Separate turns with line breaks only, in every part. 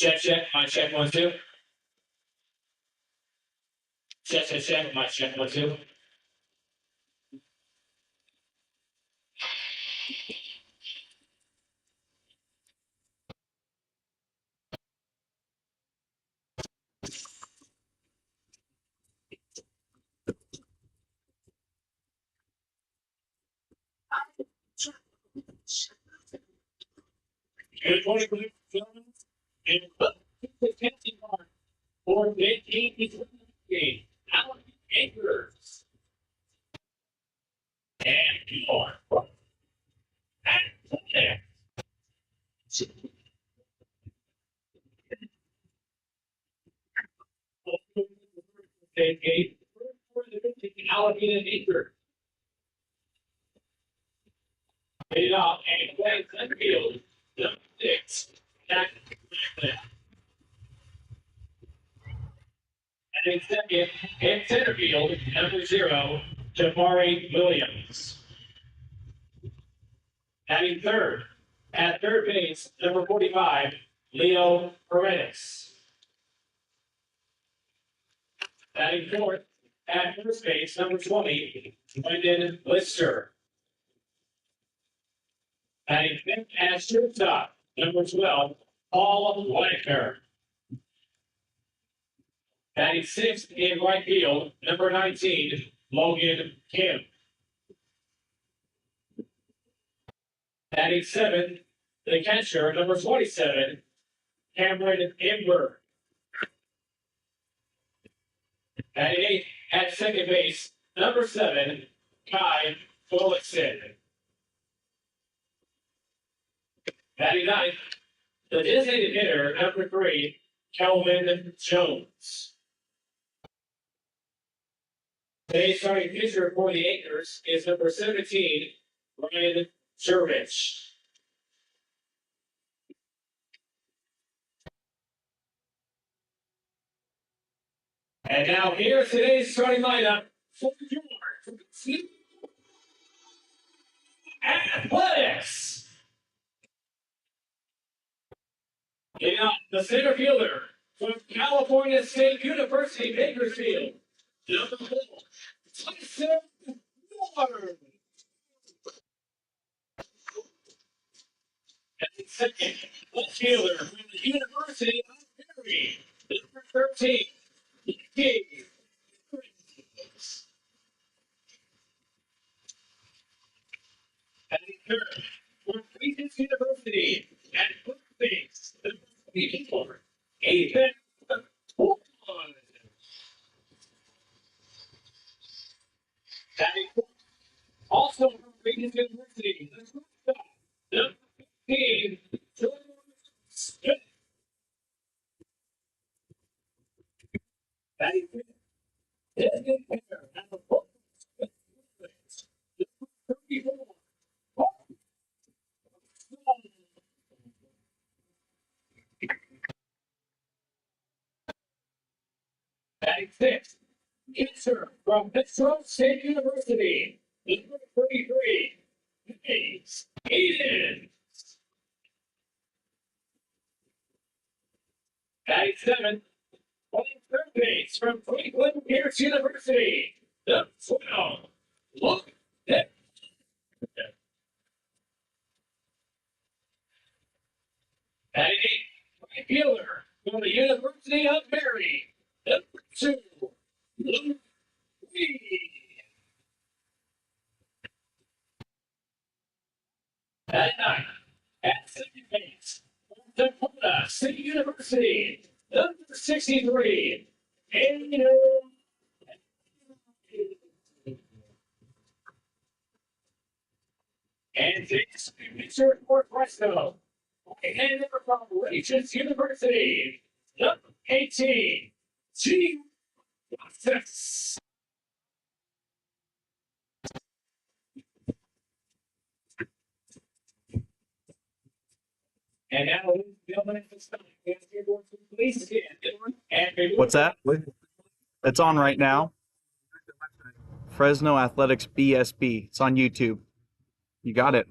Check. My check 1 2. Check. My check 1 2. Good morning, gentlemen. And the testing mark for 15 game. Alameda Anchors. And more. And there. Gate for the Alameda Anchors. Made off and play center field. The 6. And in second, in center field, number 0, Jabari Williams. Batting third, at third base, number 45, Leo Paredes. Batting fourth, at first base, number 20, Brendan Lister. Batting fifth, at shortstop, number 12, Paul Wagner. Batting sixth in right field, number 19, Logan Kim. Batting seventh, the catcher, number 27, Cameron Ember. Batting eighth, at second base, number 7, Kai Gullickson. Batting ninth, the designated hitter, number 3, Kelvin Jones. Today's starting pitcher for the Anchors is number 17, Ryan Jervich. And now here's today's starting lineup for your Athletics. Leading off the center fielder from California State University, Bakersfield, number 4, Tyson Ward. And second, left fielder from the University of Perry, number 13, Nicky. And third, from Regents University at first base, number 24, Ethan Ward. Batting fourth, also from Regents University, the shortstop, number 15, Jordan Smith. Batting fifth, designated hitter at the fourth base, number 34, Paul Fri-Sun. Batting sixth, catcher from Fresno State University, number 33, James Eden. Batting seventh, playing third base from Franklin Pierce University, number 12, Luke Dick. Batting eighth, right fielder from the University of Mary, number 2, Luke Reed. Batting ninth, at second base, from Dakota State University, number 63, Aiden. And this pitcher for Fresno, right-hand number from Regents University, number 18, G. Watson. And now, ladies and gentlemen, it's time to ask everyone to please stand. And
What's that? It's on right now. Fresno Athletics BSB. It's on YouTube. You got it.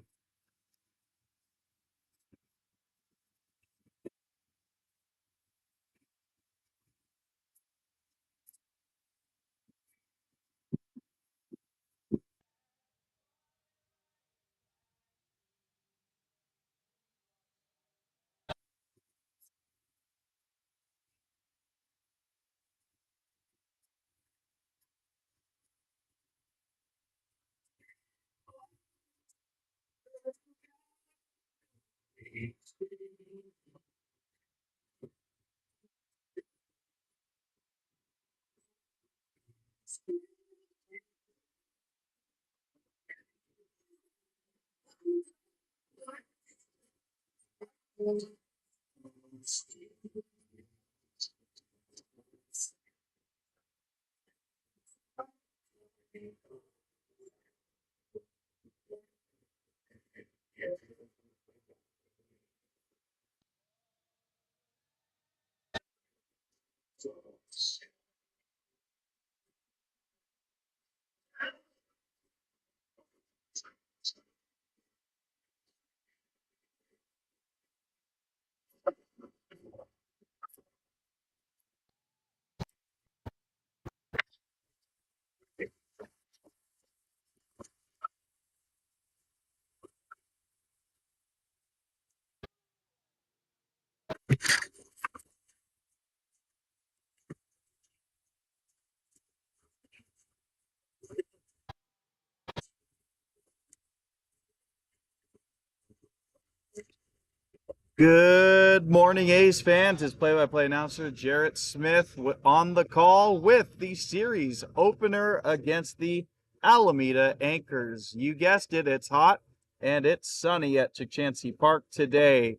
Good morning, A's fans. It's play-by-play announcer Jarrett Smith on the call with the series opener against the Alameda Anchors. You guessed it, it's hot and it's sunny at Chichancy Park today.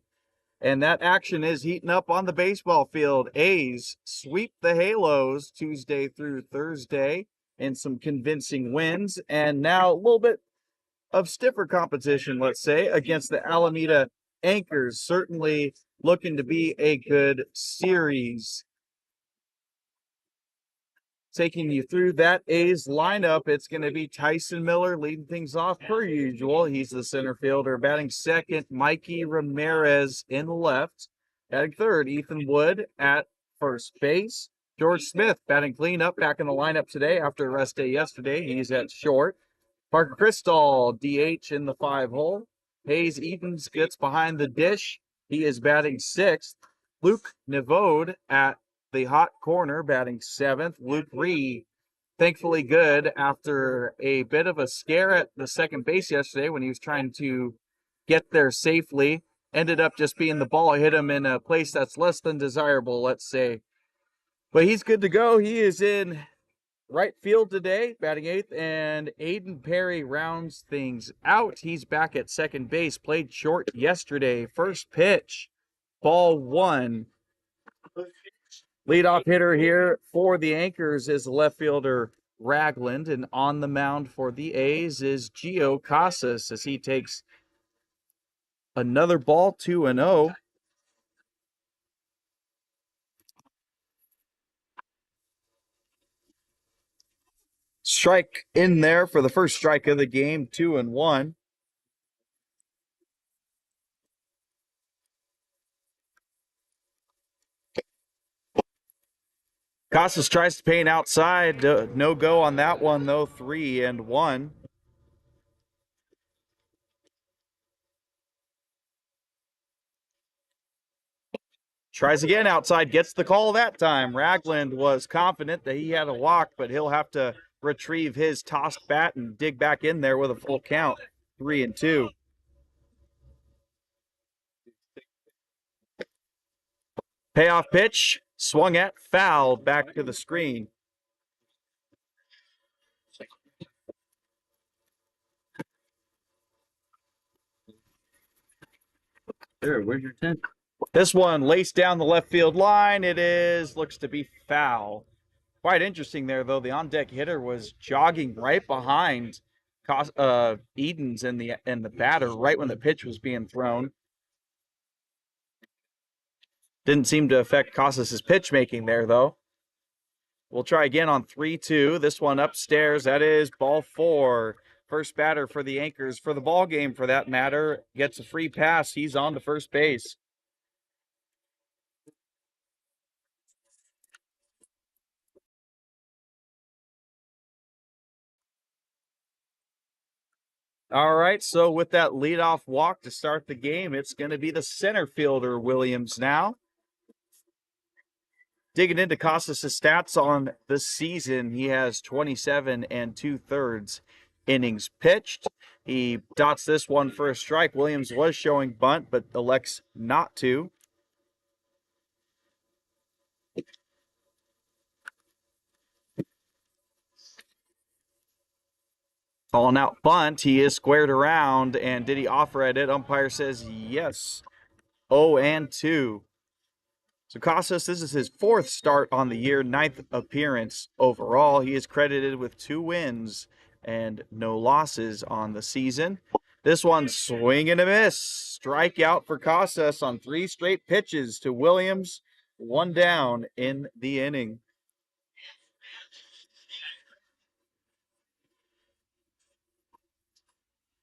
And that action is heating up on the baseball field. A's sweep the Halos Tuesday through Thursday in some convincing wins. And now a little bit of stiffer competition, let's say, against the Alameda Anchors. Certainly looking to be a good series. Taking you through that A's lineup, it's going to be Tyson Miller leading things off per usual. He's the center fielder. Batting second, Mikey Ramirez in left. Batting third, Ethan Wood at first base. George Smith batting cleanup, back in the lineup today after a rest day yesterday. He's at short. Parker Crystal, DH in the 5-hole. Hayes Edens gets behind the dish. He is batting sixth. Luke Nevode at the hot corner, batting seventh. Luke Reed, thankfully good after a bit of a scare at the second base yesterday when he was trying to get there safely. Ended up just being the ball hit him in a place that's less than desirable, let's say. But he's good to go. He is in right field today, batting eighth, and Aiden Perry rounds things out. He's back at second base, played short yesterday. First pitch, ball one. Leadoff hitter here for the Anchors is left fielder Ragland, and on the mound for the A's is Gio Casas as he takes another ball, 2-0. Strike in there for the first strike of the game, 2-1. Casas tries to paint outside. No go on that one, though. 3-1. Tries again outside, gets the call that time. Ragland was confident that he had a walk, but he'll have to retrieve his tossed bat and dig back in there with a full count. 3-2. Payoff pitch, swung at, foul, back to the screen.
There, where's your 10?
This one laced down the left field line. It is, looks to be foul. Quite interesting there, though. The on-deck hitter was jogging right behind Edens and the batter right when the pitch was being thrown. Didn't seem to affect Casas' pitch making there, though. We'll try again on 3-2. This one upstairs. That is ball four. First batter for the Anchors, for the ball game for that matter, gets a free pass. He's on to first base. All right, so with that leadoff walk to start the game, it's going to be the center fielder, Williams, now. Digging into Casas' stats on the season, he has 27 2/3 innings pitched. He dots this one for a strike. Williams was showing bunt, but elects not to. Calling out bunt. He is squared around, and did he offer at it? Umpire says yes. 0-2. So Casas, this is his 4th start on the year, 9th appearance overall. He is credited with 2 wins and no losses on the season. This one, swing and a miss. Strikeout for Casas on 3 straight pitches to Williams. 1 down in the inning.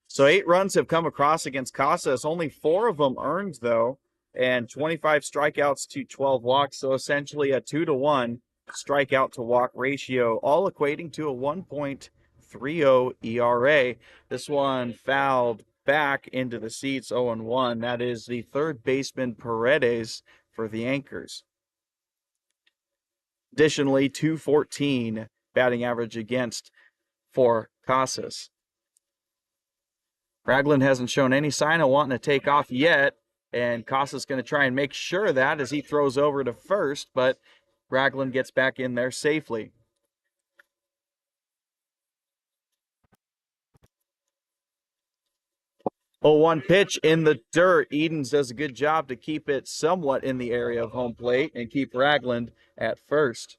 So 8 runs have come across against Casas. Only 4 of them earned, though, and 25 strikeouts to 12 walks. So essentially a 2-to-1 strikeout to walk ratio, all equating to a 1.30 ERA. This one fouled back into the seats, 0-1. That is the third baseman Paredes for the Anchors. Additionally, 214 batting average against for Casas. Ragland hasn't shown any sign of wanting to take off yet, and Casas going to try and make sure of that as he throws over to first, but Ragland gets back in there safely. 0-1 pitch in the dirt. Edens does a good job to keep it somewhat in the area of home plate and keep Ragland at first.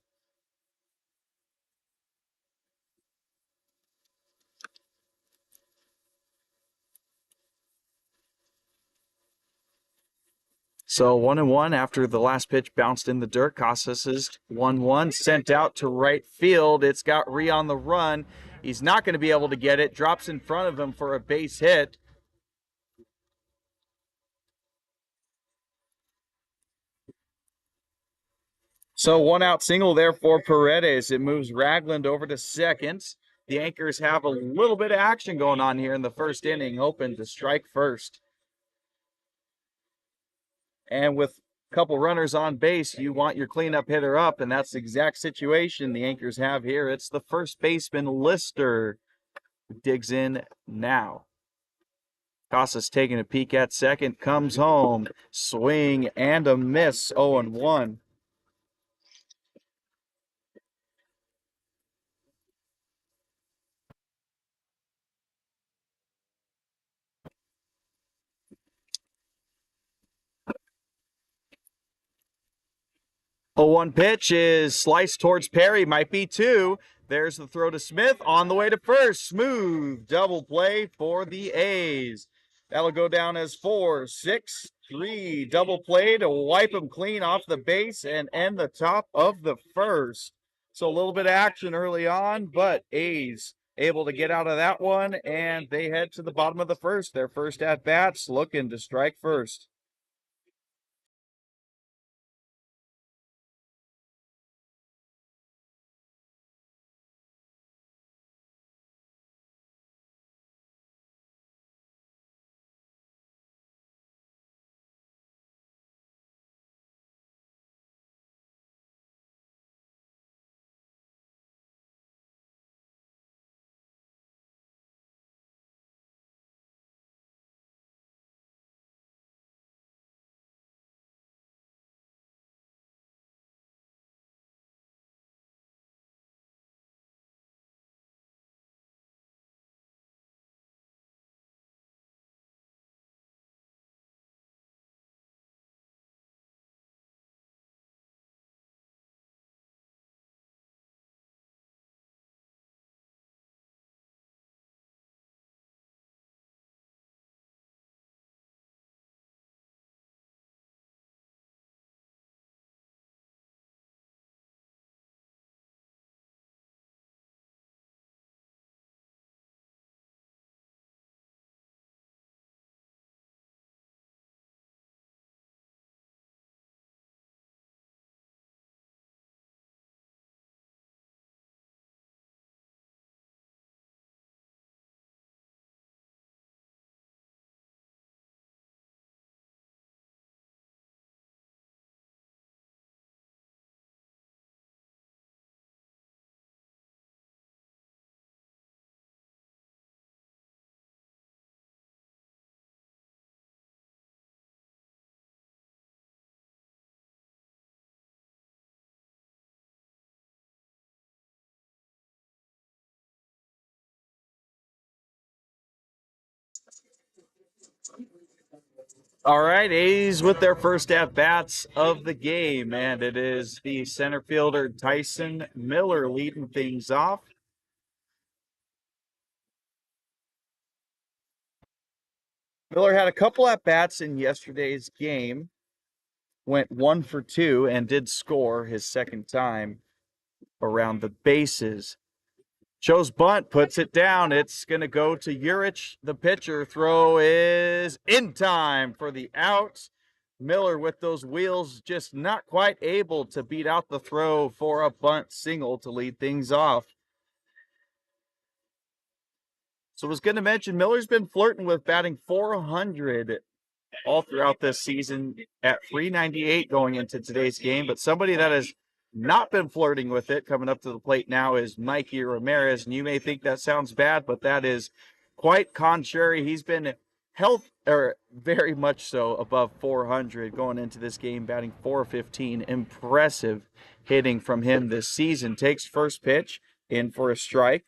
So 1-1 after the last pitch bounced in the dirt. Casas is 1-1, sent out to right field. It's got Rhee on the run. He's not going to be able to get it. Drops in front of him for a base hit. So 1 out single there for Paredes. It moves Ragland over to second. The Anchors have a little bit of action going on here in the first inning, hoping to strike first. And with a couple runners on base, you want your cleanup hitter up, and that's the exact situation the Anchors have here. It's the first baseman, Lister, who digs in now. Casas taking a peek at second, comes home, swing and a miss, 0-1. 0-1 pitch is sliced towards Perry, might be 2. There's the throw to Smith on the way to first. Smooth double play for the A's. That'll go down as 4-6-3. Double play to wipe them clean off the base and end the top of the first. So a little bit of action early on, but A's able to get out of that one, and they head to the bottom of the first. Their first at-bats looking to strike first. All right, A's with their first at bats of the game, and it is the center fielder Tyson Miller leading things off. Miller had a couple at bats in yesterday's game, went 1 for 2, and did score his second time around the bases. Shows bunt, puts it down. It's going to go to Urich, the pitcher. Throw is in time for the out. Miller with those wheels just not quite able to beat out the throw for a bunt single to lead things off. So I was going to mention Miller's been flirting with batting 400 all throughout this season at 398 going into today's game, but somebody that has not been flirting with it coming up to the plate now is Mikey Ramirez. And you may think that sounds bad, but that is quite contrary. He's been very much so above 400 going into this game, batting 415. Impressive hitting from him this season. Takes first pitch in for a strike.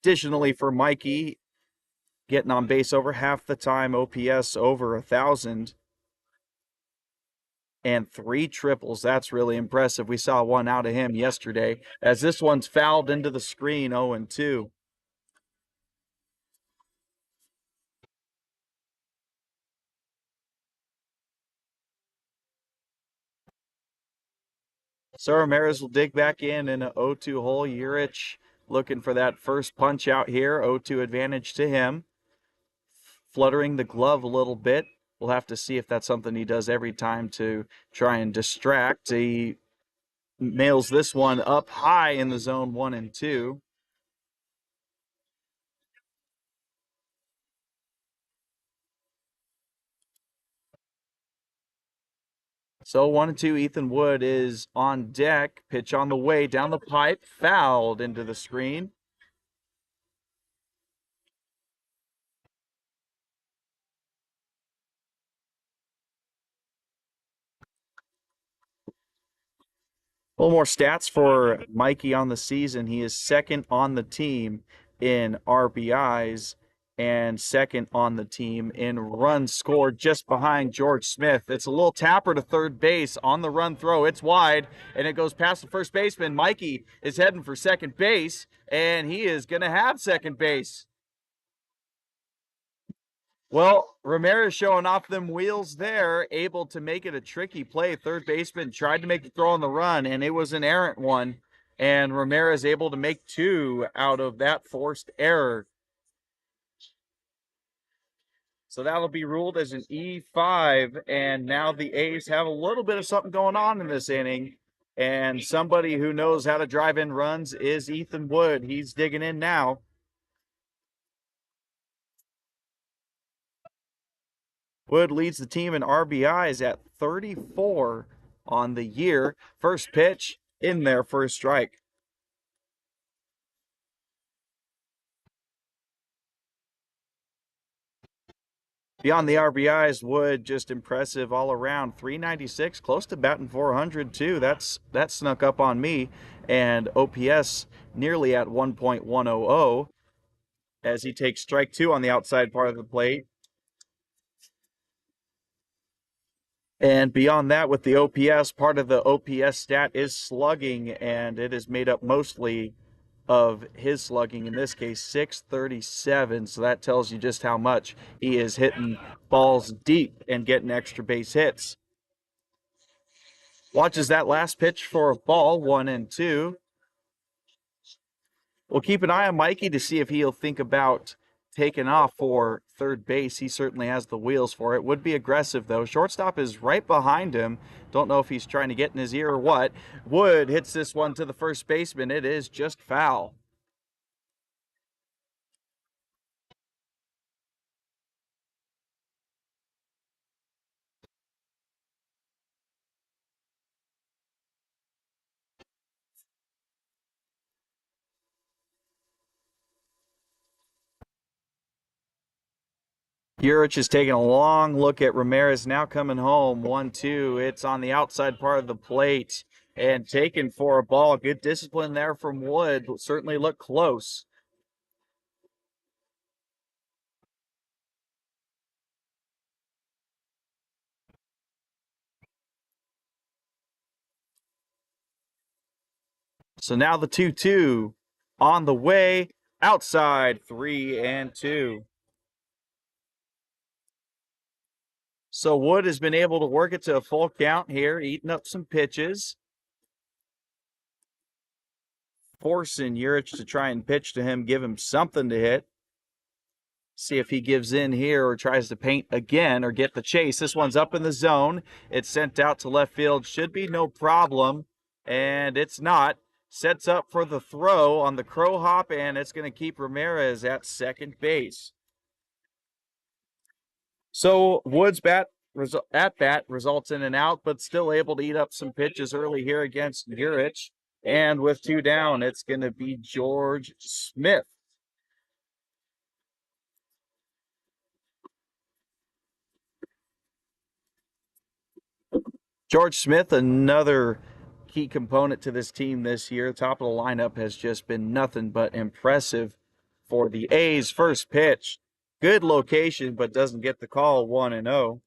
Additionally, for Mikey, getting on base over half the time, OPS over 1,000, and 3 triples. That's really impressive. We saw one out of him yesterday, as this one's fouled into the screen, 0-2. So Ramirez will dig back in an 0-2 hole. Urich looking for that first punch out here. 0-2 advantage to him. Fluttering the glove a little bit. We'll have to see if that's something he does every time to try and distract. He nails this one up high in the zone 1 and 2. So 1-2, Ethan Wood is on deck. Pitch on the way down the pipe, fouled into the screen. A little more stats for Mikey on the season. He is second on the team in RBIs and second on the team in runs scored, just behind George Smith. It's a little tapper to third base on the run throw. It's wide, and it goes past the first baseman. Mikey is heading for second base, and he is going to have second base. Well, Ramirez showing off them wheels there, able to make it a tricky play. Third baseman tried to make the throw on the run, and it was an errant one. And Ramirez able to make 2 out of that forced error. So that'll be ruled as an E5, and now the A's have a little bit of something going on in this inning. And somebody who knows how to drive in runs is Ethan Wood. He's digging in now. Wood leads the team in RBIs at 34 on the year. First pitch in there for a strike. Beyond the RBIs, Wood just impressive all around. 396, close to batting 400 too. That snuck up on me. And OPS nearly at 1.100 as he takes strike 2 on the outside part of the plate. And beyond that, with the OPS, part of the OPS stat is slugging, and it is made up mostly of his slugging, in this case 637. So that tells you just how much he is hitting balls deep and getting extra base hits. Watches that last pitch for a ball, 1-2. We'll keep an eye on Mikey to see if he'll think about taking off for third base. He certainly has the wheels for it. Would be aggressive, though. Shortstop is right behind him. Don't know if he's trying to get in his ear or what. Wood hits this one to the first baseman. It is just foul. Urich is taking a long look at Ramirez, now coming home. 1-2. It's on the outside part of the plate and taken for a ball. Good discipline there from Wood. Certainly looked close. So now the 2-2 on the way, outside 3-2. So Wood has been able to work it to a full count here, eating up some pitches, forcing Urich to try and pitch to him, give him something to hit. See if he gives in here or tries to paint again or get the chase. This one's up in the zone. It's sent out to left field. Should be no problem, and it's not. Sets up for the throw on the crow hop, and it's going to keep Ramirez at second base. So Woods' at bat results in an out, but still able to eat up some pitches early here against Urich. And with 2 down, it's going to be George Smith. George Smith, another key component to this team this year. Top of the lineup has just been nothing but impressive for the A's. First pitch, good location, but doesn't get the call. 1-0.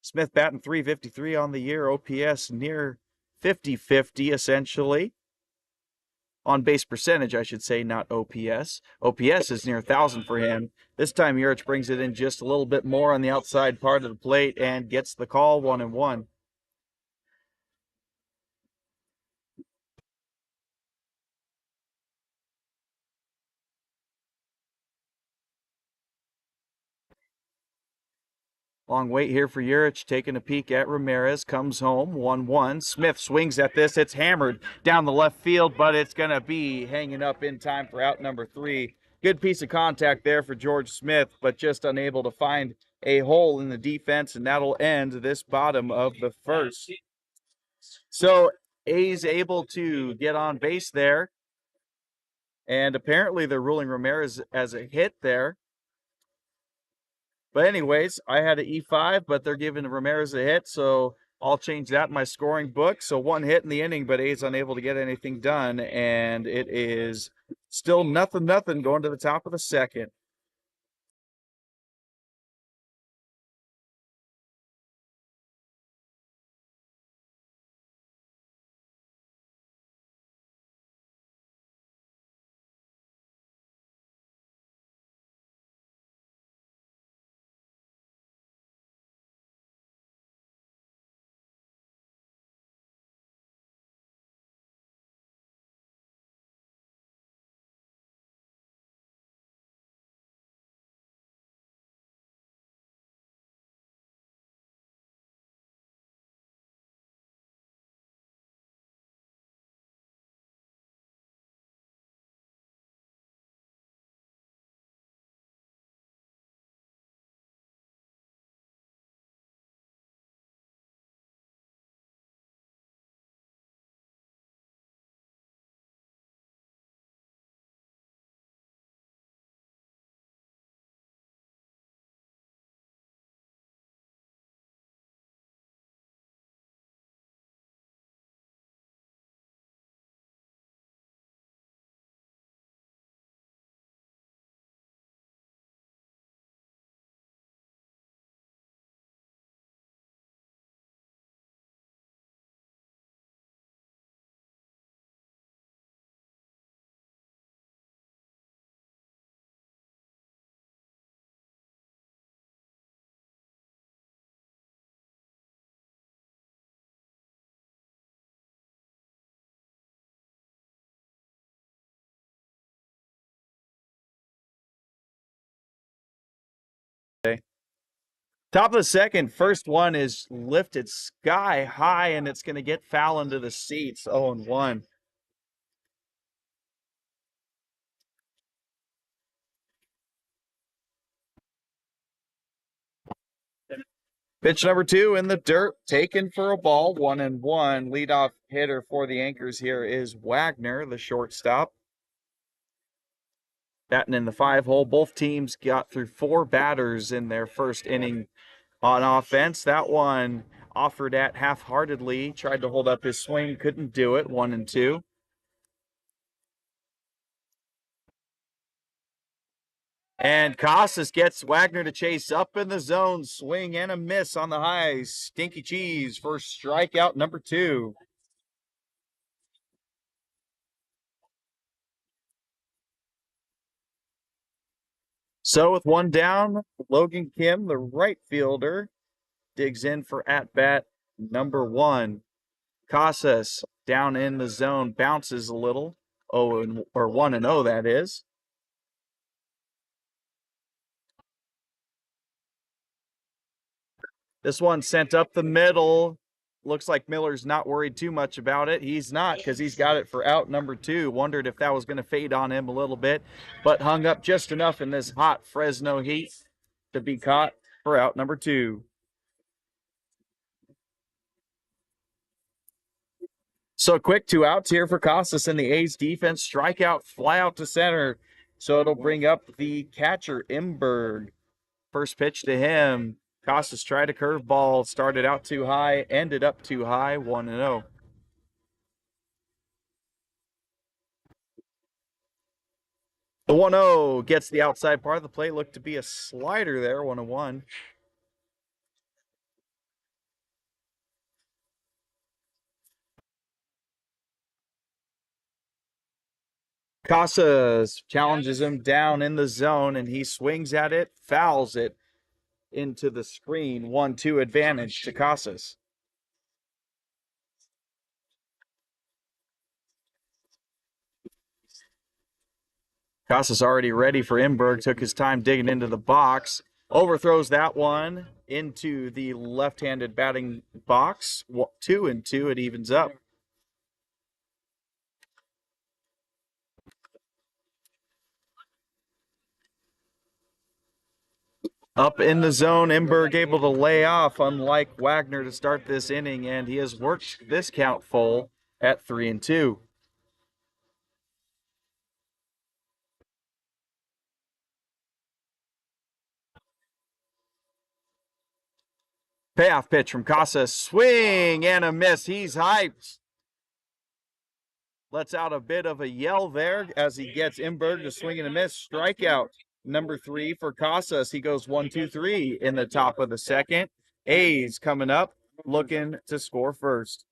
Smith batting .353 on the year. OPS near 50-50 essentially. On base percentage, I should say, not OPS. OPS is near 1,000 for him. This time, Urich brings it in just a little bit more on the outside part of the plate and gets the call. 1-1. Long wait here for Urich, taking a peek at Ramirez, comes home, 1-1. Smith swings at this, it's hammered down the left field, but it's going to be hanging up in time for out number 3. Good piece of contact there for George Smith, but just unable to find a hole in the defense, and that'll end this bottom of the first. So A's able to get on base there, and apparently they're ruling Ramirez as a hit there. But anyways, I had an E5, but they're giving Ramirez a hit, so I'll change that in my scoring book. So 1 hit in the inning, but A's unable to get anything done, and it is still 0-0 going to the top of the second. Okay. Top of the second, first one is lifted sky high, and it's going to get foul into the seats. 0-1. Pitch number 2 in the dirt, taken for a ball, 1-1. Leadoff hitter for the Anchors here is Wagner, the shortstop. Batting in the 5-hole. Both teams got through 4 batters in their first inning on offense. That one offered at half-heartedly, tried to hold up his swing, couldn't do it. 1-2. And Casas gets Wagner to chase up in the zone, swing and a miss on the high. Stinky cheese for strikeout number 2. So with one down, Logan Kim, the right fielder, digs in for at-bat number 1. Casas down in the zone, bounces a little. 1-0, that is. This one sent up the middle. Looks like Miller's not worried too much about it. He's not, because he's got it for out number 2. Wondered if that was going to fade on him a little bit, but hung up just enough in this hot Fresno heat to be caught for out number 2. So quick 2 outs here for Casas and the A's defense. Strikeout, fly out to center. So it'll bring up the catcher, Imberg. First pitch to him. Casas tried a curveball, started out too high, ended up too high, 1-0. The 1-0 gets the outside part of the plate. Looked to be a slider there, 1-1. Casas challenges him down in the zone, and he swings at it, fouls it into the screen. 1-2 advantage to Casas. Casas already ready for Imberg. Took his time digging into the box. Overthrows that one into the left-handed batting box. 2-2, it evens up. Up in the zone, Imberg able to lay off, unlike Wagner to start this inning, and he has worked this count full at 3-2. Payoff pitch from Casas. Swing and a miss. He's hyped. Lets out a bit of a yell there as he gets Imberg to swing and a miss. Strikeout number 3 for Casas. He goes 1-2-3 in the top of the second. A's coming up, looking to score first.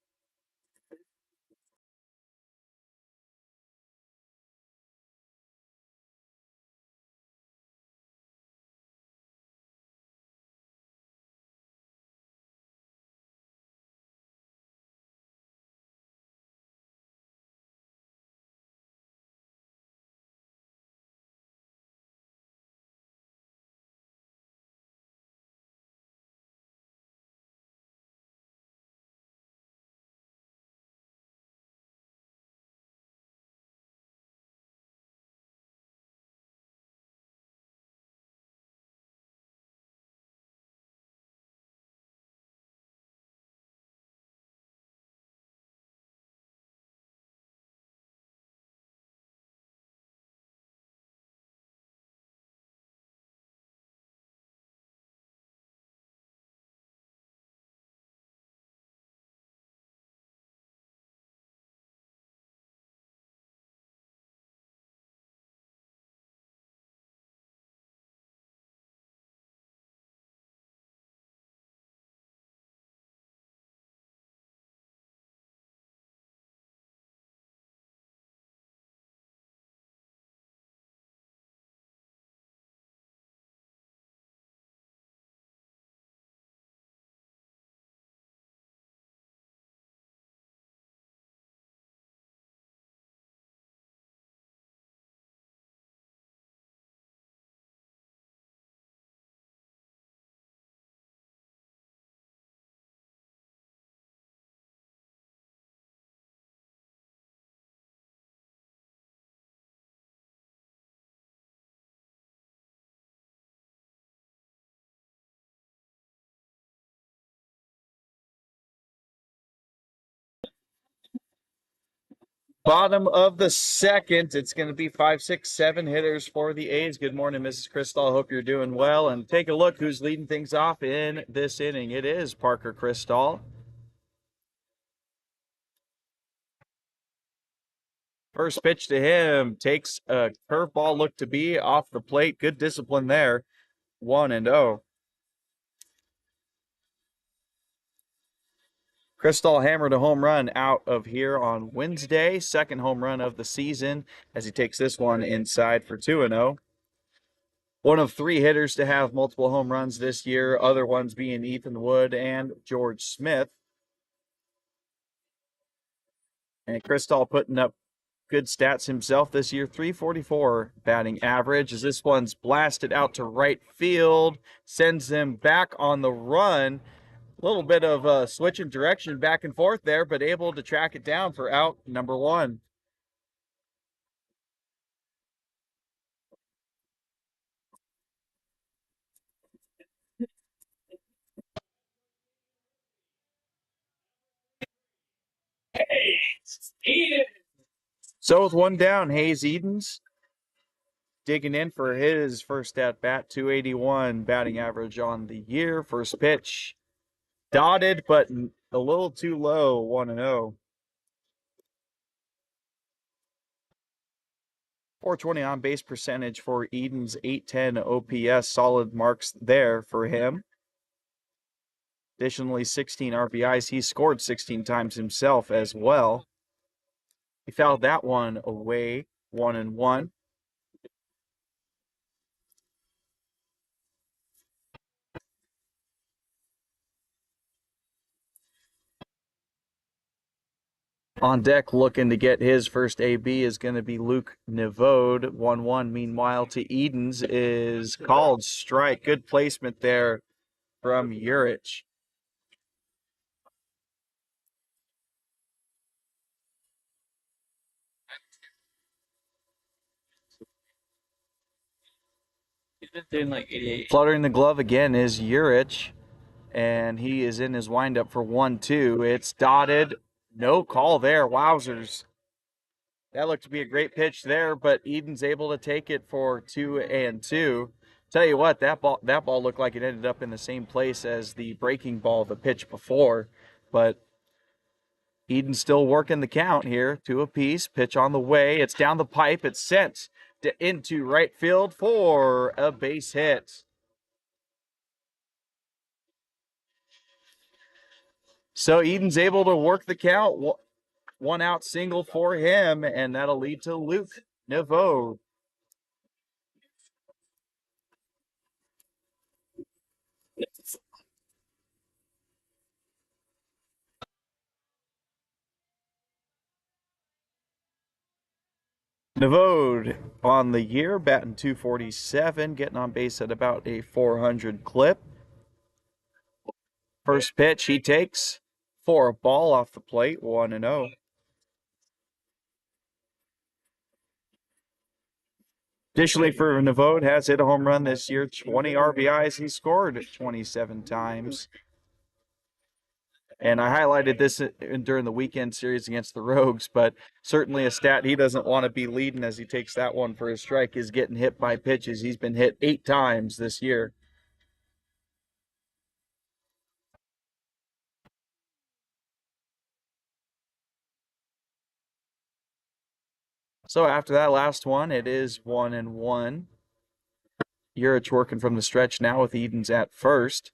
Bottom of the second. It's going to be 5, 6, 7 hitters for the A's. Good morning, Mrs. Crystal. Hope you're doing well. And take a look who's leading things off in this inning. It is Parker Crystal. First pitch to him. Takes a curveball, look to be off the plate. Good discipline there. 1-0. Crystal hammered a home run out of here on Wednesday. Second home run of the season as he takes this one inside for 2-0. One of 3 hitters to have multiple home runs this year, other ones being Ethan Wood and George Smith. And Kristall putting up good stats himself this year, 344 batting average, as this one's blasted out to right field, sends them back on the run. A little bit of a switch in direction back and forth there, but able to track it down for out number 1. So with 1 down, Hayes Edens digging in for his first at bat, 281 batting average on the year. First pitch dotted, but a little too low, 1-0. 420 on base percentage for Edens, 810 OPS, solid marks there for him. Additionally, 16 RBIs. He scored 16 times himself as well. He fouled that one away, 1-1. On deck looking to get his first AB is going to be Luke Nevode, 1-1. Meanwhile, to Edens is called strike. Good placement there from Urich.
He's been doing like 88.
Fluttering the glove again is Urich, and he is in his windup for 1-2. It's dotted. No call there. Wowzers. That looked to be a great pitch there, but Eden's able to take it for 2-2. Tell you what, that ball looked like it ended up in the same place as the breaking ball, the pitch before, but Eden's still working the count here. 2 apiece. Pitch on the way. It's down the pipe. It's sent into right field for a base hit. So Eden's able to work the count. 1 out single for him, and that'll lead to Luke Nevode. Nevode on the year, batting 247, getting on base at about a 400 clip. First pitch he takes for a ball off the plate, 1-0. Additionally, for Nevode, has hit a home run this year, 20 RBIs. He scored 27 times. And I highlighted this during the weekend series against the Rogues, but certainly a stat he doesn't want to be leading as he takes that one for his strike is getting hit by pitches. He's been hit 8 times this year. So after that last one, it is 1-1. Urich working from the stretch now with Edens at first.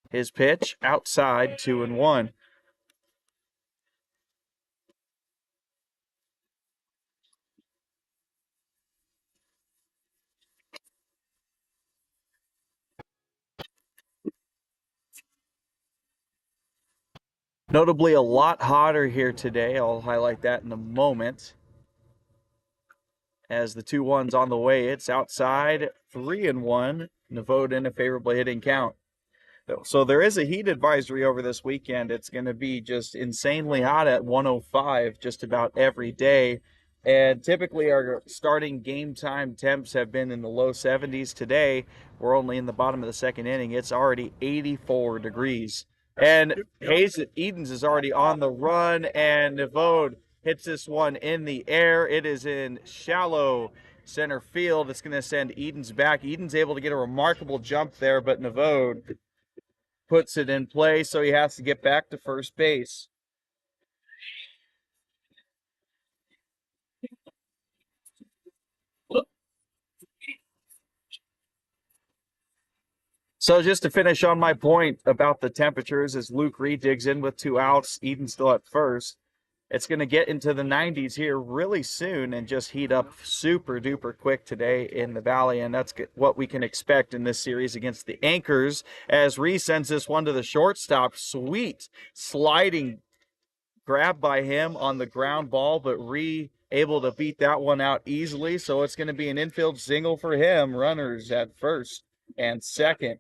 His pitch outside, 2-1. Notably a lot hotter here today. I'll highlight that in a moment. As the 2-1's on the way, it's outside, 3-1. Nevode in a favorably hitting count. So there is a heat advisory over this weekend. It's going to be just insanely hot at 105 just about every day. And typically our starting game time temps have been in the low 70s. Today, we're only in the bottom of the second inning. It's already 84 degrees. And Hayes Edens is already on the run, and Nevode hits this one in the air. It is in shallow center field. It's going to send Edens back. Edens able to get a remarkable jump there, but Nevode puts it in play, so he has to get back to first base. So just to finish on my point about the temperatures, as Luke Reed digs in with 2 outs, Eden still at first. It's going to get into the 90s here really soon and just heat up super duper quick today in the Valley. And that's what we can expect in this series against the Anchors as Ree sends this one to the shortstop. Sweet sliding grab by him on the ground ball, but Ree able to beat that one out easily. So it's going to be an infield single for him. Runners at first and second.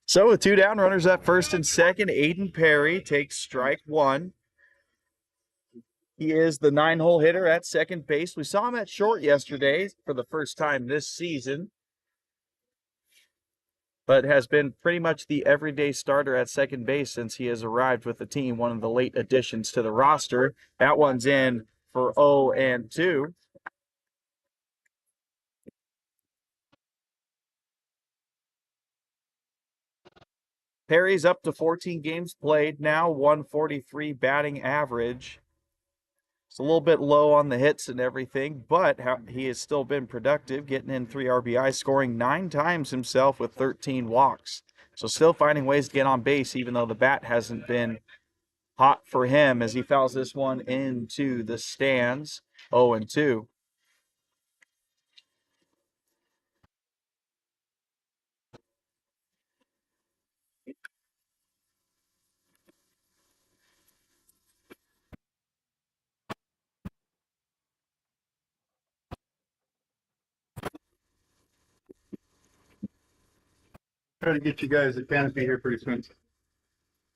So with 2 down, runners at first and second, Aiden Perry takes strike 1. He is the 9-hole hitter at second base. We saw him at short yesterday for the first time this season, but has been pretty much the everyday starter at second base since he has arrived with the team, one of the late additions to the roster. That one's in for 0-2. Perry's up to 14 games played now, 143 batting average. It's a little bit low on the hits and everything, but he has still been productive, getting in 3 RBIs, scoring 9 times himself with 13 walks. So still finding ways to get on base, even though the bat hasn't been hot for him as he fouls this one into the stands, 0-2.
Try to get you guys a canopy here pretty soon.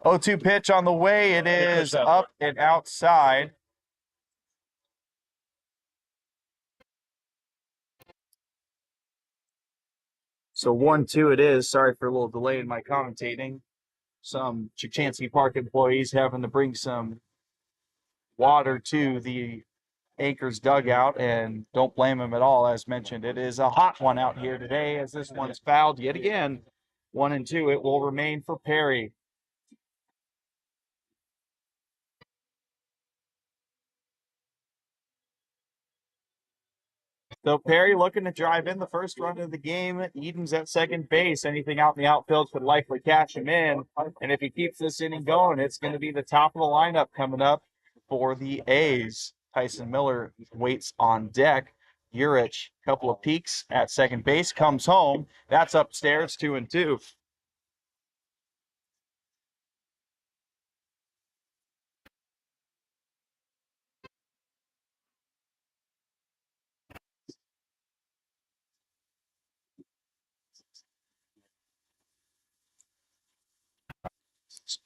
0-2 pitch on the way. It is up and outside. So 1-2 it is. Sorry for a little delay in my commentating. Some Chachansky Park employees having to bring some water to the Anchors dugout, and don't blame him at all. As mentioned, it is a hot one out here today as this one's fouled yet again. 1-2. It will remain for Perry. So Perry looking to drive in the first run of the game. Eden's at second base. Anything out in the outfield could likely catch him in. And if he keeps this inning going, it's going to be the top of the lineup coming up for the A's. Tyson Miller waits on deck. Urich, couple of peeks at second base, comes home. That's upstairs, 2-2.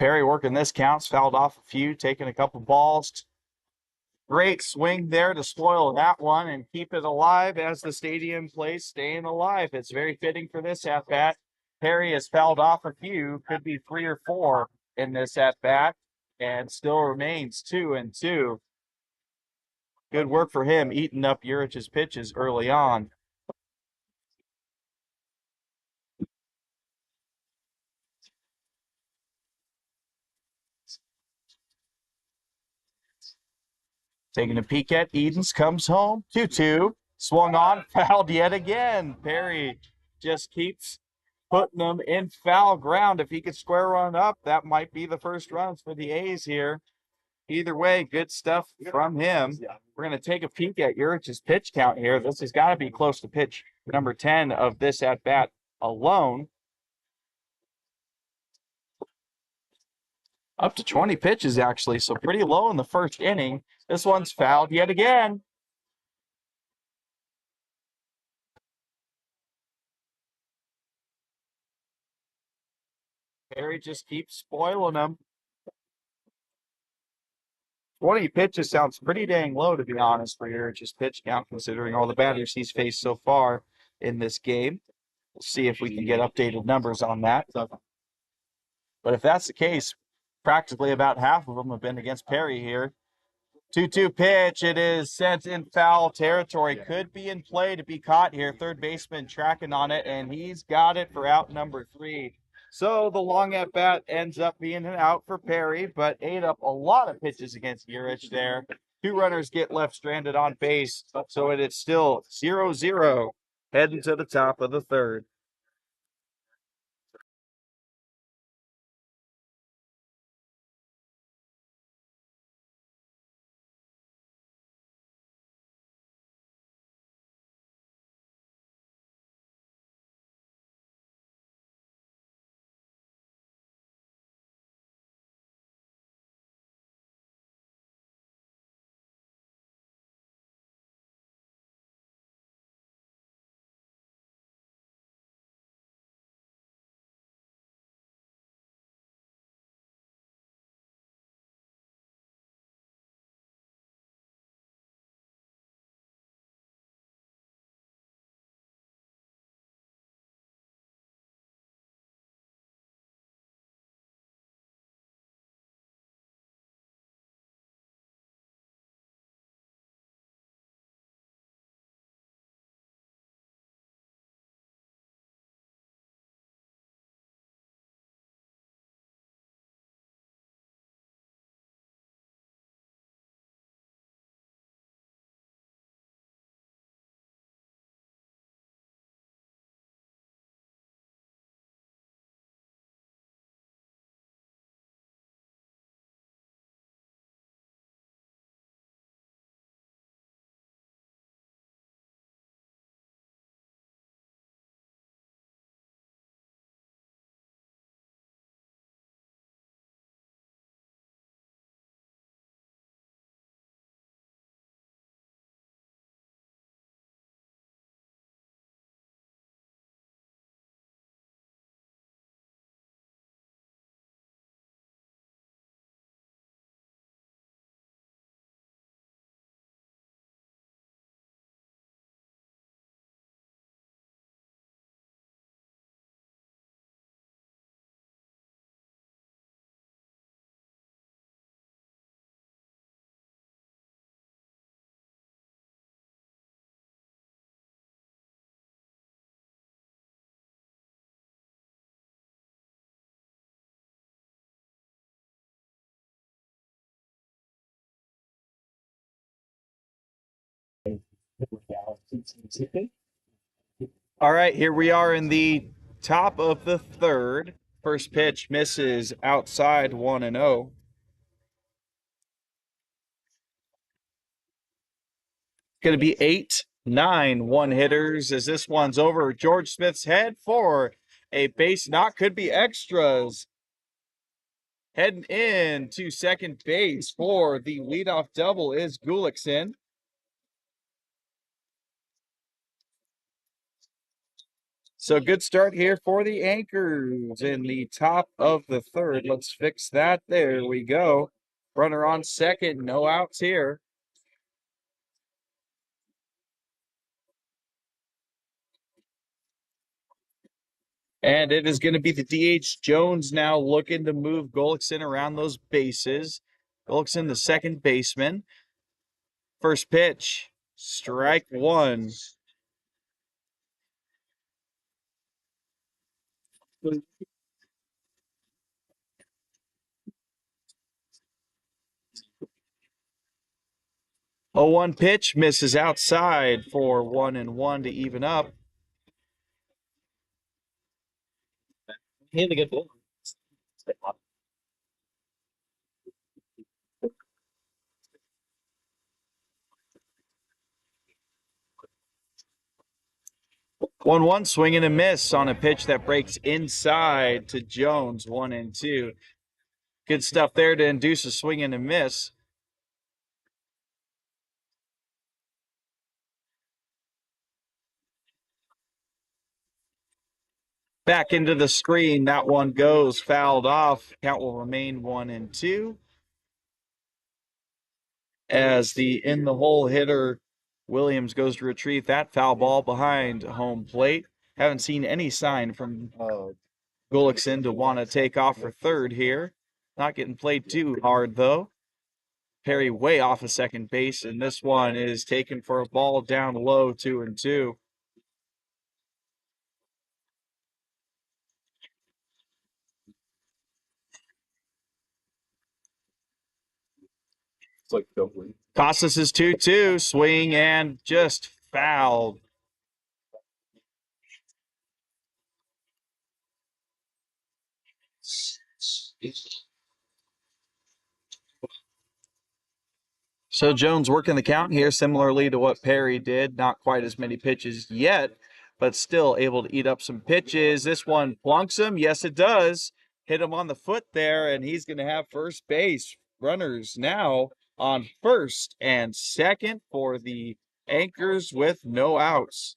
Perry working this counts, fouled off a few, taking a couple balls. Great swing there to spoil that one and keep it alive as the stadium plays staying alive. It's very fitting for this at-bat. Perry has fouled off a few, could be 3 or 4 in this at-bat, and still remains 2-2. Good work for him, eating up Urich's pitches early on. Taking a peek at Edens, comes home, 2-2. Swung on, fouled yet again. Perry just keeps putting them in foul ground. If he could square run up, that might be the first runs for the A's here. Either way, good stuff from him. We're going to take a peek at Urich's pitch count here. This has got to be close to pitch number 10 of this at-bat alone. Up to 20 pitches, actually, so pretty low in the first inning. This one's fouled yet again. Perry just keeps spoiling them. 20 pitches sounds pretty dang low, to be honest, for Urich's pitch count, considering all the batters he's faced so far in this game. We'll see if we can get updated numbers on that. But if that's the case, practically about half of them have been against Perry here 2-2 pitch. It is sent in foul territory. Could be in play to be caught here. Third baseman tracking on it, and he's got it for out number 3. So the long at bat ends up being an out for Perry, but ate up a lot of pitches against Urich there. 2 runners get left stranded on base, so it is still 0-0 heading to the top of the third. All right, here we are in the top of the third. First pitch misses outside 1-0. Going to be 8-9 one-hitters as this one's over George Smith's head for a base knock. Could be extras. Heading in to second base for the leadoff double is Gullickson. So good start here for the Anchors in the top of the third. Let's fix that. There we go. Runner on second, no outs here. And it is going to be the DH Jones now looking to move Gullickson around those bases. Gullickson, the second baseman. First pitch, strike 1. A 1 pitch misses outside for 1-1 to even up.
Hand a good ball.
1-1 swing and a miss on a pitch that breaks inside to Jones, 1-2. Good stuff there to induce a swing and a miss. Back into the screen. That one goes fouled off. Count will remain 1-2. As the in the hole hitter Williams goes to retrieve that foul ball behind home plate. Haven't seen any sign from Gullickson to want to take off for third here. Not getting played too hard though. Perry way off of second base, and this one is taken for a ball down low, 2-2.
It's like doubling.
Casas is 2-2, swing and just fouled. So Jones working the count here similarly to what Perry did. Not quite as many pitches yet, but still able to eat up some pitches. This one plunks him. Yes, it does. Hit him on the foot there, and he's going to have first base. Runners now on first and second for the Anchors with no outs.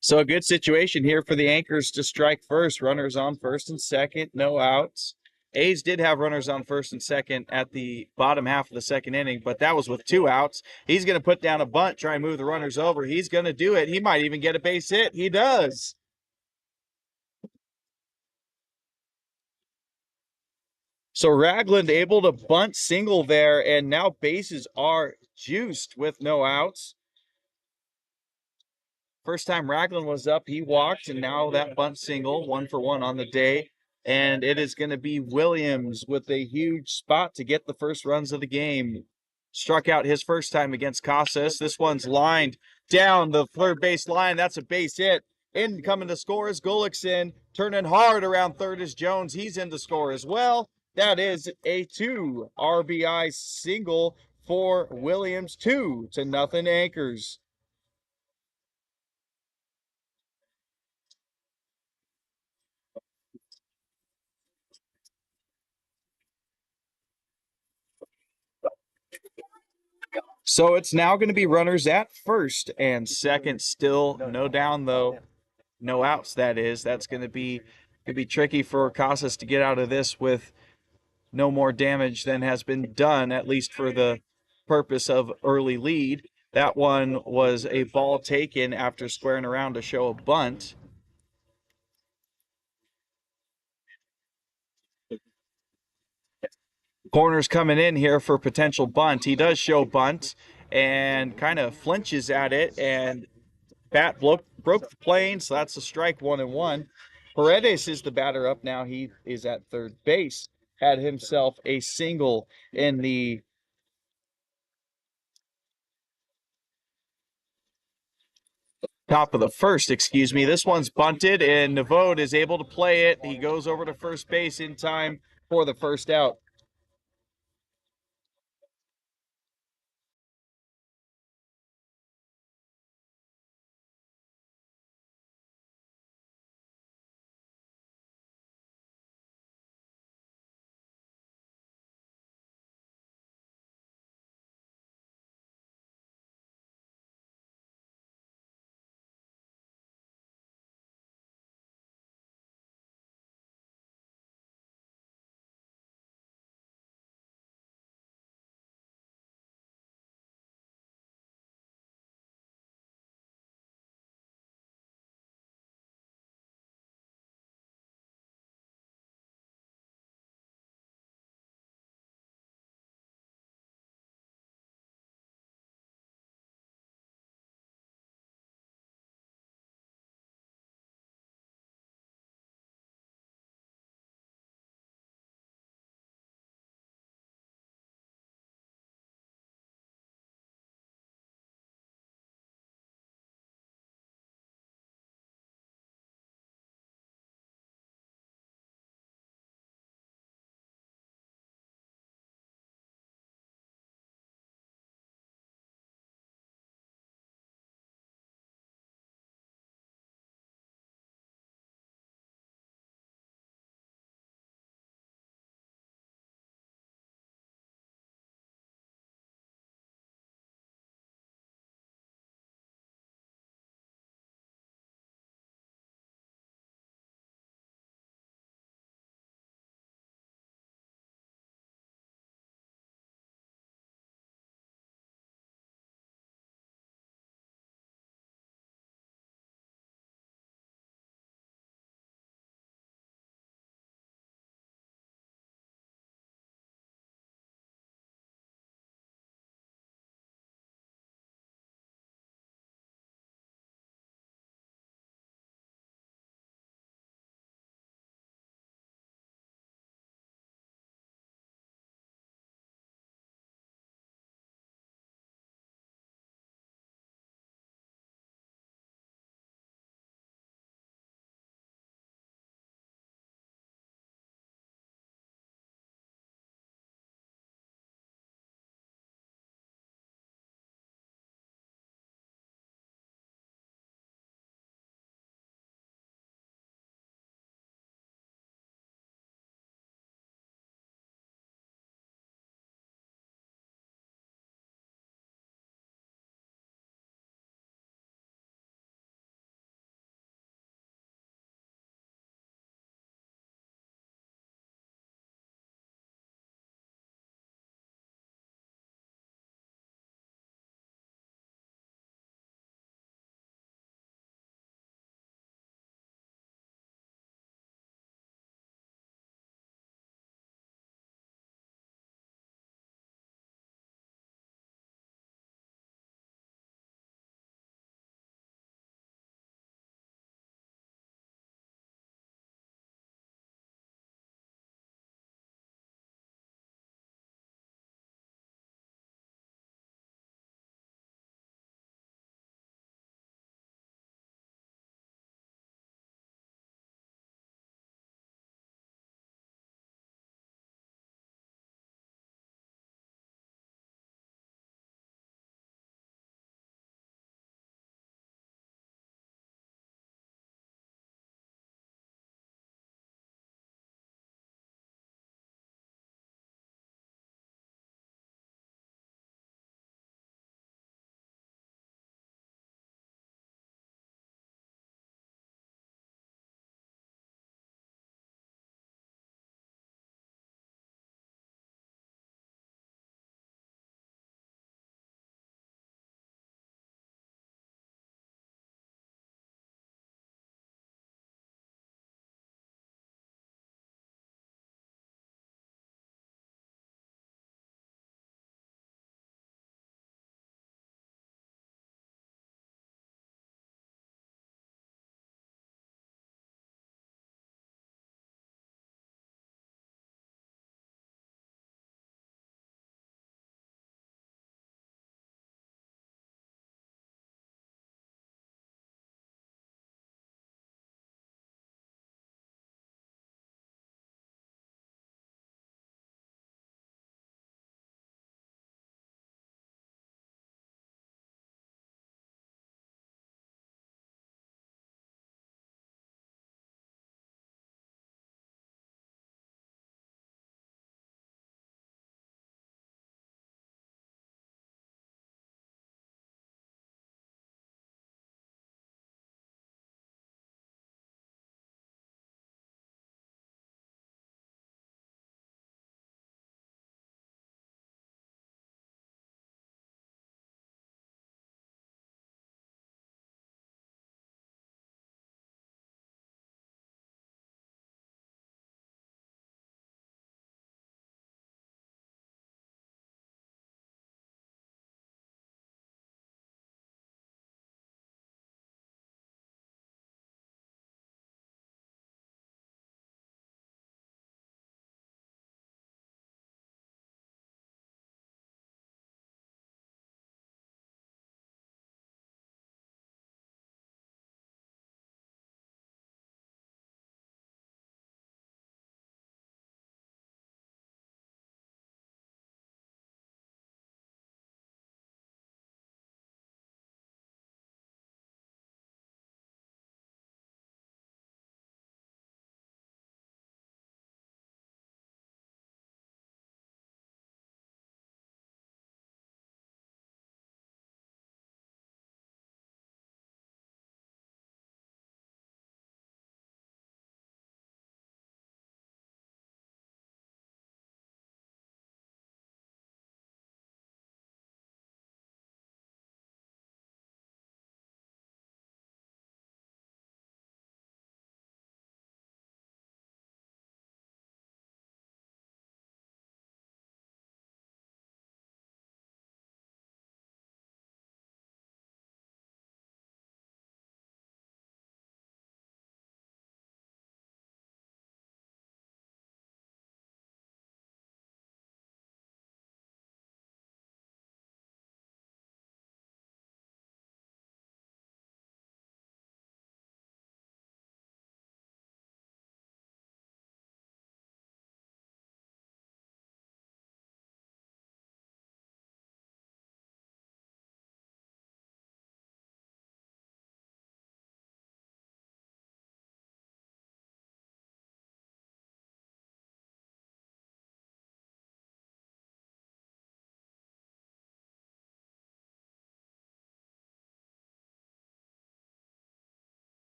So a good situation here for the Anchors to strike first. Runners on first and second, no outs. A's did have runners on first and second at the bottom half of the second inning, but that was with 2 outs. He's going to put down a bunt, try and move the runners over. He's going to do it. He might even get a base hit. He does. So Ragland able to bunt single there, and now bases are juiced with no outs. First time Ragland was up, he walked, and now that bunt single, 1-for-1 on the day. And it is going to be Williams with a huge spot to get the first runs of the game. Struck out his first time against Casas. This one's lined down the third base line. That's a base hit. In coming to score is Gullickson. Turning hard around third is Jones. He's in to score as well. That is a 2 RBI single for Williams. 2-0 Anchors. So it's now going to be runners at first and second. Still no down though, no outs. That is. That's going to be tricky for Casas to get out of this with no more damage than has been done, at least for the purpose of early lead. That one was a ball taken after squaring around to show a bunt. Corner's coming in here for potential bunt. He does show bunt and kind of flinches at it, and bat broke the plane, so that's a strike, 1-1. Paredes is the batter up now. He is at third base. Had himself a single in the top of the first, excuse me. This one's bunted, and Navode is able to play it. He goes over to first base in time for the first out.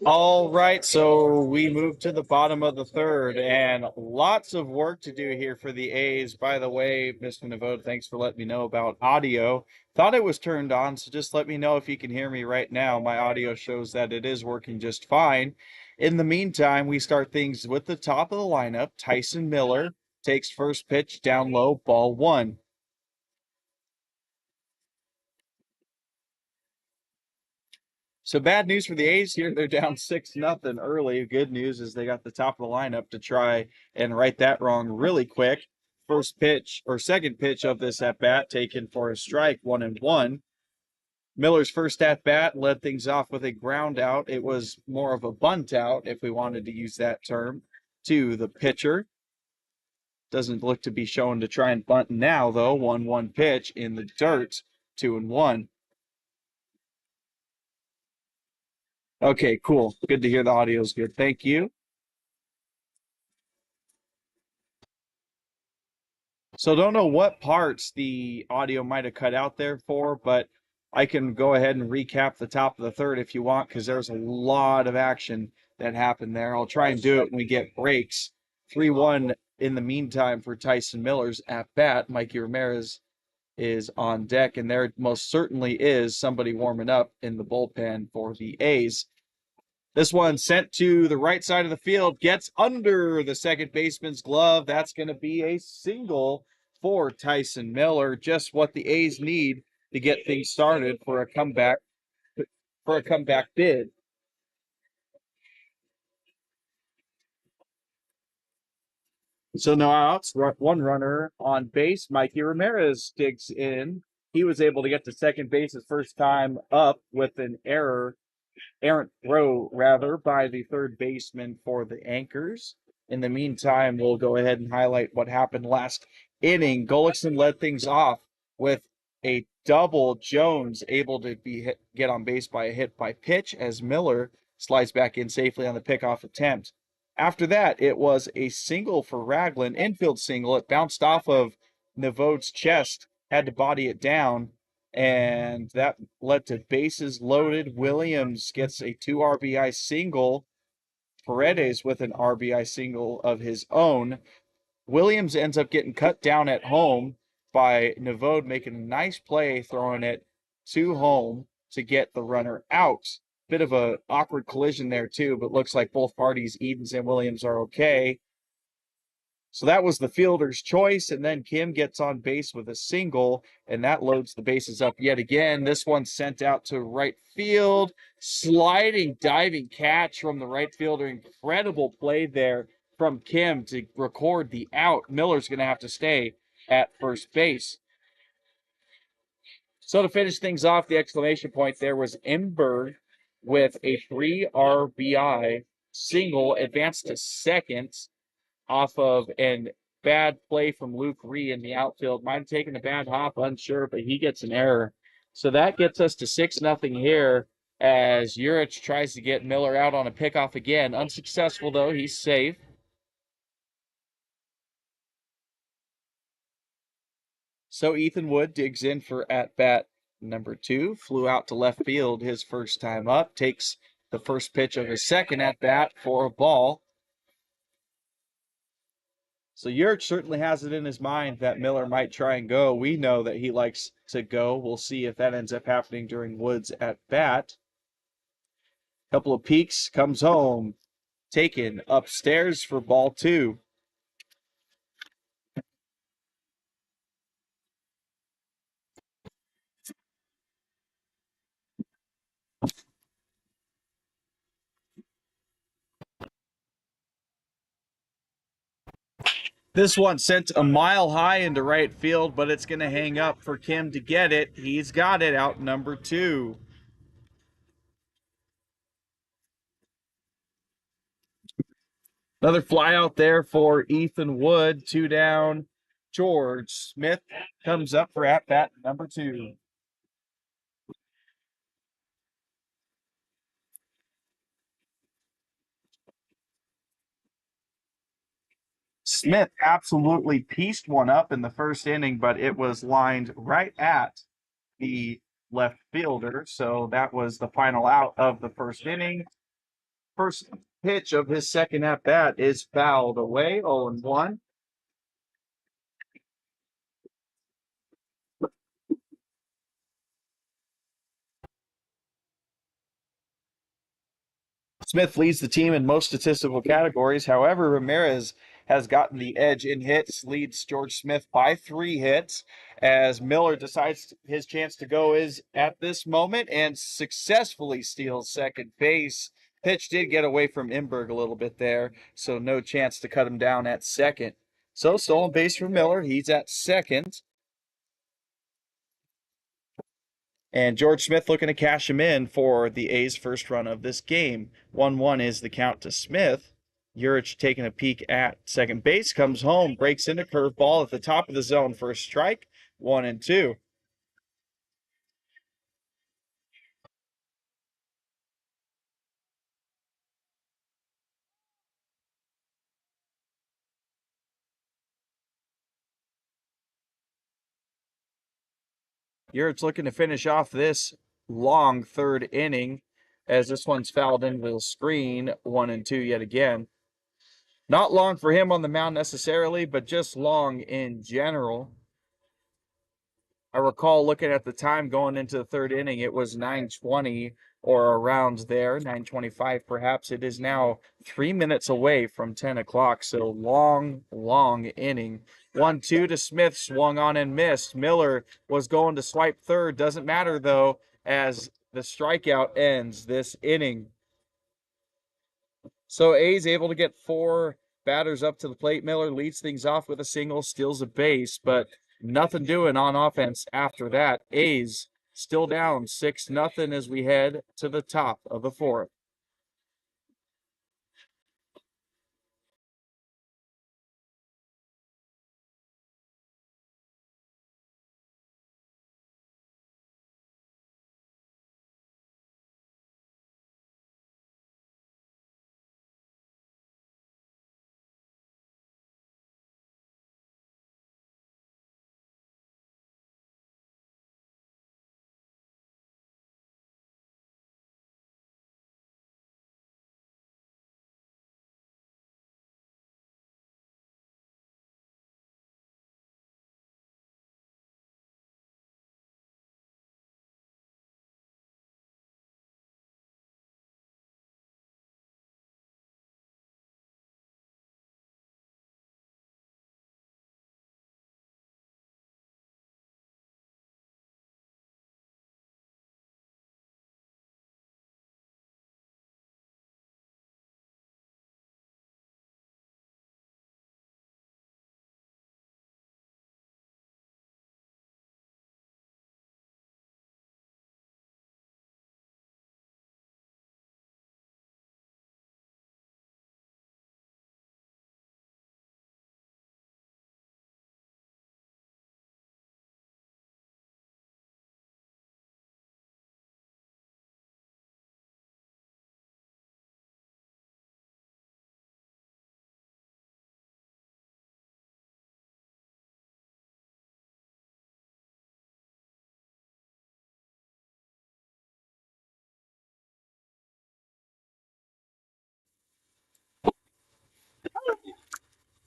All right, so we move to the bottom of the third, and lots of work to do here for the A's. By the way, Mr. Navode, thanks for letting me know about audio. Thought it was turned on, so just let me know if you can hear me right now. My audio shows that it is working just fine. In the meantime, we start things with the top of the lineup. Tyson Miller takes first pitch down low, ball one. So bad news for the A's here. They're down 6-0 early. Good news is they got the top of the lineup to try and right that wrong really quick. First pitch or second pitch of this at bat taken for a strike, 1-1. Miller's first at bat led things off with a ground out. It was more of a bunt out, if we wanted to use that term, to the pitcher. Doesn't look to be showing to try and bunt now, though. 1-1 pitch in the dirt, 2-1. Okay, cool. Good to hear the audio's good. Thank you. So don't know what parts the audio might have cut out there for, but I can go ahead and recap the top of the third if you want, because there's a lot of action that happened there. I'll try and do it when we get breaks. 3-1 in the meantime for Tyson Miller's at bat. Mikey Ramirez is on deck, and there most certainly is somebody warming up in the bullpen for the A's. This one sent to the right side of the field, gets under the second baseman's glove. That's going to be a single for Tyson Miller. Just what the A's need to get things started for a comeback bid. So no outs, one runner on base. Mikey Ramirez digs in. He was able to get to second base his first time up with an errant throw, rather, by the third baseman for the Anchors. In the meantime, we'll go ahead and highlight what happened last inning. Gullickson led things off with a double. Jones able to get on base by a hit by pitch as Miller slides back in safely on the pickoff attempt. After that, it was a single for Ragland, infield single. It bounced off of Navode's chest, had to body it down, and that led to bases loaded. Williams gets a 2 RBI single. Paredes with an RBI single of his own. Williams ends up getting cut down at home by Navode making a nice play, throwing it to home to get the runner out. Bit of a awkward collision there too, but looks like both parties, Edens and Williams, are okay. So that was the fielder's choice, and then Kim gets on base with a single, and that loads the bases up yet again. This one sent out to right field. Sliding, diving catch from the right fielder. Incredible play there from Kim to record the out. Miller's going to have to stay at first base. So to finish things off, the exclamation point there was Emberg with a 3 RBI single, advanced to second off of a bad play from Luke Ree in the outfield. Might have taken a bad hop, unsure, but he gets an error. So that gets us to 6-0 here as Urich tries to get Miller out on a pickoff again. Unsuccessful, though. He's safe. So Ethan Wood digs in for at-bat number 2. Flew out to left field his first time up. Takes the first pitch of his second at-bat for a ball. So Urich certainly has it in his mind that Miller might try and go. We know that he likes to go. We'll see if that ends up happening during Woods at bat. Couple of peeks, comes home. Taken upstairs for ball 2. This one sent a mile high into right field, but it's going to hang up for Kim to get it. He's got it, out number 2. Another fly out there for Ethan Wood. 2 down. George Smith comes up for at-bat number 2. Smith absolutely pieced one up in the first inning, but it was lined right at the left fielder. So that was the final out of the first inning. First pitch of his second at bat is fouled away, 0-1. Smith leads the team in most statistical categories. However, Ramirez has gotten the edge in hits, leads George Smith by 3 hits, as Miller decides his chance to go is at this moment and successfully steals second base. Pitch did get away from Imberg a little bit there, so no chance to cut him down at second. So stolen base for Miller. He's at second. And George Smith looking to cash him in for the A's first run of this game. 1-1 is the count to Smith. Urich taking a peek at second base, comes home, breaks into curveball at the top of the zone for a strike. 1-2. Urich looking to finish off this long third inning as this one's fouled into the screen. 1-2 yet again. Not long for him on the mound necessarily, but just long in general. I recall looking at the time going into the third inning, it was 9:20 or around there, 9:25 perhaps. It is now 3 minutes away from 10 o'clock, so long inning. 1-2 to Smith, swung on and missed. Miller was going to swipe third. Doesn't matter though, as the strikeout ends this inning. So A's able to get 4 batters up to the plate. Miller leads things off with a single, steals a base, but nothing doing on offense after that. A's still down 6-0 as we head to the top of the fourth.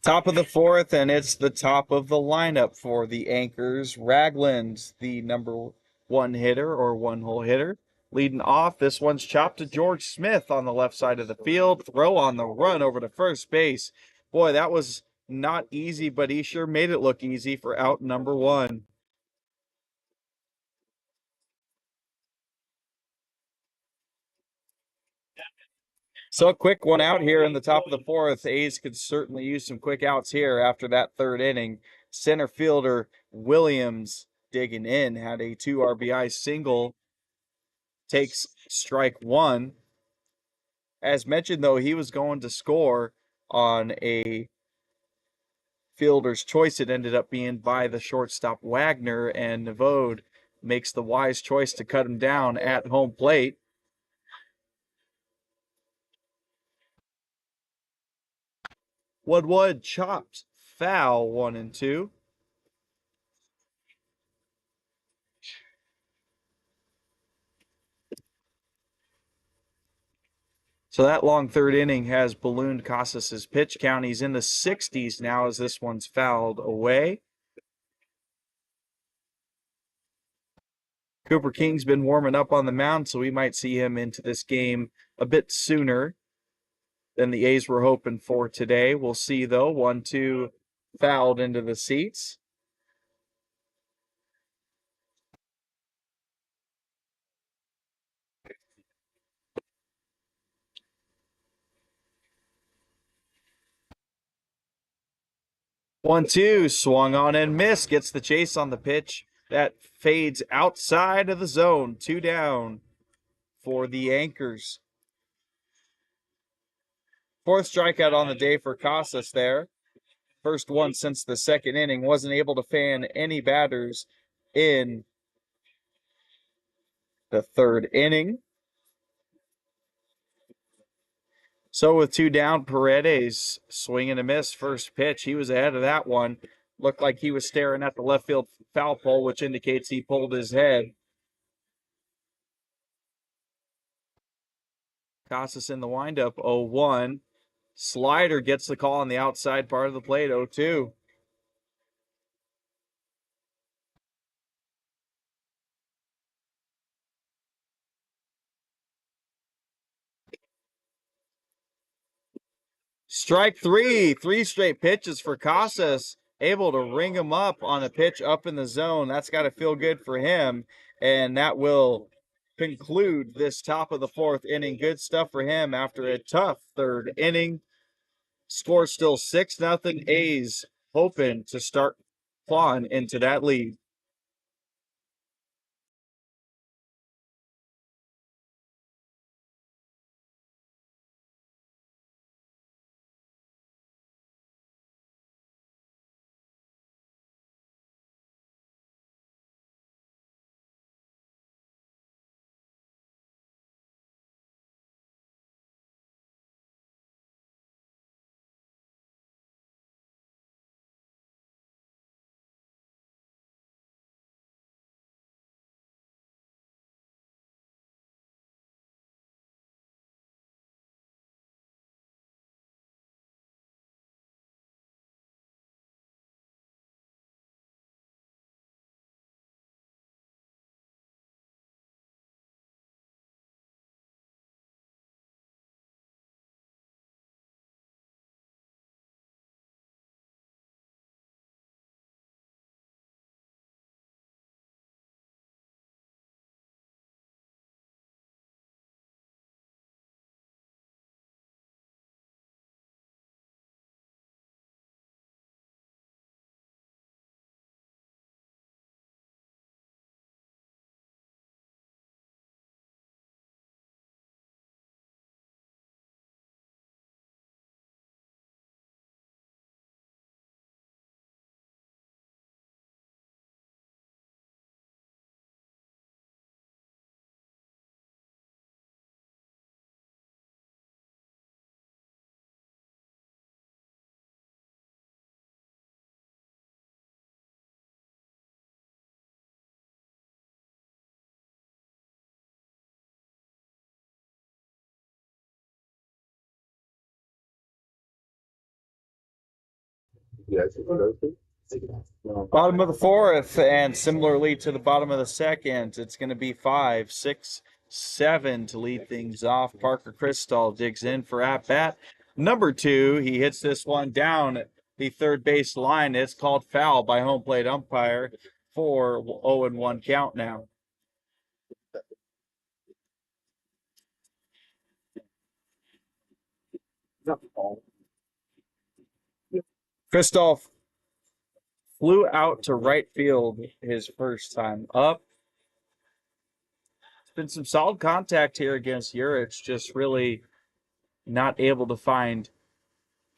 Top of the fourth, and it's the top of the lineup for the Anchors. Ragland, the number 1 hitter or 1-hole hitter. Leading off, this one's chopped to George Smith on the left side of the field. Throw on the run over to first base. Boy, that was not easy, but he sure made it look easy for out number 1. So a quick one out here in the top of the fourth. A's could certainly use some quick outs here after that third inning. Center fielder Williams digging in, had a 2 RBI single, takes strike 1. As mentioned, though, he was going to score on a fielder's choice. It ended up being by the shortstop Wagner, and Nevode makes the wise choice to cut him down at home plate. Woodwood chopped foul, 1-2. So that long third inning has ballooned Casas's pitch count. He's in the 60s now as this one's fouled away. Cooper King's been warming up on the mound, so we might see him into this game a bit sooner than the A's were hoping for today. We'll see, though. 1-2 fouled into the seats. One, two, swung on and missed. Gets the chase on the pitch. That fades outside of the zone. 2 down for the Anchors. Fourth strikeout on the day for Casas there. First one since the second inning. Wasn't able to fan any batters in the third inning. So with 2 down, Paredes swing and a miss. First pitch, he was ahead of that one. Looked like he was staring at the left field foul pole, which indicates he pulled his head. Casas in the windup, 0-1. Slider gets the call on the outside part of the plate, 0-2. Strike 3. 3 straight pitches for Casas. Able to ring him up on a pitch up in the zone. That's got to feel good for him. And that will conclude this top of the fourth inning. Good stuff for him after a tough third inning. Score still 6-0. A's hoping to start clawing into that lead. Bottom of the fourth, and similarly to the bottom of the second, it's going to be 5, 6, 7 to lead things off. Parker Crystal digs in for at-bat. Number 2, he hits this one down the third base line. It's called foul by home plate umpire for 0-1 count now. Kristoff flew out to right field his first time up. It's been some solid contact here against Urich, just really not able to find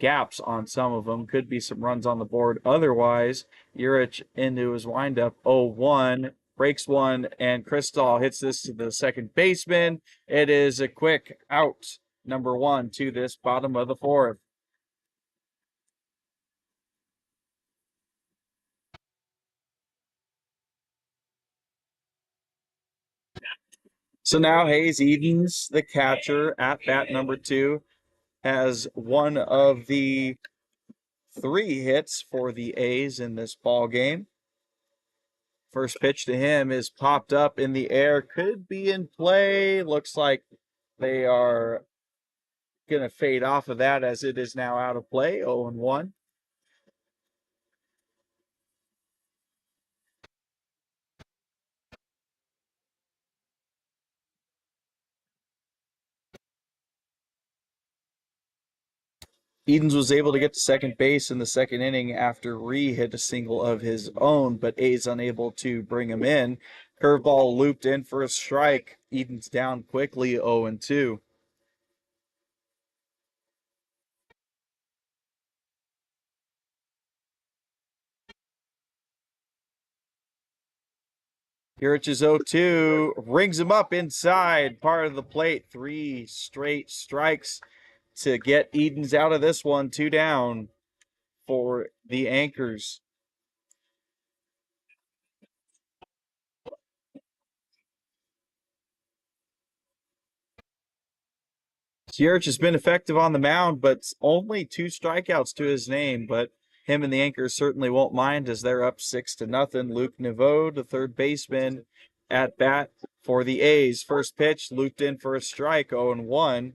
gaps on some of them. Could be some runs on the board. Otherwise, Urich into his windup, 0-1, breaks one, and Kristoff hits this to the second baseman. It is a quick out, number 1 to this bottom of the fourth. So now Hayes Edens, the catcher, at bat number 2, has one of the 3 hits for the A's in this ball game. First pitch to him is popped up in the air, could be in play. Looks like they are going to fade off of that as it is now out of play, 0-1. Edens was able to get to second base in the second inning after Ree hit a single of his own, but A's unable to bring him in. Curveball looped in for a strike. Edens down quickly, 0-2. Yurich's 0-2, rings him up inside part of the plate. 3 straight strikes to get Edens out of this one. 2 down for the Anchors. Yerich has been effective on the mound, but only 2 strikeouts to his name. But him and the Anchors certainly won't mind as they're up 6-0. Luke Naveau, the third baseman, at bat for the A's. First pitch looped in for a strike, 0-1.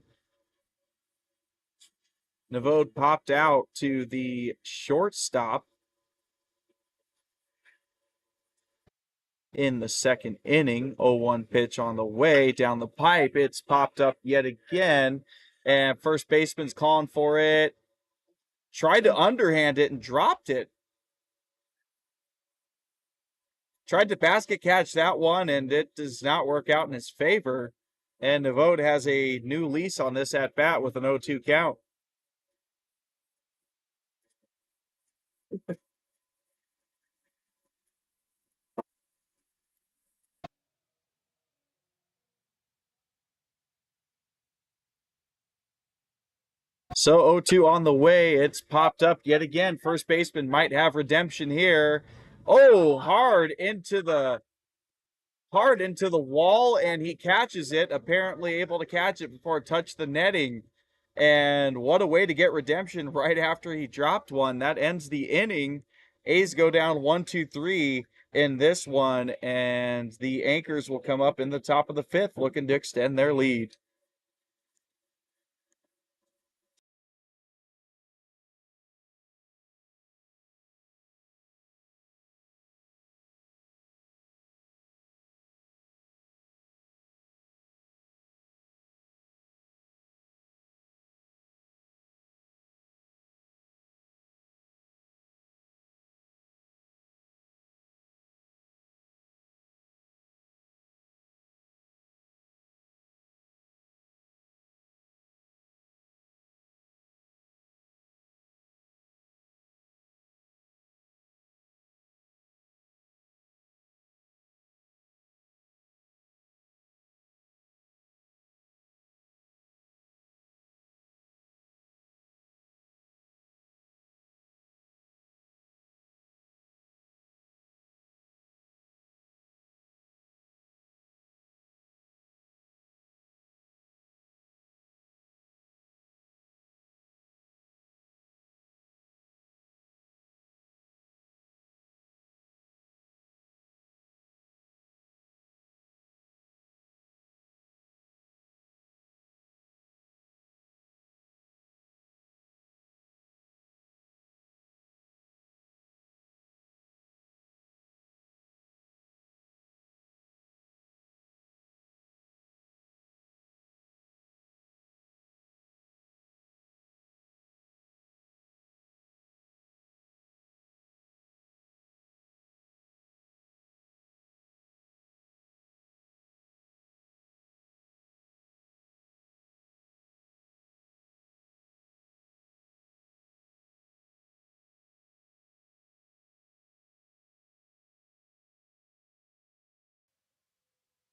Naveau popped out to the shortstop in the second inning. 0-1 pitch on the way down the pipe. It's popped up yet again, and first baseman's calling for it. Tried to underhand it and dropped it. Tried to basket catch that one, and it does not work out in his favor. And Naveau has a new lease on this at bat with an 0-2 count. So 0-2 on the way. It's popped up yet again. First baseman might have redemption here. Oh, hard into the wall, and he catches it. Apparently able to catch it before it touched the netting. And what a way to get redemption right after he dropped one. That ends the inning. A's go down 1-2-3 in this one, and the Anchors will come up in the top of the 5th looking to extend their lead.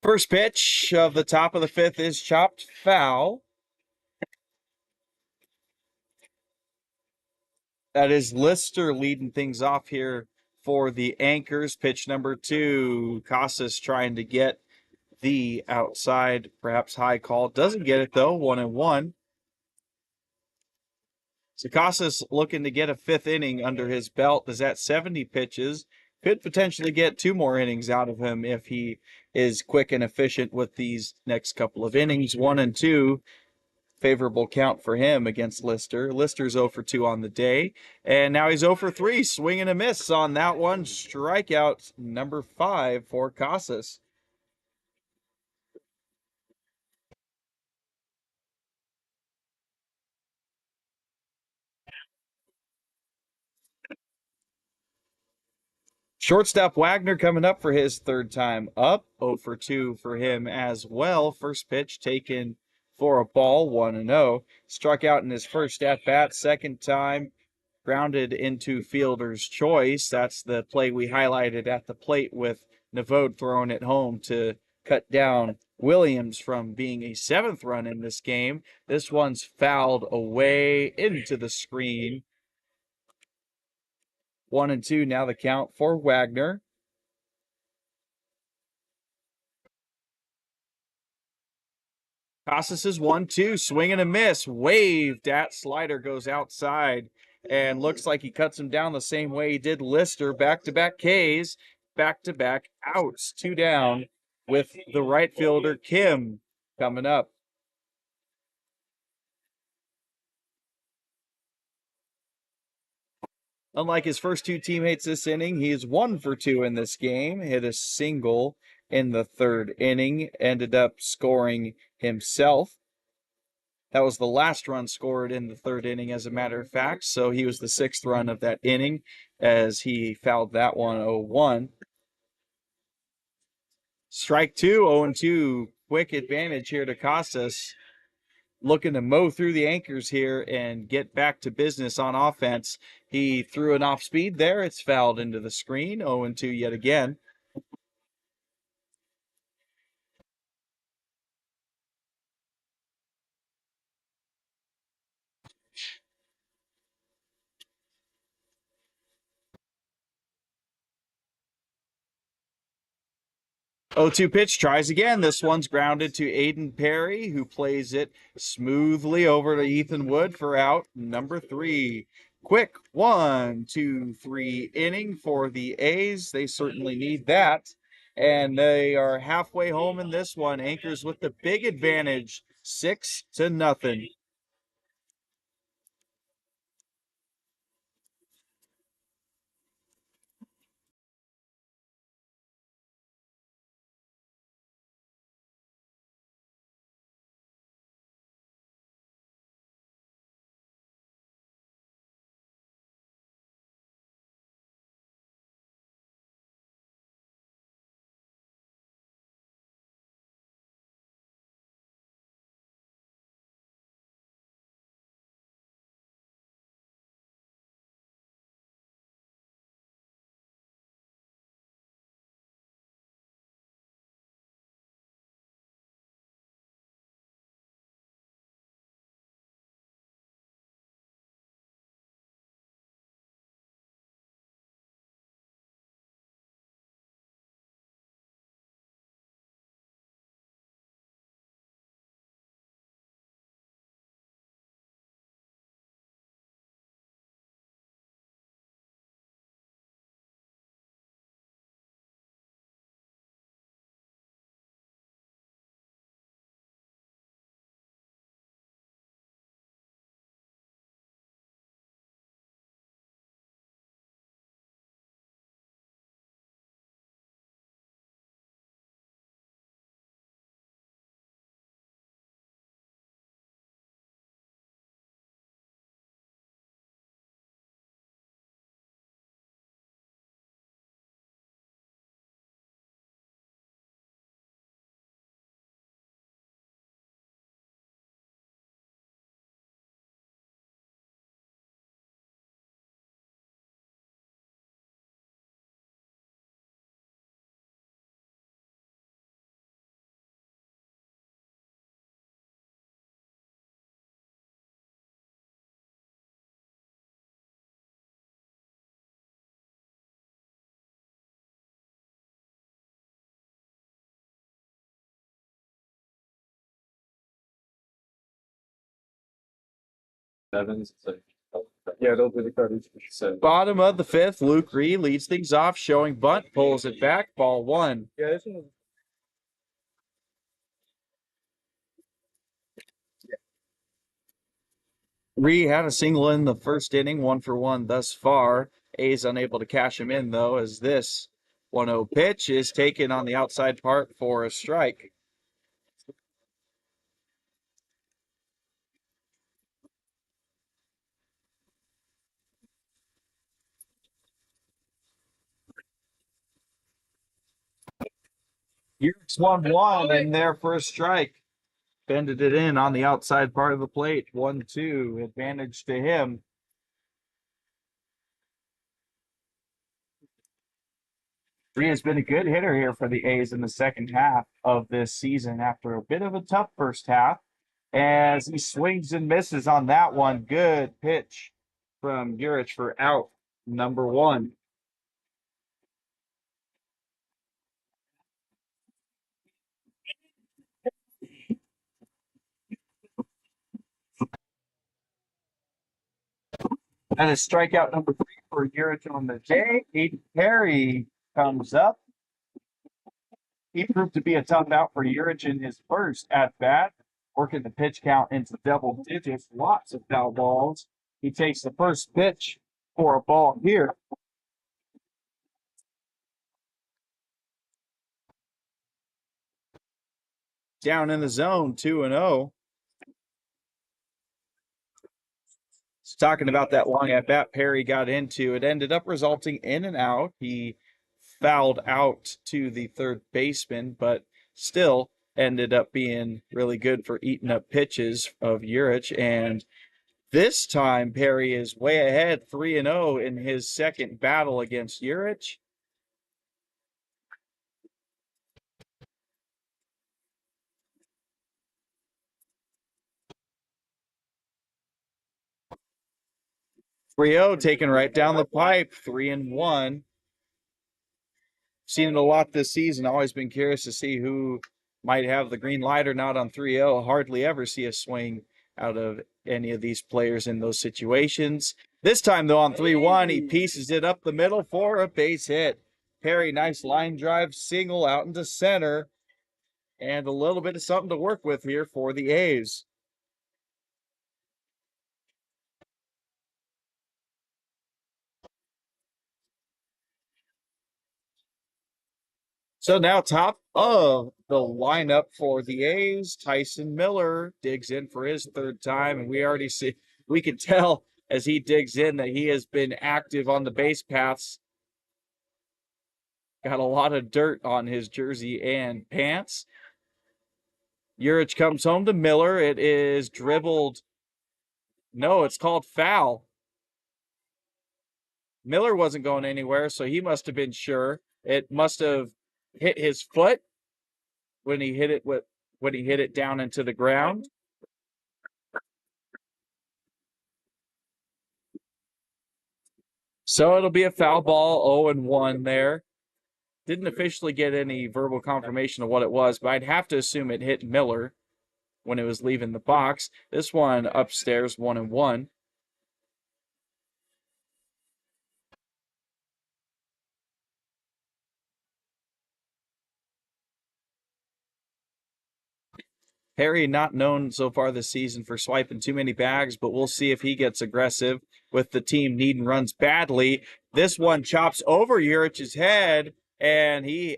First pitch of the top of the 5th is chopped foul. That is Lister leading things off here for the Anchors. Pitch number 2. Casas trying to get the outside, perhaps high call. Doesn't get it though, 1-1. Casas looking to get a fifth inning under his belt is at 70 pitches. Could potentially get 2 more innings out of him if he is quick and efficient with these next couple of innings. 1-2, favorable count for him against Lister. Lister's 0 for 2 on the day, and now he's 0 for 3, swing and a miss on that one. Strikeout number 5 for Casas. Shortstop Wagner coming up for his third time up. 0 for 2 for him as well. First pitch taken for a ball, 1-0. Struck out in his first at bat. Second time, grounded into fielder's choice. That's the play we highlighted at the plate with Navode throwing it home to cut down Williams from being a 7th run in this game. This one's fouled away into the screen. 1-2 now the count for Wagner. Casas is 1-2, swing and a miss, waved at, slider goes outside, and looks like he cuts him down the same way he did Lister. Back-to-back Ks, back-to-back outs, 2 down, with the right fielder Kim coming up. Unlike his first 2 teammates this inning, he is 1 for 2 in this game. Hit a single in the 3rd inning, ended up scoring himself. That was the last run scored in the 3rd inning, as a matter of fact. So he was the 6th run of that inning as he fouled that one 0-1. Strike 2, 0-2. Quick advantage here to Casas. Looking to mow through the anchors here and get back to business on offense. He threw an off speed there. It's fouled into the screen. 0-2 yet again. Oh, 2 pitch, tries again. This one's grounded to Aiden Perry, who plays it smoothly over to Ethan Wood for out number 3. Quick 1, 2, 3 inning for the A's. They certainly need that. And they are halfway home in this one. Anchors with the big advantage, 6-0.
Sevens. It's like,
Yeah, those are the cutters.
so
Bottom of the fifth, Luke Reed leads things off, showing bunt, pulls it back, ball one.
Yeah, this one.
Reed had a single in the first inning, 1-for-1 thus far. A's unable to cash him in, though, as this 1-0 pitch is taken on the outside part for a strike. Here's 1-1 in there for a strike. Bended it in on the outside part of the plate. 1-2, advantage to him. He has been a good hitter here for the A's in the second half of this season after a bit of a tough first half. As he swings and misses on that one. Good pitch from Urich for out number one. That is strikeout number 3 for Urich on the day. Aiden Perry comes up. He proved to be a tough out for Urich in his first at bat, working the pitch count into double digits, lots of foul balls. He takes the first pitch for a ball here. Down in the zone, 2-0. Talking about that long at bat Perry got into, it ended up resulting in an out. He fouled out to the third baseman, but still ended up being really good for eating up pitches of Urich. And this time Perry is way ahead, 3-0 in his second battle against Urich. Rio taken right down the pipe, 3-1. Seen it a lot this season. Always been curious to see who might have the green light or not on 3-0. Hardly ever see a swing out of any of these players in those situations. This time, though, on 3-1, he pieces it up the middle for a base hit. Perry, nice line drive single out into center. And a little bit of something to work with here for the A's. So now top of the lineup for the A's, Tyson Miller digs in for his third time, and we can tell as he digs in that he has been active on the base paths. Got a lot of dirt on his jersey and pants. Urich comes home to Miller. It is dribbled. No, it's called foul. Miller wasn't going anywhere, so he must have been sure. It must have hit his foot when he hit it down into the ground. So it'll be a foul ball, 0-1 there. Didn't officially get any verbal confirmation of what it was, but I'd have to assume it hit Miller when it was leaving the box. This one upstairs, 1-1. Harry not known so far this season for swiping too many bags, but we'll see if he gets aggressive with the team needing runs badly. This one chops over Urich's head, and they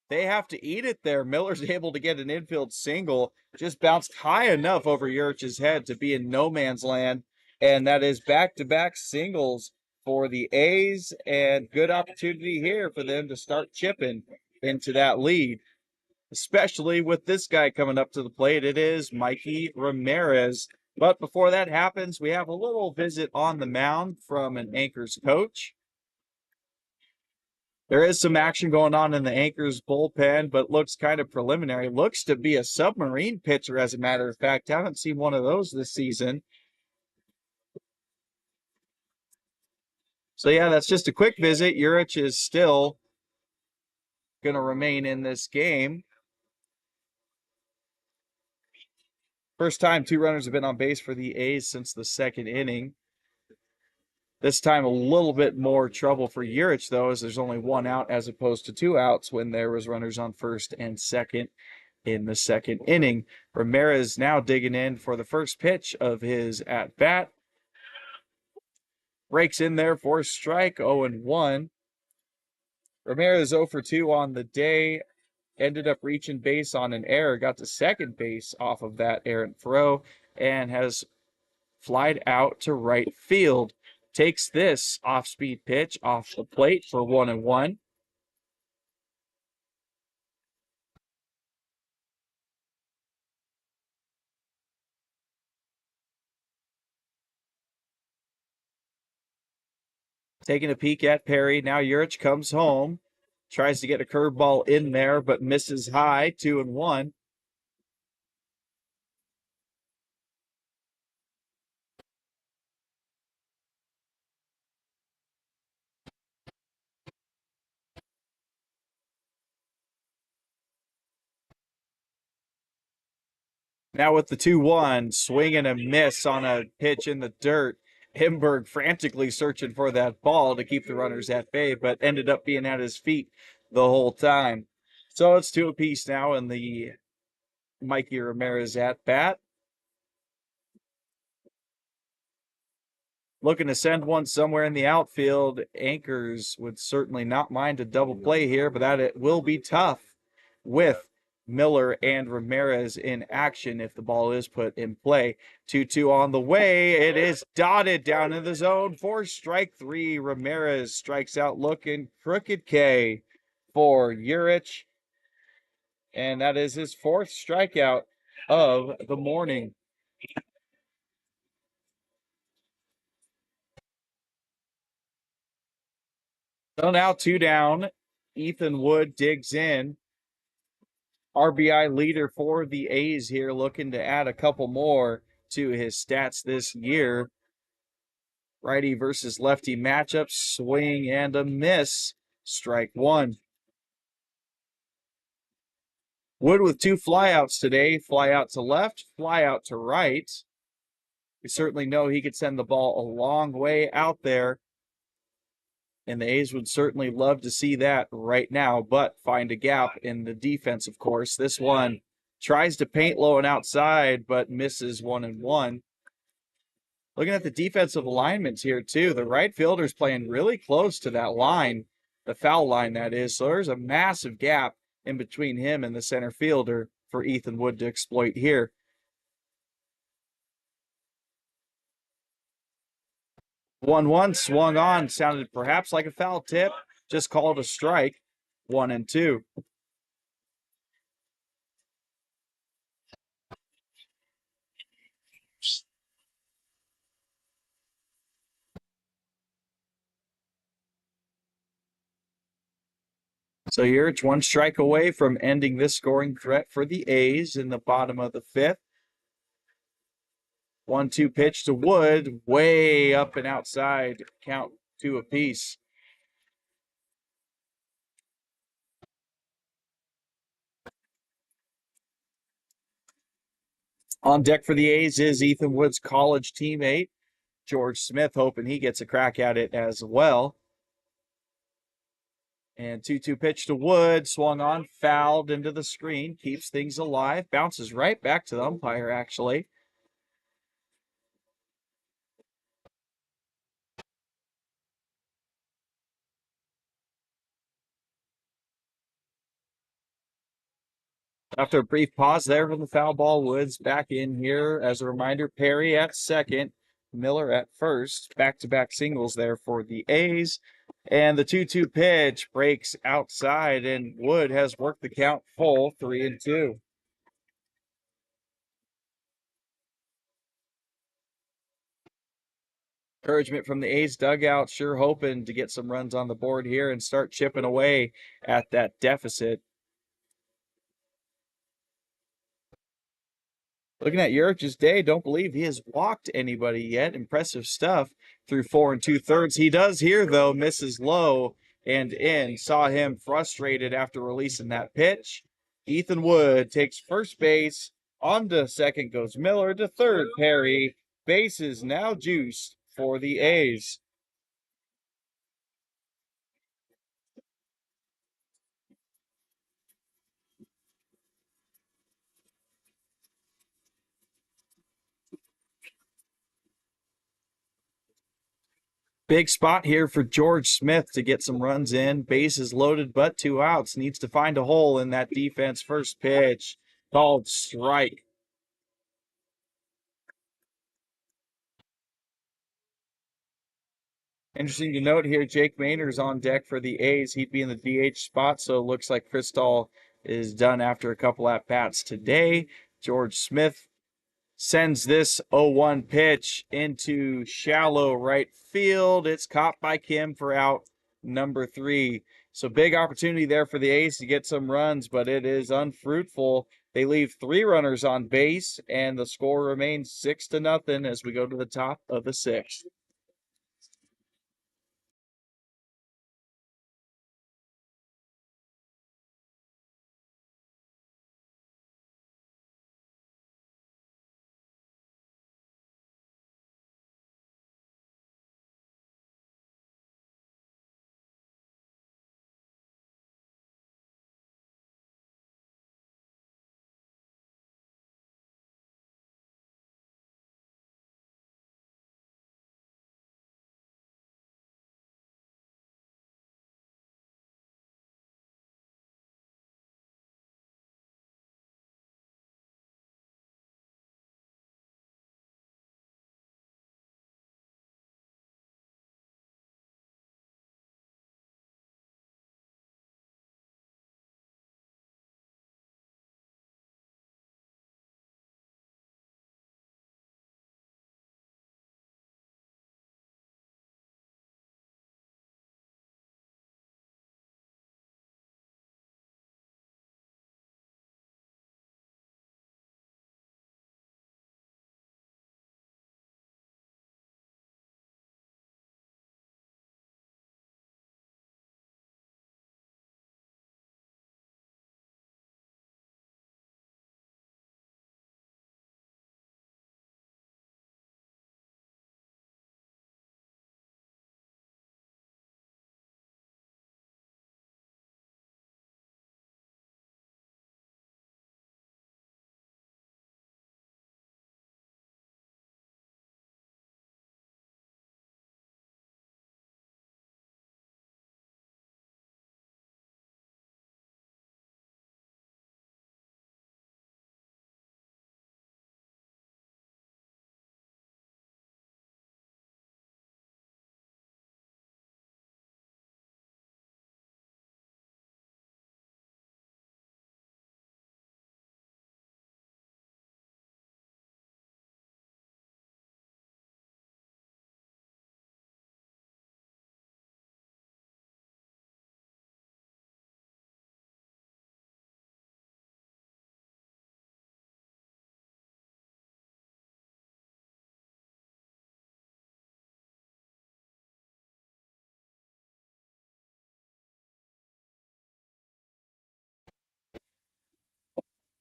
have to eat it there. Miller's able to get an infield single, just bounced high enough over Urich's head to be in no man's land, and that is back-to-back singles for the A's, and good opportunity here for them to start chipping into that lead. Especially with this guy coming up to the plate. It is Mikey Ramirez. But before that happens, we have a little visit on the mound from an Anchors coach. There is some action going on in the Anchors bullpen, but looks kind of preliminary. Looks to be a submarine pitcher, as a matter of fact. Haven't seen one of those this season. So, yeah, that's just a quick visit. Urich is still going to remain in this game. First time two runners have been on base for the A's since the second inning. This time a little bit more trouble for Urich, though, as there's only one out as opposed to two outs when there was runners on first and second in the second inning. Ramirez now digging in for the first pitch of his at-bat. Breaks in there for strike, 0-1. Ramirez 0 for 2 on the day. Ended up reaching base on an error, got to second base off of that errant throw, and has flied out to right field. Takes this off-speed pitch off the plate for 1-1. Taking a peek at Perry. Now Urich comes home. Tries to get a curveball in there, but misses high, 2-1. Now with the 2-1, swing and a miss on a pitch in the dirt. Himberg frantically searching for that ball to keep the runners at bay, but ended up being at his feet the whole time. So it's 2 apiece now in the Mikey Ramirez at bat. Looking to send one somewhere in the outfield. Anchors would certainly not mind a double play here, but that it will be tough with Miller and Ramirez in action if the ball is put in play. 2-2 on the way. It is dotted down in the zone for strike 3. Ramirez strikes out looking crooked K for Urich. And that is his 4th strikeout of the morning. So now 2 down. Ethan Wood digs in. RBI leader for the A's here, looking to add a couple more to his stats this year. Righty versus lefty matchup, swing and a miss. Strike 1. Wood with 2 flyouts today. Fly out to left, fly out to right. We certainly know he could send the ball a long way out there. And the A's would certainly love to see that right now, but find a gap in the defense, of course. This one tries to paint low and outside, but misses 1-1. Looking at the defensive alignments here, too. The right fielder's playing really close to that line, the foul line, that is. So there's a massive gap in between him and the center fielder for Ethan Wood to exploit here. 1-1 swung on, sounded perhaps like a foul tip, just called a strike. 1-2. So here it's 1 strike away from ending this scoring threat for the A's in the bottom of the 5th. 1-2 pitch to Wood, way up and outside, count 2 apiece. On deck for the A's is Ethan Wood's college teammate, George Smith, hoping he gets a crack at it as well. And 2-2 pitch to Wood, swung on, fouled into the screen, keeps things alive, bounces right back to the umpire, actually. After a brief pause there from the foul ball, Woods back in here. As a reminder, Perry at second, Miller at first. Back-to-back singles there for the A's. And the 2-2 pitch breaks outside, and Wood has worked the count full, 3-2. Encouragement from the A's dugout, sure hoping to get some runs on the board here and start chipping away at that deficit. Looking at Urich's day, don't believe he has walked anybody yet. Impressive stuff through 4 2/3. He does here, though, misses low and in. Saw him frustrated after releasing that pitch. Ethan Wood takes first base On to second goes Miller. To third, Perry. Bases now juiced for the A's. Big spot here for George Smith to get some runs in. Bases loaded, but 2 outs. Needs to find a hole in that defense. First pitch, called strike. Interesting to note here, Jake Maynard's on deck for the A's. He'd be in the DH spot, so it looks like Kristall is done after a couple at-bats today. George Smith sends this 0-1 pitch into shallow right field. It's caught by Kim for out number 3. So big opportunity there for the A's to get some runs, but it is unfruitful. They leave 3 runners on base, and the score remains 6-0 as we go to the top of the 6th.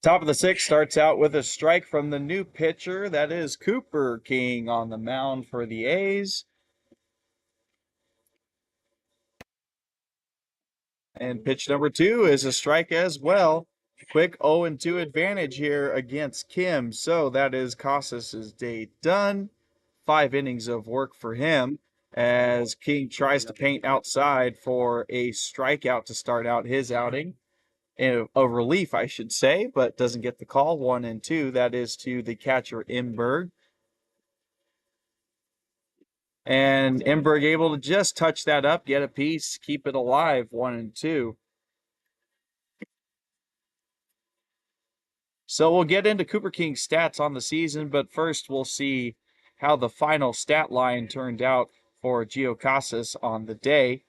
Top of the 6th starts out with a strike from the new pitcher. That is Cooper King on the mound for the A's. And pitch number 2 is a strike as well. Quick 0-2 advantage here against Kim. So that is Casas' day done. 5 innings of work for him as King tries to paint outside for a strikeout to start out his outing. A relief, I should say, but doesn't get the call. 1-2. That is to the catcher, Imberg. And Imberg able to just touch that up, get a piece, keep it alive. 1-2. So we'll get into Cooper King's stats on the season, but first we'll see how the final stat line turned out for Gio Casas on the day,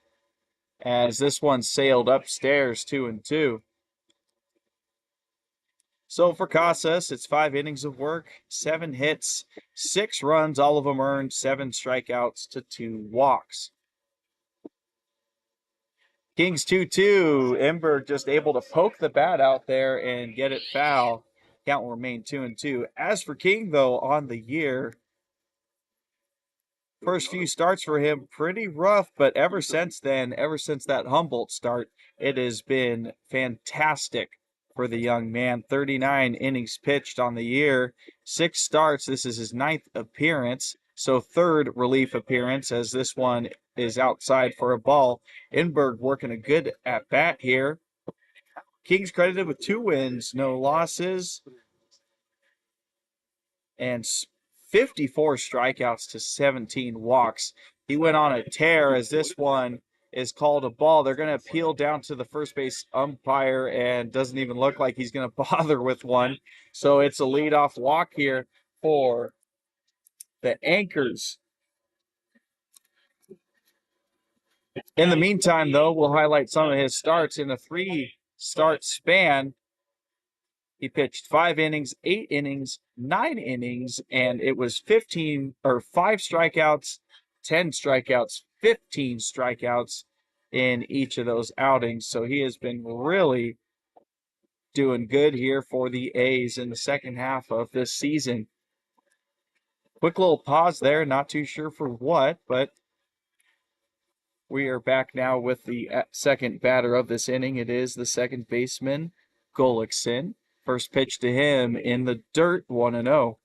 as this one sailed upstairs 2-2. So for Casas, it's 5 innings of work, 7 hits, 6 runs, all of them earned, 7 strikeouts to 2 walks. Kings 2-2. Imberg just able to poke the bat out there and get it foul. Count will remain 2-2. As for King, though, on the year, first few starts for him pretty rough, but ever since then, ever since that Humboldt start, it has been fantastic for the young man. 39 innings pitched on the year, 6 starts. This is his 9th appearance, so 3rd relief appearance, as this one is outside for a ball. Inberg working a good at bat here. King's credited with 2 wins, no losses, and 54 strikeouts to 17 walks. He went on a tear, as this one is called a ball. They're going to appeal down to the first base umpire, and doesn't even look like he's going to bother with one. So it's a leadoff walk here for the Anchors. In the meantime, though, we'll highlight some of his starts. In a 3-start span, he pitched 5 innings, 8 innings, 9 innings, and it was 5 strikeouts, 10 strikeouts, 15 strikeouts in each of those outings. So he has been really doing good here for the A's in the second half of this season. Quick little pause there, not too sure for what, but we are back now with the second batter of this inning. It is the second baseman, Gullickson. First pitch to him in the dirt, 1-0.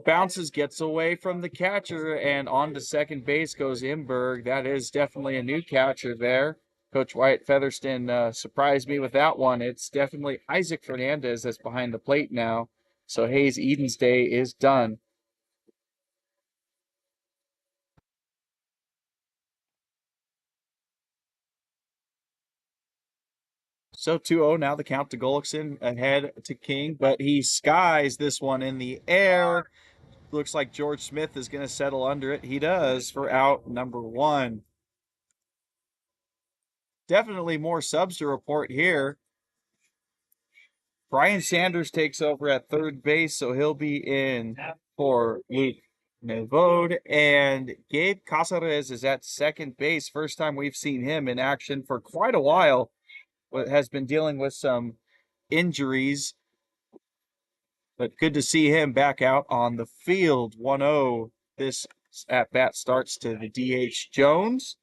Bounces, gets away from the catcher, and on to second base goes Imberg. That is definitely a new catcher there. Coach Wyatt Featherston surprised me with that one. It's definitely Isaac Fernandez that's behind the plate now. So Hayes Eden's day is done. So 2-0 now, the count to Gullickson, ahead to King, but he skies this one in the air. Looks like George Smith is going to settle under it. He does for out number 1. Definitely more subs to report here. Brian Sanders takes over at third base, so he'll be in for Luke Nevode. And Gabe Casares is at second base. First time we've seen him in action for quite a while. Has been dealing with some injuries, but good to see him back out on the field. 1-0. This at-bat starts to the DH Jones.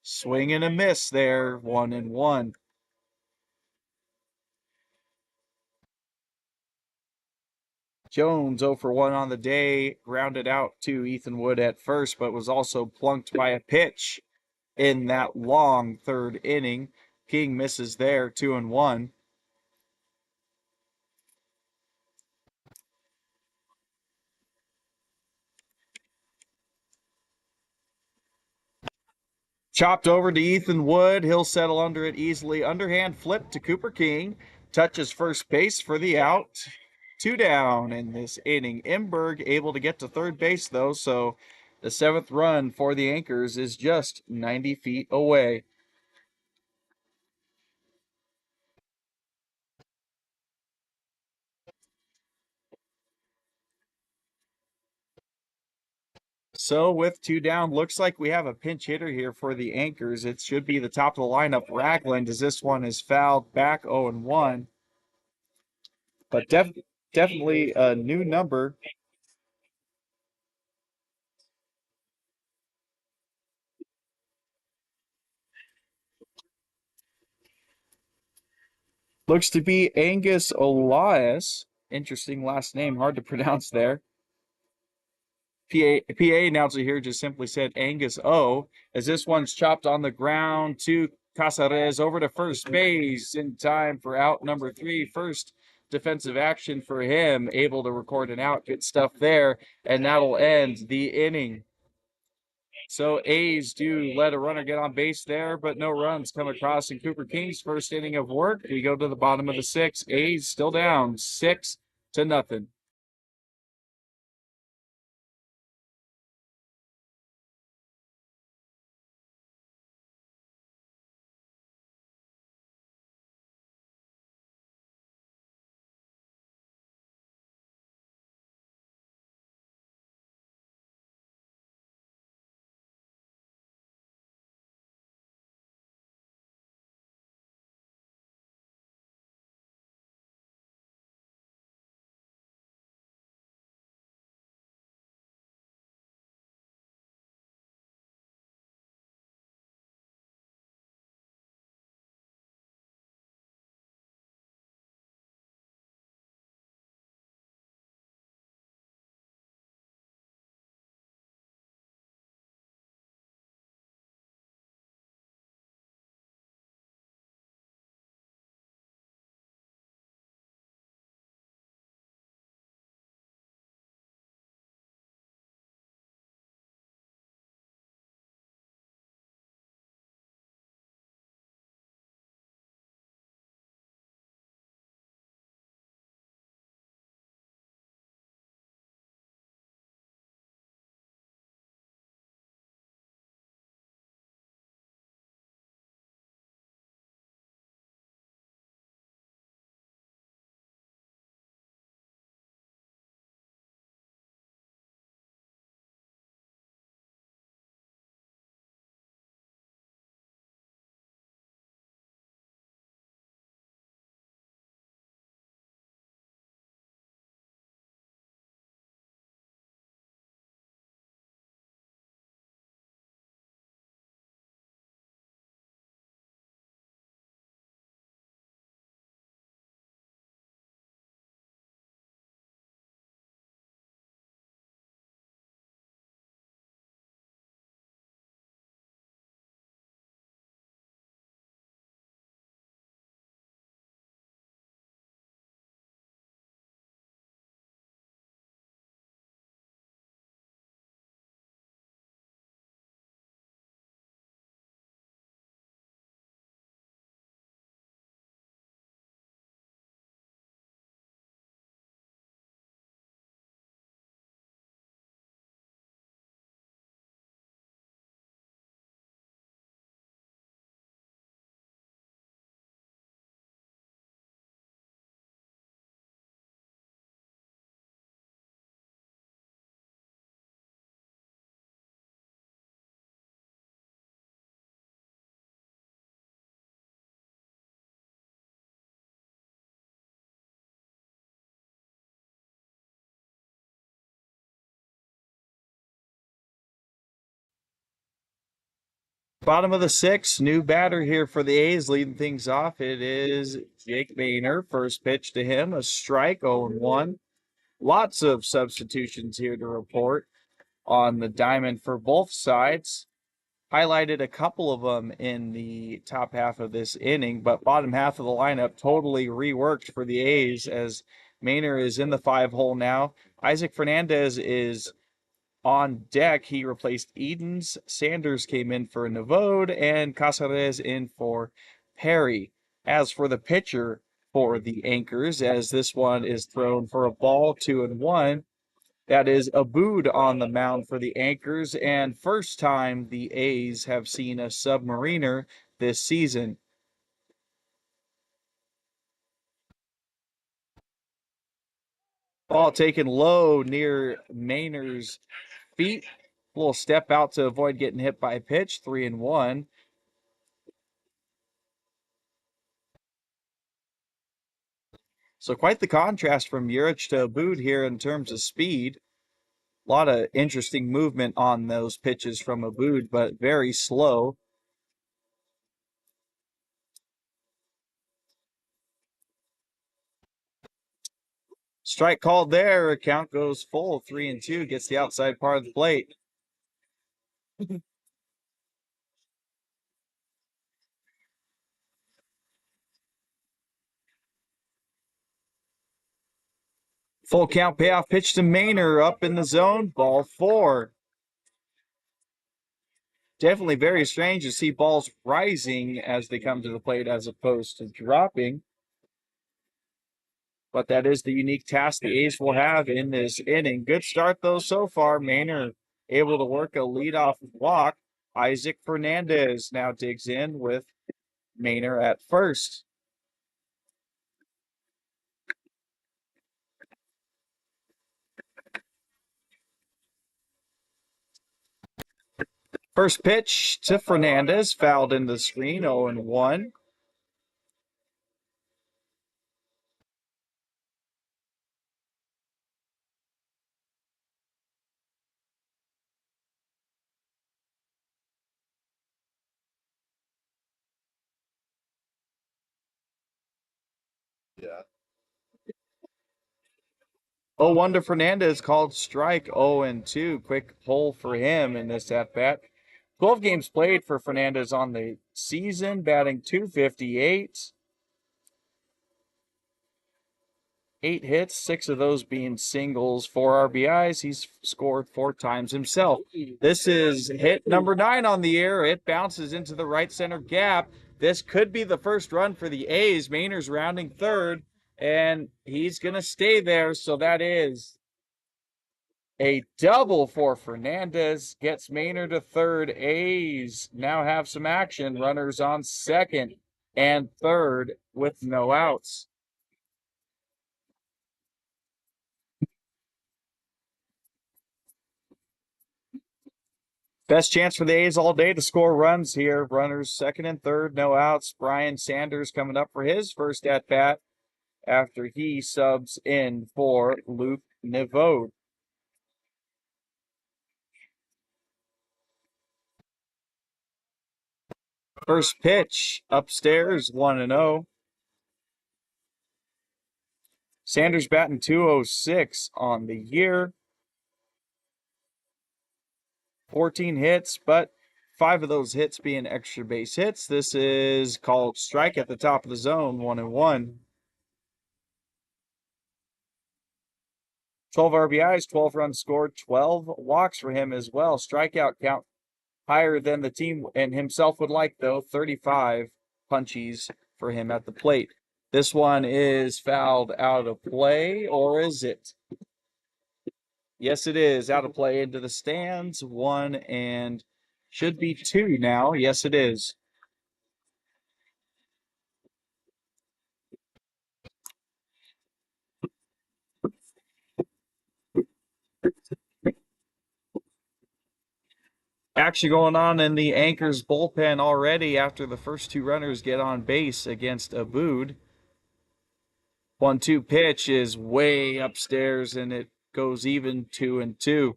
Swing and a miss there, 1-1. Jones 0 for 1 on the day, grounded out to Ethan Wood at first, but was also plunked by a pitch in that long 3rd inning. King misses there, 2-1. Chopped over to Ethan Wood. He'll settle under it easily. Underhand flip to Cooper King. Touches first base for the out. 2 down in this inning. Imberg able to get to third base, though, so the 7th run for the Anchors is just 90 feet away. So with 2 down, looks like we have a pinch hitter here for the Anchors. It should be the top of the lineup, Ragland, as this one is fouled back 0-1. But definitely a new number. Looks to be Angus Elias. Interesting last name, hard to pronounce there. PA announcer here just simply said Angus O, as this one's chopped on the ground to Casares over to first base in time for out number 3. First defensive action for him, able to record an out. Good stuff there, and that'll end the inning. So A's do let a runner get on base there, but no runs come across in Cooper King's first inning of work. We go to the bottom of the 6th. A's still down 6-0. Bottom of the sixth, new batter here for the A's, leading things off. It is Jake Maynor. First pitch to him, a strike, 0-1. Lots of substitutions here to report on the diamond for both sides. Highlighted a couple of them in the top half of this inning, but bottom half of the lineup totally reworked for the A's as Maynor is in the 5-hole now. Isaac Fernandez is on deck. He replaced Edens. Sanders came in for Nevode, and Casares in for Perry. As for the pitcher for the Anchors, as this one is thrown for a ball, 2-1. That is Abood on the mound for the Anchors, and first time the A's have seen a submariner this season. Ball taken low near Maynor's feet. A little step out to avoid getting hit by a pitch, 3-1. So quite the contrast from Jurich to Abood here in terms of speed. A lot of interesting movement on those pitches from Abood, but very slow. Strike called there. Count goes full, 3-2. Gets the outside part of the plate. Full count payoff pitch to Maynor up in the zone. Ball 4. Definitely very strange to see balls rising as they come to the plate as opposed to dropping. But that is the unique task the A's will have in this inning. Good start, though, so far. Maynor able to work a leadoff walk. Isaac Fernandez now digs in with Maynor at first. First pitch to Fernandez, fouled into the screen, 0-1.
Yeah.
0-1 to Fernandez, called strike, 0-2. Quick pull for him in this at-bat. 12 games played for Fernandez on the season, batting .258. 8 hits, 6 of those being singles, 4 RBIs. He's scored 4 times himself. This is hit number 9 on the year. It bounces into the right center gap. This could be the first run for the A's. Maynor's rounding third, and he's going to stay there. So that is a double for Fernandez. Gets Maynor to third. A's now have some action. Runners on second and third with no outs. Best chance for the A's all day to score runs here. Runners second and third, no outs. Brian Sanders coming up for his first at bat after he subs in for Luke Nevode. First pitch upstairs, 1-0. Sanders batting .206 on the year. 14 hits, but 5 of those hits being extra base hits. This is called strike at the top of the zone, 1-1. 12 RBIs, 12 runs scored, 12 walks for him as well. Strikeout count higher than the team and himself would like, though. 35 punchies for him at the plate. This one is fouled out of play, or is it? Yes, it is. Out of play into the stands. 1 and should be 2 now. Yes, it is. Action going on in the Anchors bullpen already after the first 2 runners get on base against Abood. 1-2 pitch is way upstairs and it goes even 2-2.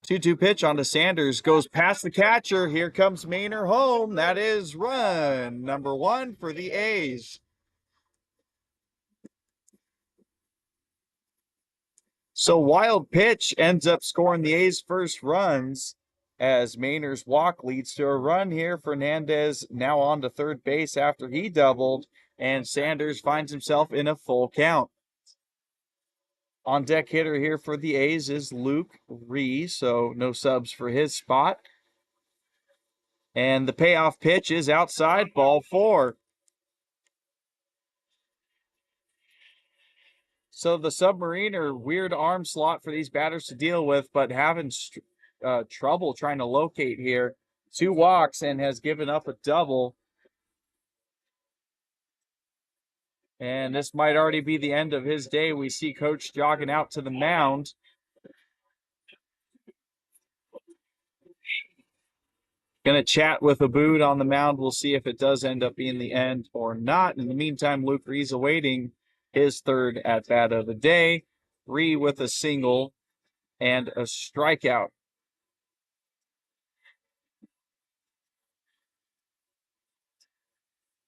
2-2 pitch onto Sanders, goes past the catcher. Here comes Maynor home. That is run number 1 for the A's. So wild pitch ends up scoring the A's first runs as Maynor's walk leads to a run here. Fernandez now on to third base after he doubled, and Sanders finds himself in a full count. On deck hitter here for the A's is Luke Ree, so no subs for his spot. And the payoff pitch is outside, ball 4. So the Submariner, weird arm slot for these batters to deal with, but having trouble trying to locate here. 2 walks and has given up a double. And this might already be the end of his day. We see Coach jogging out to the mound. Going to chat with Abood on the mound. We'll see if it does end up being the end or not. In the meantime, Luke Ree's awaiting his third at-bat of the day. Ree with a single and a strikeout.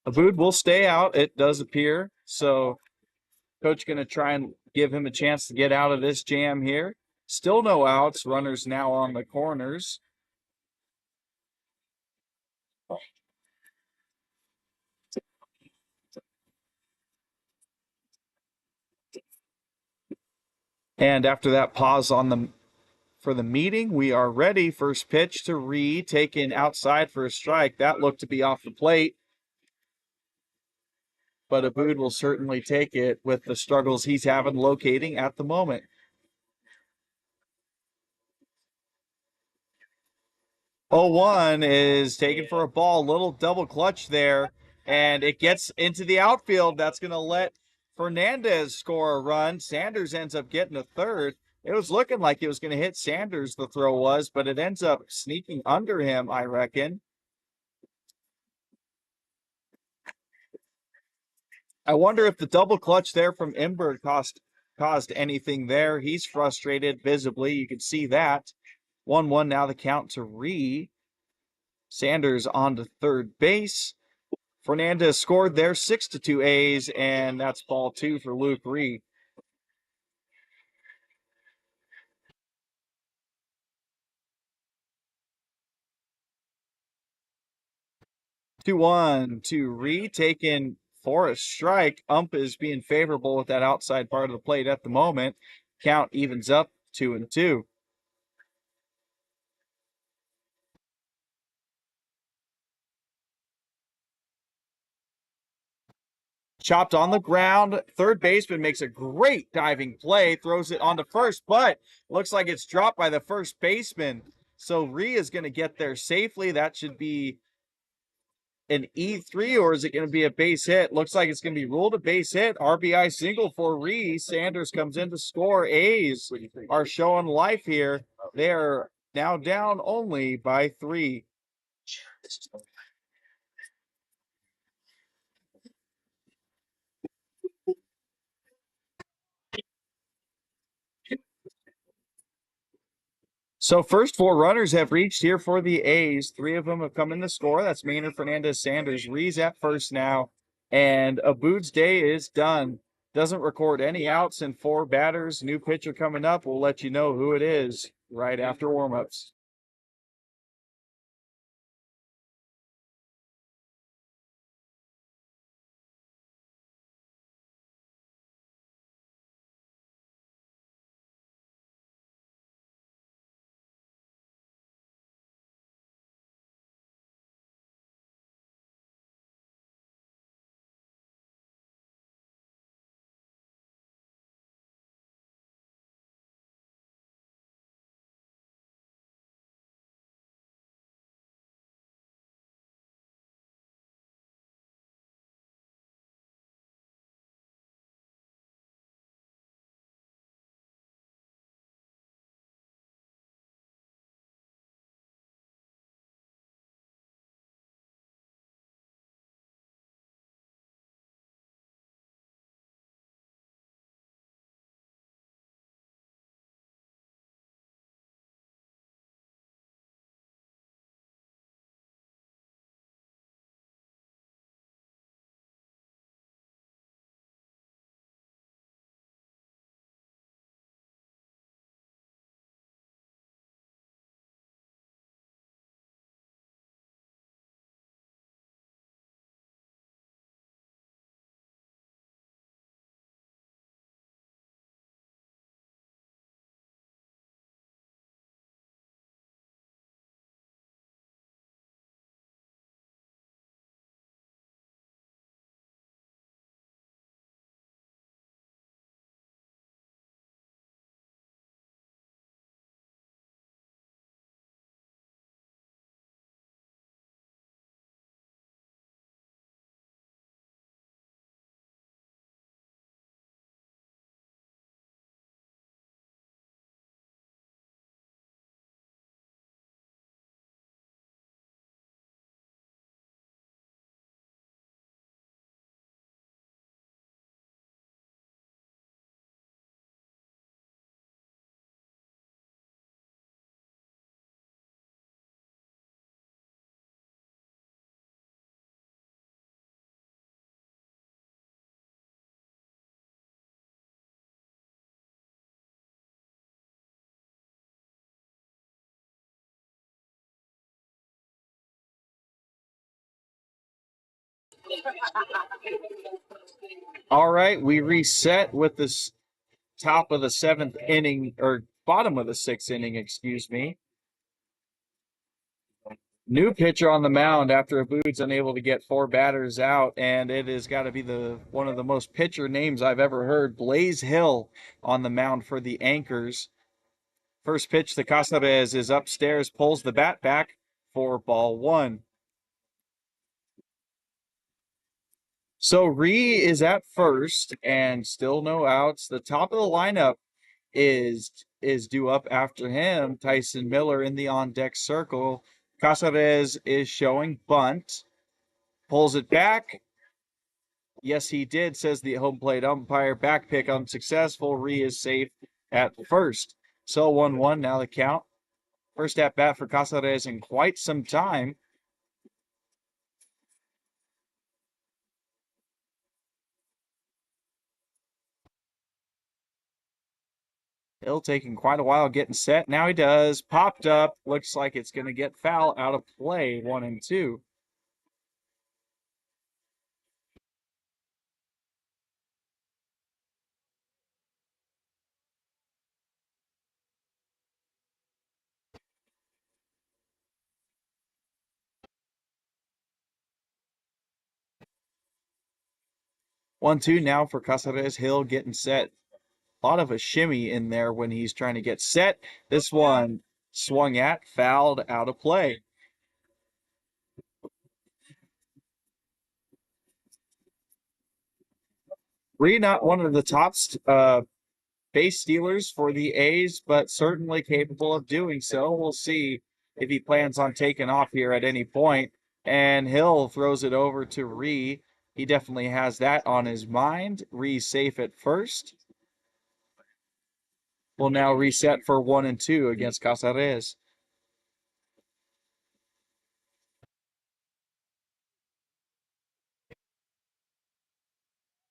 Abood will stay out, it does appear. So Coach going to try and give him a chance to get out of this jam here. Still no outs. Runners now on the corners. And after that pause for the meeting, we are ready. First pitch to Ree, taken outside for a strike. That looked to be off the plate. But Abood will certainly take it with the struggles he's having locating at the moment. 0-1 is taken for a ball. Little double clutch there. And it gets into the outfield. That's going to let Fernandez score a run. Sanders ends up getting a third. It was looking like it was going to hit Sanders, the throw was, but it ends up sneaking under him, I reckon. I wonder if the double clutch there from Imber caused anything there. He's frustrated visibly. You can see that. 1-1 now the count to Ree. Sanders on to third base. Fernandez scored there, 6-2 A's, and that's ball 2 for Luke Ree. 2-1 to Ree, taken for a strike. Ump is being favorable with that outside part of the plate at the moment. Count evens up 2-2. Chopped on the ground. Third baseman makes a great diving play, throws it onto first, but looks like it's dropped by the first baseman. So Ree is going to get there safely. That should be an E3, or is it going to be a base hit? Looks like it's going to be ruled a base hit. RBI single for Ree. Sanders comes in to score. A's are showing life here. They are now down only by 3. So first 4 runners have reached here for the A's. 3 of them have come in the score. That's Maynor, Fernandez, Sanders. Ree's at first now. And Abood's day is done. Doesn't record any outs and 4 batters. New pitcher coming up. We'll let you know who it is right after warmups. All right, we reset with this top of the seventh inning, or bottom of the sixth inning, excuse me. New pitcher on the mound after Aboud's unable to get four batters out, and it has got to be the one of the most pitcher names I've ever heard. Blaze Hill on the mound for the Anchors. First pitch to Casares is upstairs, pulls the bat back for ball one. So Ree is at first and still no outs. The top of the lineup is due up after him. Tyson Miller in the on deck circle. Casares is showing bunt, pulls it back. Yes, he did, says the home plate umpire. Back pick unsuccessful. Ree is safe at first. So 1-1 now the count. First at bat for Casares in quite some time. Hill taking quite a while getting set. Now he does. Popped up. Looks like it's going to get foul out of play. 1-2. One, two now for Casares. Hill getting set. A lot of a shimmy in there when he's trying to get set. This one swung at, fouled out of play. Ree not one of the top base stealers for the A's, but certainly capable of doing so. We'll see if he plans on taking off here at any point. And Hill throws it over to Ree. He definitely has that on his mind. Ree's safe at first. Will now reset for 1-2 against Casares.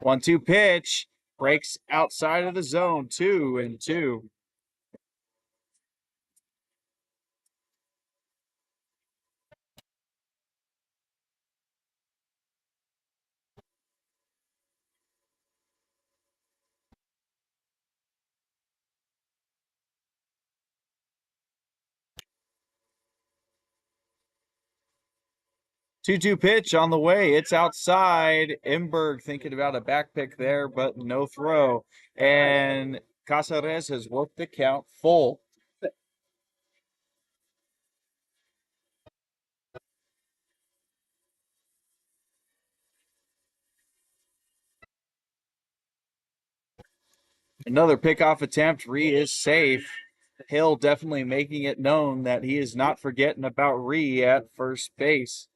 1-2 pitch. Breaks outside of the zone. 2-2. 2-2 pitch on the way. It's outside. Imberg thinking about a back pick there, but no throw. And Casares has worked the count full. Another pickoff attempt. Ree is safe. Hill definitely making it known that he is not forgetting about Ree at first base.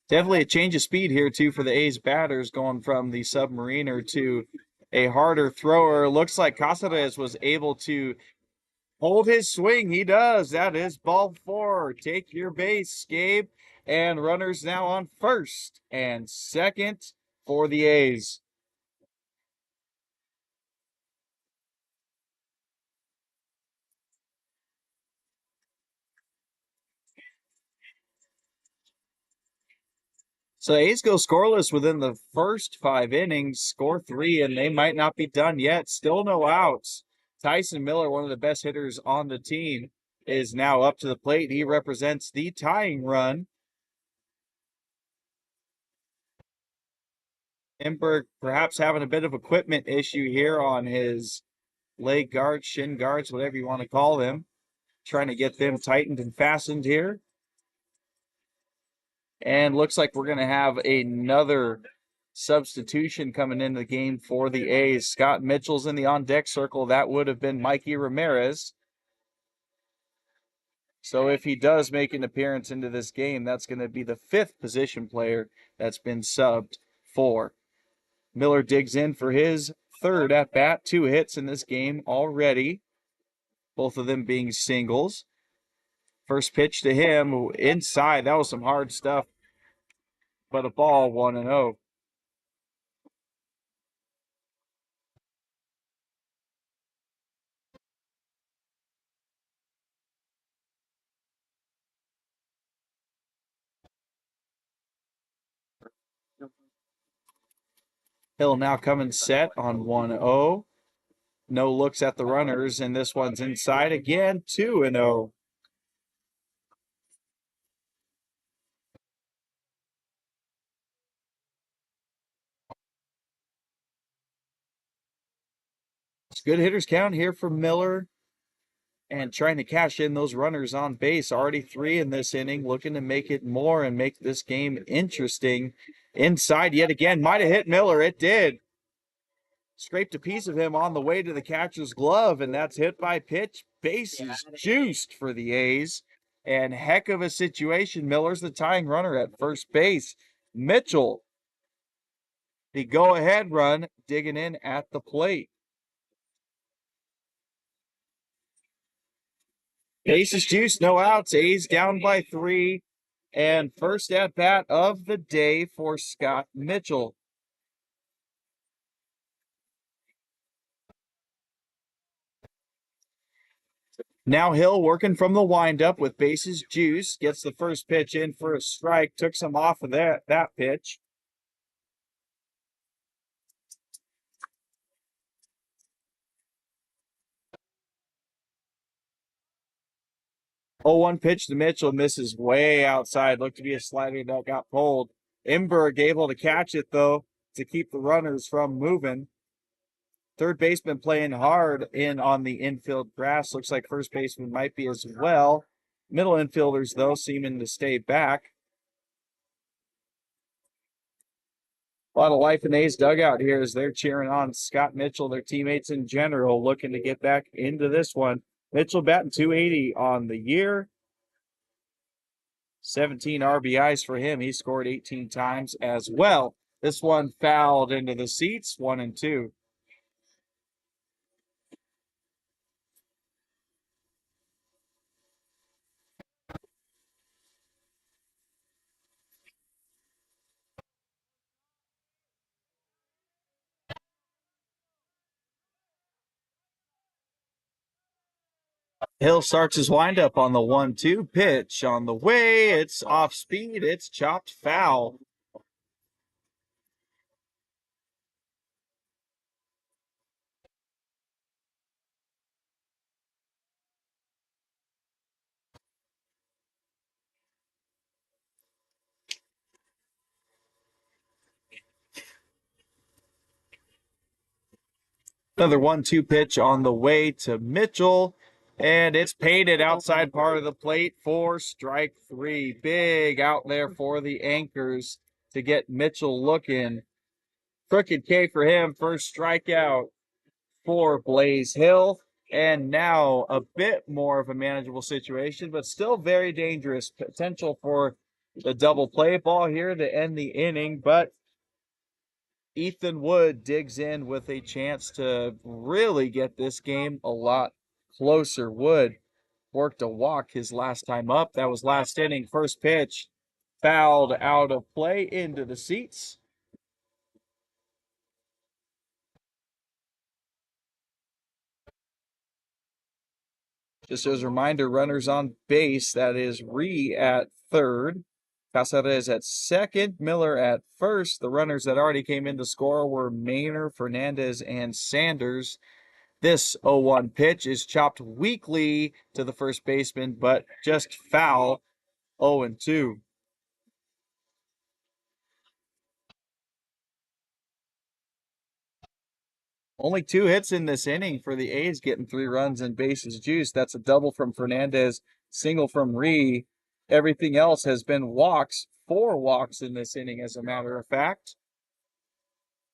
Definitely a change of speed here, too, for the A's batters, going from the submariner to a harder thrower. Looks like Casares was able to hold his swing. He does. That is ball four. Take your base, Gabe. And runners now on first and second for the A's. So A's go scoreless within the first 5 innings, score three, and they might not be done yet. Still no outs. Tyson Miller, one of the best hitters on the team, is now up to the plate. He represents the tying run. Imberg perhaps having a bit of equipment issue here on his leg guards, shin guards, whatever you want to call them. Trying to get them tightened and fastened here. And looks like we're going to have another substitution coming into the game for the A's. Scott Mitchell's in the on-deck circle. That would have been Mikey Ramirez. So if he does make an appearance into this game, that's going to be the fifth position player that's been subbed for. Miller digs in for his third at-bat. 2 hits in this game already, both of them being singles. First pitch to him inside. That was some hard stuff, but a ball, 1-0. Hill now coming set on 1-0. No looks at the runners, and this one's inside again, 2-0. It's good hitters count here for Miller, and trying to cash in those runners on base. Already 3 in this inning, looking to make it more and make this game interesting. Inside yet again, might have hit Miller. It did. Scraped a piece of him on the way to the catcher's glove, and that's hit by pitch. Bases juiced for the A's. And heck of a situation. Miller's the tying runner at first base. Mitchell, the go-ahead run, digging in at the plate. Bases juiced, no outs. A's down by 3. And first at bat of the day for Scott Mitchell. Now Hill working from the windup with bases juiced. Gets the first pitch in for a strike. Took some off of that pitch. Oh, 1 pitch to Mitchell, misses way outside. Looked to be a slider that got pulled. Imberg able to catch it, though, to keep the runners from moving. Third baseman playing hard in on the infield grass. Looks like first baseman might be as well. Middle infielders, though, seeming to stay back. A lot of life in A's dugout here as they're cheering on Scott Mitchell, their teammates in general, looking to get back into this one. Mitchell batting .280 on the year. 17 RBIs for him. He scored 18 times as well. This one fouled into the seats, 1-2. Hill starts his windup on the 1-2 pitch. On the way, it's off speed. It's chopped foul. Another 1-2 pitch on the way to Mitchell. And it's painted outside part of the plate for strike 3. Big out there for the Anchors to get Mitchell looking. Crooked K for him. First strikeout for Blaze Hill. And now a bit more of a manageable situation, but still very dangerous. Potential for the double play ball here to end the inning, but Ethan Wood digs in with a chance to really get this game a lot closer. Wood worked a walk his last time up. That was last inning. First pitch fouled out of play into the seats. Just as a reminder, runners on base, that is Ree at third. Casares at second, Miller at first. The runners that already came in to score were Maynor, Fernandez, and Sanders. This 0-1 pitch is chopped weakly to the first baseman, but just foul. 0-2. Only 2 hits in this inning for the A's, getting 3 runs and bases juiced. That's a double from Fernandez, single from Ree. Everything else has been walks, 4 walks in this inning, as a matter of fact.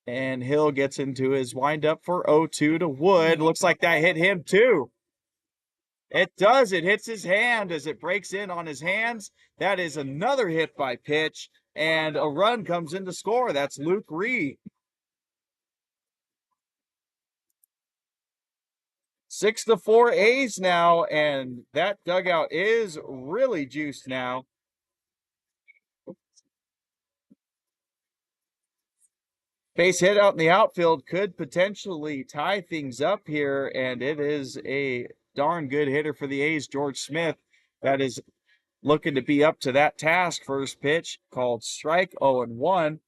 And Hill gets into his windup for 0-2 to Wood. Looks like that hit him too. It does. It hits his hand as it breaks in on his hands. That is another hit by pitch, and a run comes in to score. That's Luke Ree. 6-4 A's now, and that dugout is really juiced now. Base hit out in the outfield could potentially tie things up here, and it is a darn good hitter for the A's, George Smith, that is looking to be up to that task. First pitch called strike, 0-1.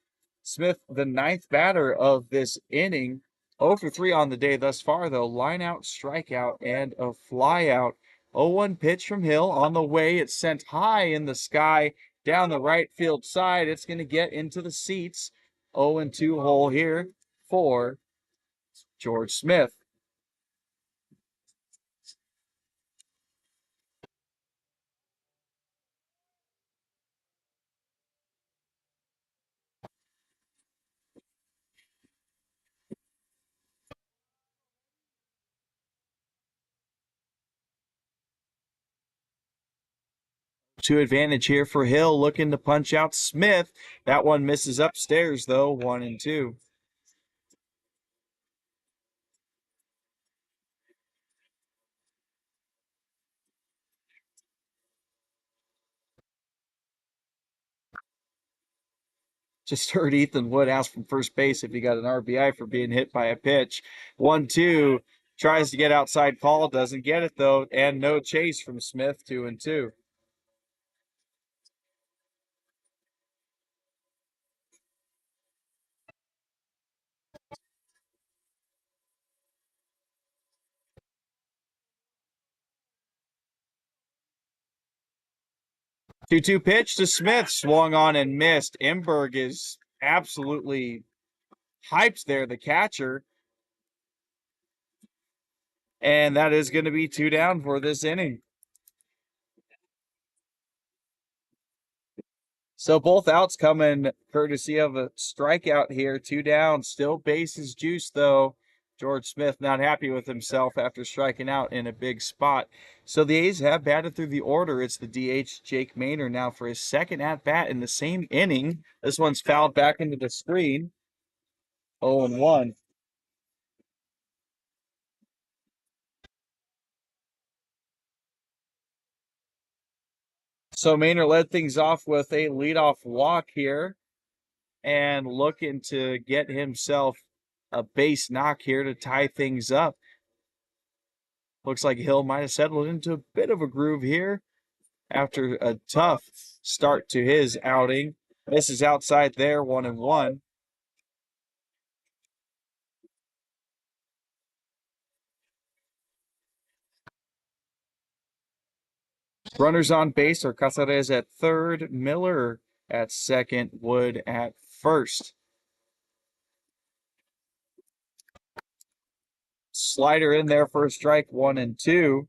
Smith, the ninth batter of this inning, 0 for 3 on the day thus far, though. Line out, strikeout, and a fly out. 0-1 pitch from Hill on the way. It's sent high in the sky down the right field side. It's going to get into the seats. 0-2 hole here for George Smith. To advantage here for Hill, looking to punch out Smith. That one misses upstairs, though, 1-2. Just heard Ethan Wood ask from first base if he got an RBI for being hit by a pitch. 1-2. Tries to get outside call, doesn't get it though, and no chase from Smith, 2-2. Two-two pitch to Smith, swung on and missed. Imberg is absolutely hyped there, the catcher. And that is going to be 2 down for this inning. So both outs coming courtesy of a strikeout here. 2 down, still bases juice though. George Smith not happy with himself after striking out in a big spot. So the A's have batted through the order. It's the DH Jake Maynard now for his second at bat in the same inning. This one's fouled back into the screen. 0-1. So Maynard led things off with a leadoff walk here and looking to get himself a base knock here to tie things up. Looks like Hill might have settled into a bit of a groove here after a tough start to his outing. This is outside there, 1-1. Runners on base are Casares at third, Miller at second, Wood at first. Slider in there for a strike, 1-2.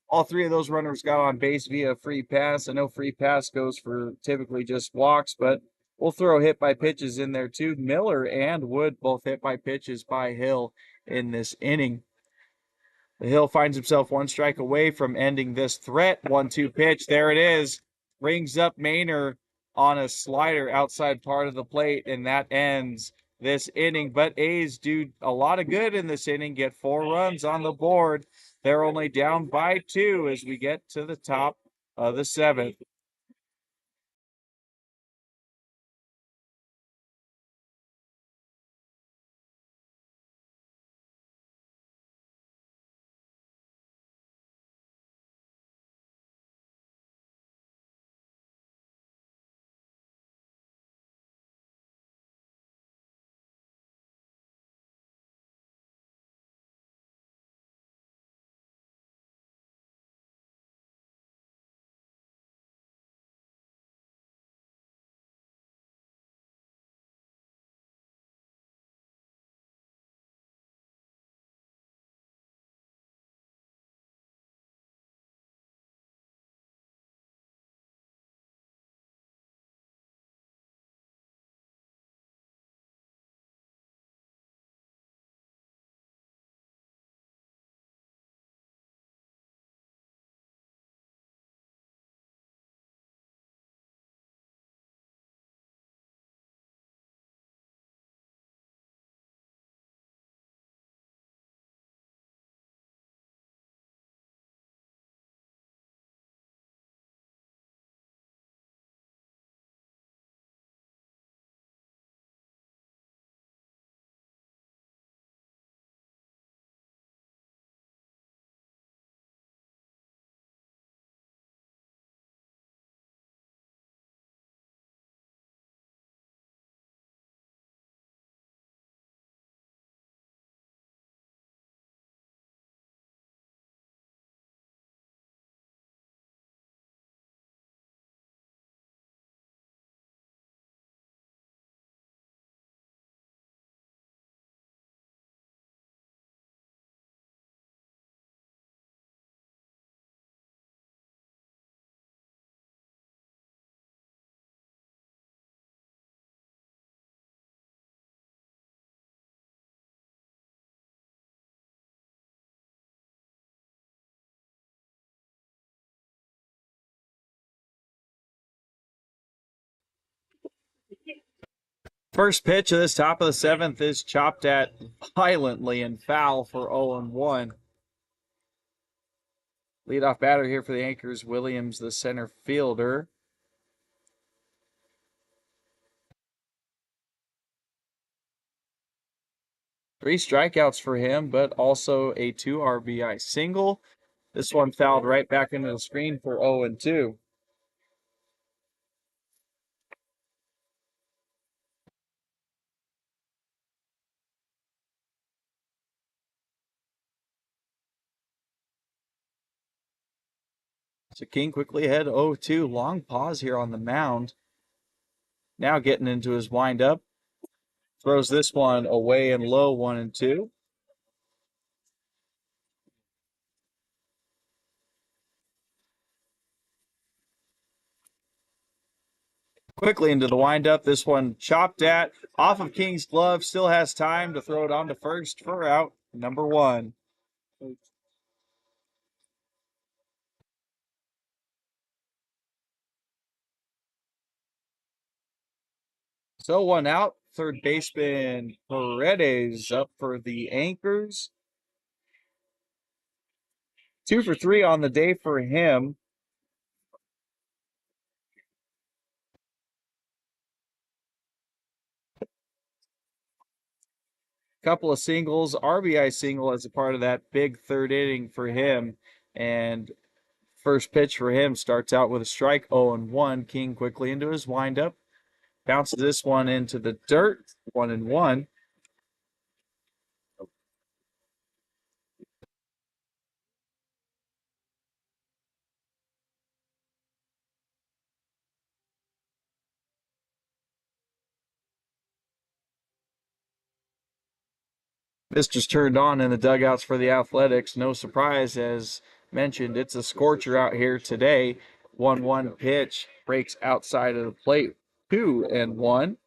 All three of those runners got on base via free pass. I know free pass goes for typically just walks, but we'll throw hit by pitches in there too. Miller and Wood both hit by pitches by Hill in this inning. The Hill finds himself one strike away from ending this threat. 1-2 pitch. There it is. Rings up Maynard on a slider outside part of the plate, and that ends this inning. But A's do a lot of good in this inning, get 4 runs on the board. They're only down by 2 as we get to the top of the 7th. First pitch of this top of the 7th is chopped at violently and foul for 0-1. Leadoff batter here for the Anchors, Williams, the center fielder. Three strikeouts for him, but also a 2 RBI single. This one fouled right back into the screen for 0-2. So King quickly ahead 0-2. Long pause here on the mound. Now getting into his windup. Throws this one away and low, 1-2. Quickly into the windup. This one chopped at off of King's glove. Still has time to throw it on to first for out number 1. So 1 out. Third baseman Paredes up for the Anchors. 2 for 3 on the day for him. Couple of singles, RBI single as a part of that big third inning for him. And first pitch for him starts out with a strike, 0-1. King quickly into his windup. Bounces this one into the dirt, 1-1. Mister's turned on in the dugouts for the Athletics. No surprise, as mentioned, it's a scorcher out here today. 1-1 pitch breaks outside of the plate. 2-1.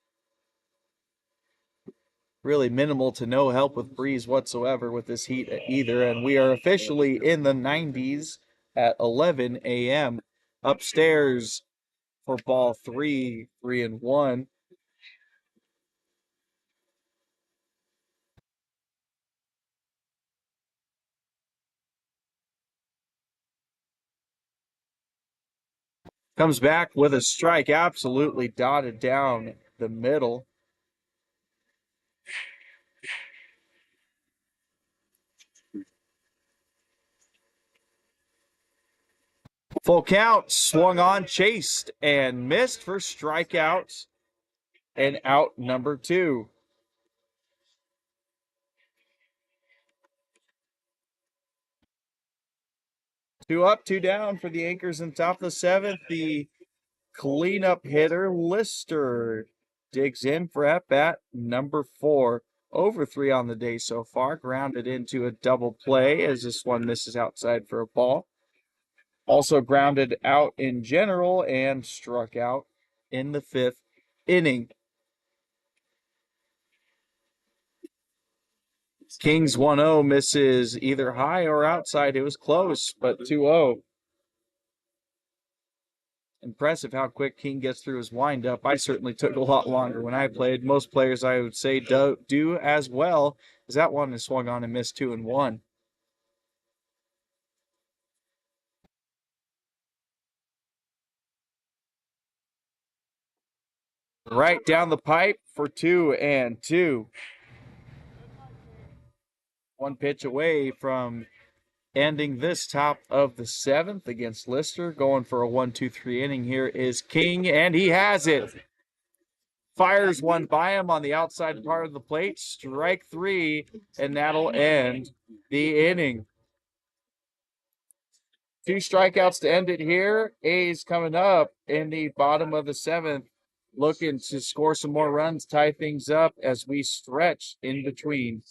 Really minimal to no help with breeze whatsoever with this heat either. And we are officially in the 90s at 11 a.m. Upstairs for ball 3, 3-1. Comes back with a strike, absolutely dotted down the middle. Full count, swung on, chased, and missed for strikeouts, and out number 2. Two up, two down for the Anchors in top of the 7th. The cleanup hitter, Lister, digs in for at-bat number 4. Over 3 on the day so far. Grounded into a double play as this one misses outside for a ball. Also grounded out in general and struck out in the 5th inning. Kings 1-0 misses either high or outside. It was close, but 2-0. Impressive how quick King gets through his windup. I certainly took a lot longer when I played. Most players, I would say, do as well, as that one is swung on and missed 2-1. Right down the pipe for 2-2. One pitch away from ending this top of the 7th against Lister. Going for a 1-2-3 inning here is King, and he has it. Fires one by him on the outside part of the plate. Strike 3, and that'll end the inning. 2 strikeouts to end it here. A's coming up in the bottom of the 7th, looking to score some more runs, tie things up as we stretch in between.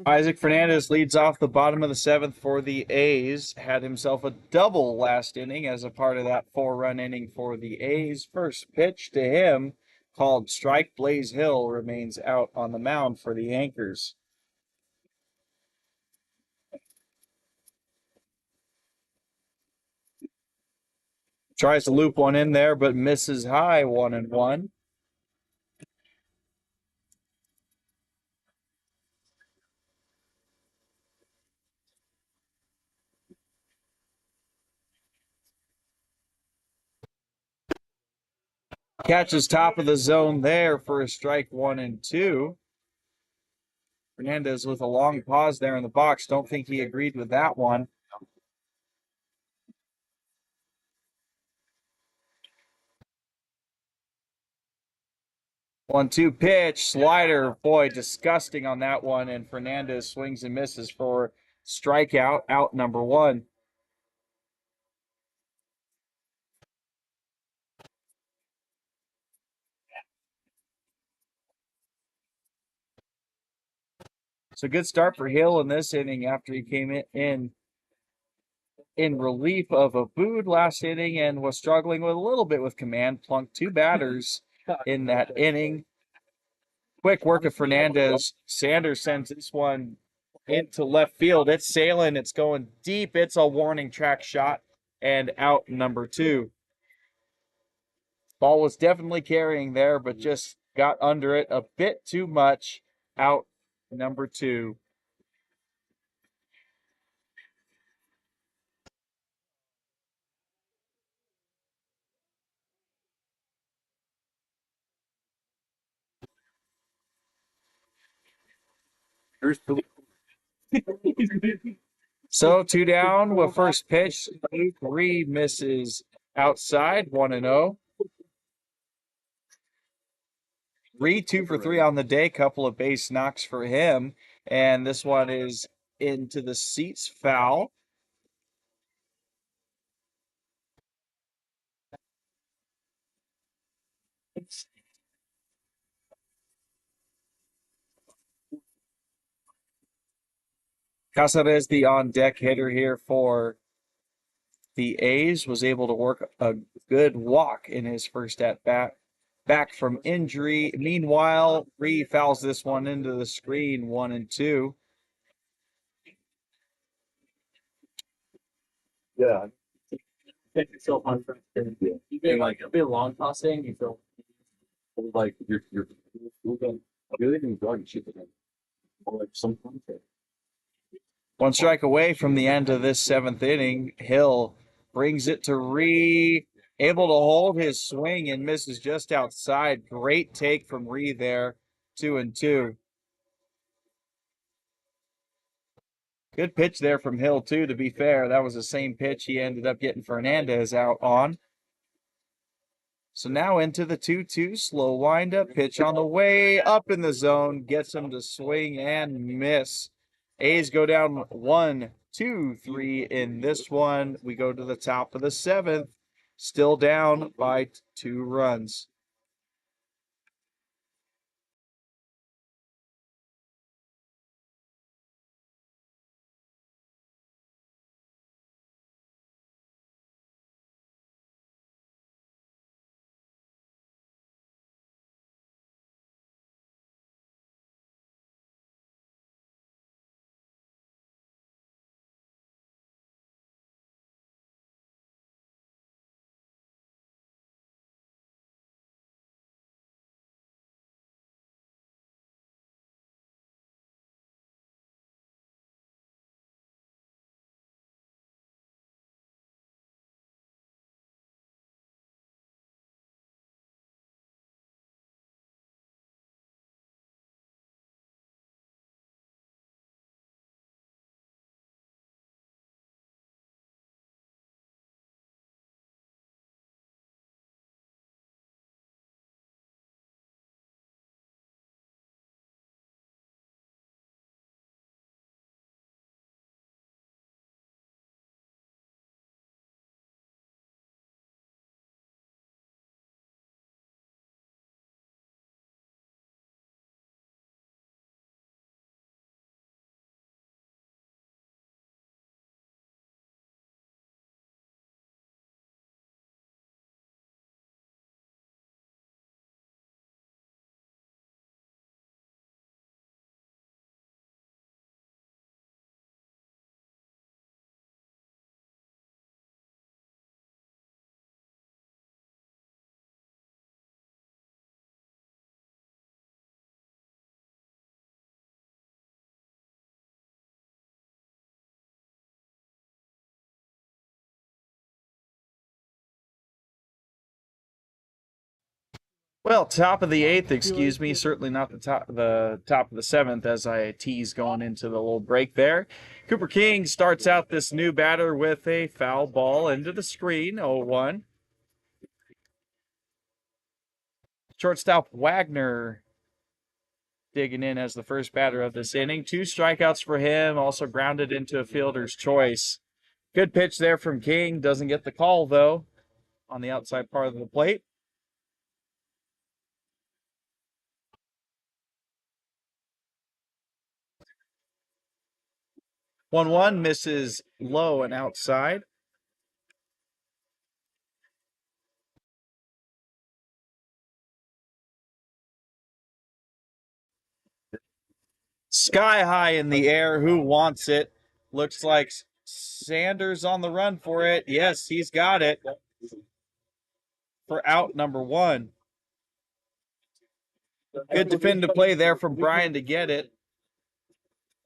Isaac Fernandez leads off the bottom of the seventh for the A's. Had himself a double last inning as a part of that 4-run inning for the A's. First pitch to him, called strike. Blaze Hill remains out on the mound for the Anchors. Tries to loop one in there, but misses high, 1-1. Catches top of the zone there for a strike, 1-2. Fernandez with a long pause there in the box. Don't think he agreed with that one. 1-2 pitch, slider. Boy, disgusting on that one. And Fernandez swings and misses for strikeout, out number 1. So good start for Hill in this inning after he came in relief of a Bood last inning and was struggling with a little bit with command. Plunked 2 batters in that inning. Quick work of Fernandez. Sanders sends this one into left field. It's sailing. It's going deep. It's a warning track shot and out number 2. Ball was definitely carrying there, but just got under it a bit too much. Out number 2. So 2 down with first pitch. 3 misses outside, 1-0. Reed 2 for 3 on the day, couple of base knocks for him. And this one is into the seats, foul. Casares, the on deck hitter here for the A's, was able to work a good walk in his first at bat. Back from injury. Meanwhile, Reed fouls this one into the screen, 1-2.
Yeah.
Take yourself on first. You feel like a bit long tossing. You feel
Like you're really enjoying shit again. Or like some content.
1 strike away from the end of this 7th inning. Hill brings it to Ree, able to hold his swing and misses just outside. Great take from Ree there, 2-2. Good pitch there from Hill, too, to be fair. That was the same pitch he ended up getting Fernandez out on. So now into the 2-2, slow windup, pitch on the way, up in the zone, gets him to swing and miss. A's go down 1-2-3 in this one. We go to the top of the 7th, still down by 2 runs. Well, top of the eighth, excuse me. Certainly not the top of the seventh, as I tease going into the little break there. Cooper King starts out this new batter with a foul ball into the screen, 0-1. Shortstop Wagner digging in as the first batter of this inning. 2 strikeouts for him, also grounded into a fielder's choice. Good pitch there from King. Doesn't get the call, though, on the outside part of the plate. 1-1 misses low and outside. Sky high in the air. Who wants it? Looks like Sanders on the run for it. Yes, he's got it for out number 1. Good defensive play there from Brian to get it.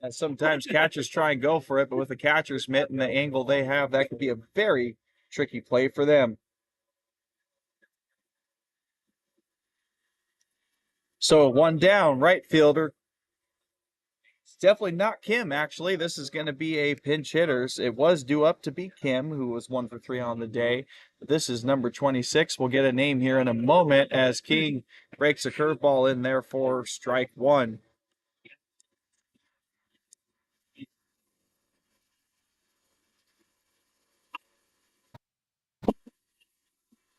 And sometimes catchers try and go for it, but with the catcher's mitt and the angle they have, that could be a very tricky play for them. So 1 down, right fielder. It's definitely not Kim, actually. This is going to be a pinch hitters. It was due up to be Kim, who was 1 for 3 on the day. But this is number 26. We'll get a name here in a moment as King breaks a curveball in there for strike 1.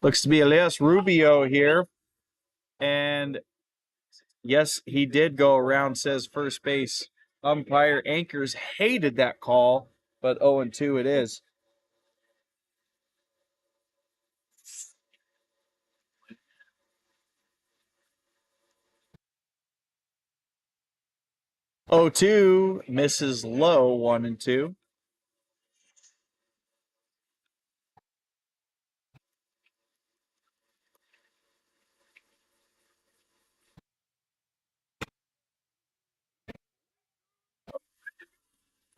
Looks to be Elias Rubio here. And yes, he did go around, says first base umpire. Anchors hated that call, but 0-2 it is. Oh, 2 misses low, 1-2.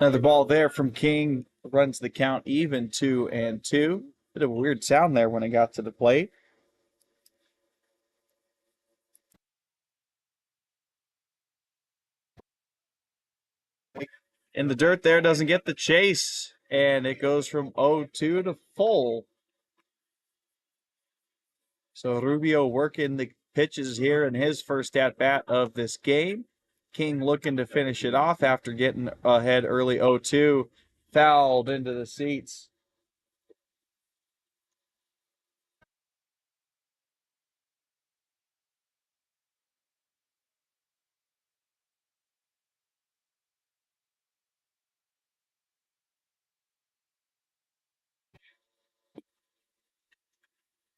Another ball there from King runs the count even 2-2. Bit of a weird sound there when it got to the plate. In the dirt there, doesn't get the chase, and it goes from 0-2 to full. So Rubio working the pitches here in his first at-bat of this game. King looking to finish it off after getting ahead early 0-2. Fouled into the seats.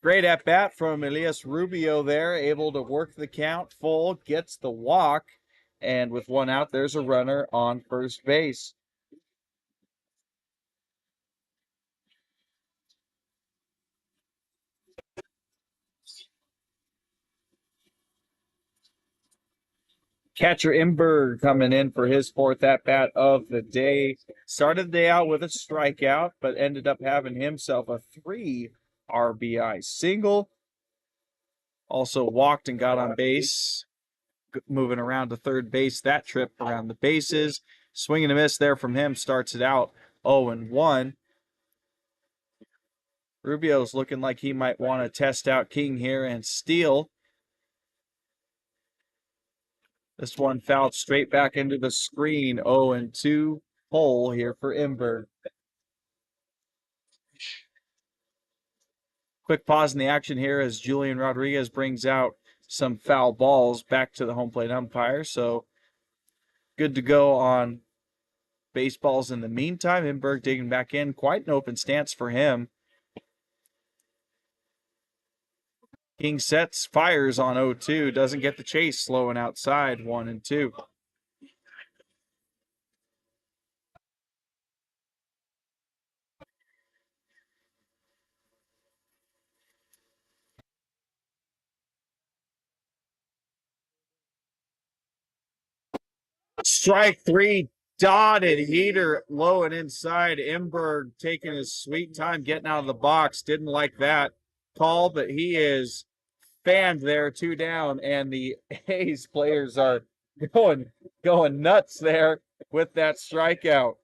Great at bat from Elias Rubio there, able to work the count full, gets the walk, and with 1 out, there's a runner on first base. Catcher Imberg coming in for his 4th at bat of the day. Started the day out with a strikeout, but ended up having himself a 3 RBI single. Also walked and got on base, moving around to third base that trip around the bases. Swing and a miss there from him, starts it out 0-1. Rubio's looking like he might want to test out King here and steal. This one fouled straight back into the screen. 0-2 hole here for Imberg. Quick pause in the action here as Julian Rodriguez brings out some foul balls back to the home plate umpire. So good to go on baseballs in the meantime. Imberg digging back in. Quite an open stance for him. King sets, fires on 0-2. Doesn't get the chase, slowing outside 1-2. Strike 3, dotted heater low and inside. Imberg taking his sweet time getting out of the box. Didn't like that call, but he is fanned there, 2 down, and the A's players are going nuts there with that strikeout.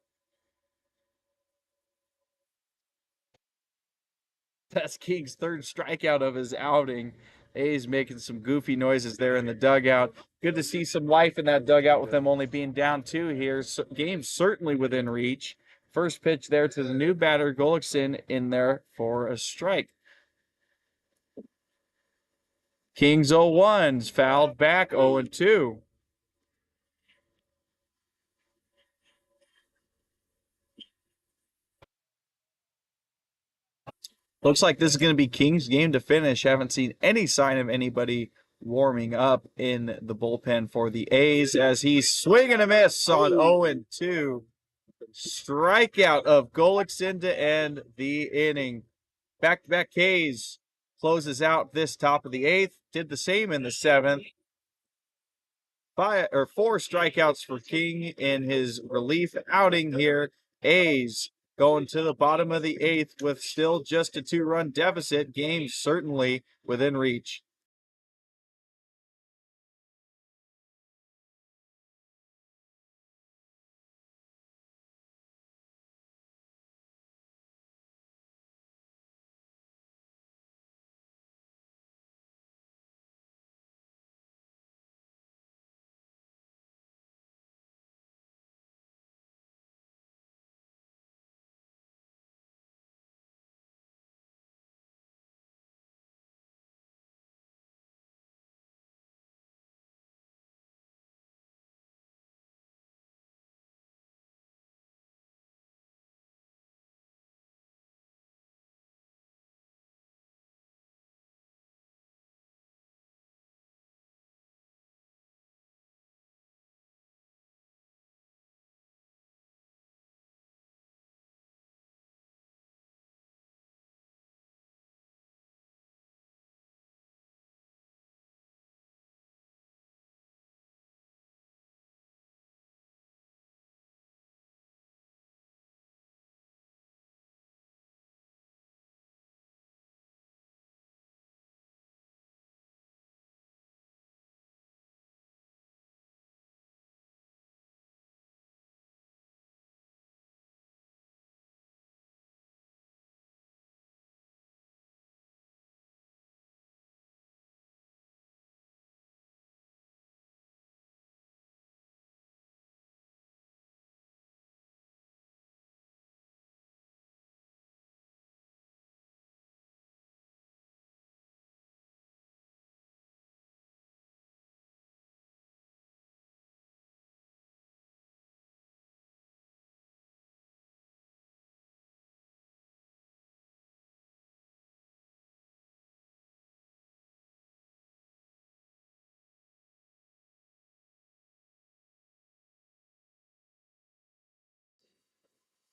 That's King's third strikeout of his outing. A's making some goofy noises there in the dugout. Good to see some life in that dugout with them only being down 2 here. So, game certainly within reach. First pitch there to the new batter, Gullickson, in there for a strike. Kings 0-1s, fouled back 0-2. Looks like this is going to be King's game to finish. Haven't seen any sign of anybody warming up in the bullpen for the A's as he's swinging a miss on 0-2. Strikeout of Gullickson to end the inning. Back-to-back K's closes out this top of the 8th. Did the same in the 7th. 4 strikeouts for King in his relief outing here. A's going to the bottom of the 8th with still just a 2-run deficit. Game certainly within reach.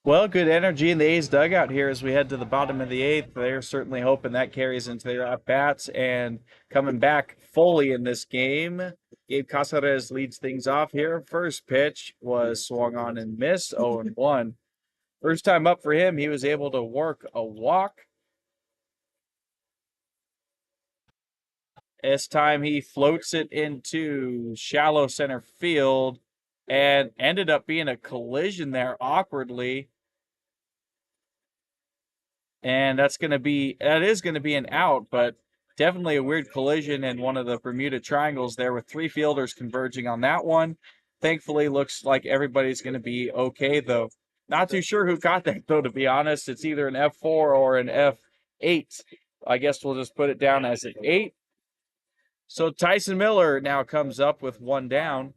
Well, good energy in the A's dugout here as we head to the bottom of the 8th. They're certainly hoping that carries into their at-bats and coming back fully in this game. Gabe Casares leads things off here. First pitch was swung on and missed, 0-1. First time up for him, he was able to work a walk. This time he floats it into shallow center field and ended up being a collision there awkwardly. And that is going to be an out, but definitely a weird collision in one of the Bermuda Triangles there with 3 fielders converging on that one. Thankfully, looks like everybody's going to be okay, though. Not too sure who got that, though, to be honest. It's either an F4 or an F8. I guess we'll just put it down as an 8. So Tyson Miller now comes up with 1 down.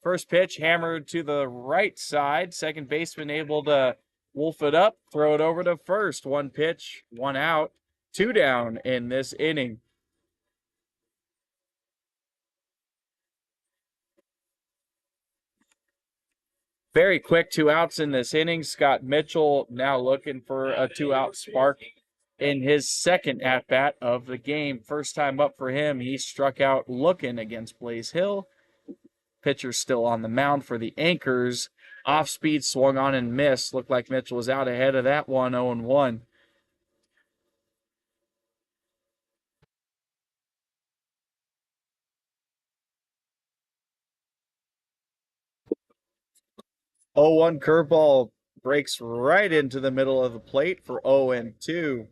First pitch hammered to the right side. Second baseman able to wolf it up, throw it over to first. 1 pitch, 1 out, 2 down in this inning. Very quick 2 outs in this inning. Scott Mitchell now looking for a 2-out spark in his second at-bat of the game. First time up for him. He struck out looking against Blaze Hill. Pitcher still on the mound for the Anchors. Off speed, swung on and missed. Looked like Mitchell was out ahead of that one, 0-1. Oh, 1 curveball breaks right into the middle of the plate for 0-2.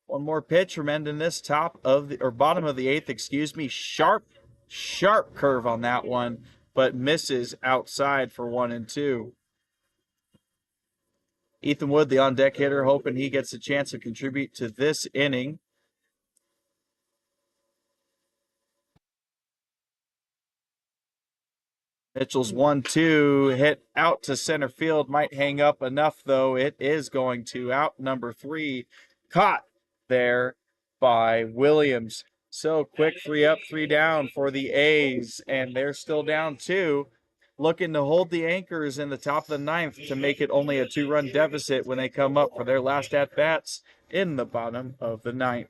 One more pitch, remaining this top of the or bottom of the 8th, excuse me. Sharp curve on that one, but misses outside for 1-2. Ethan Wood, the on deck hitter, hoping he gets a chance to contribute to this inning. Mitchell's 1-2 hit out to center field. Might hang up enough, though. It is going to out number 3. Caught there by Williams. So quick 3 up, 3 down for the A's, and they're still down 2. Looking to hold the Anchors in the top of the 9th to make it only a 2-run deficit when they come up for their last at-bats in the bottom of the 9th.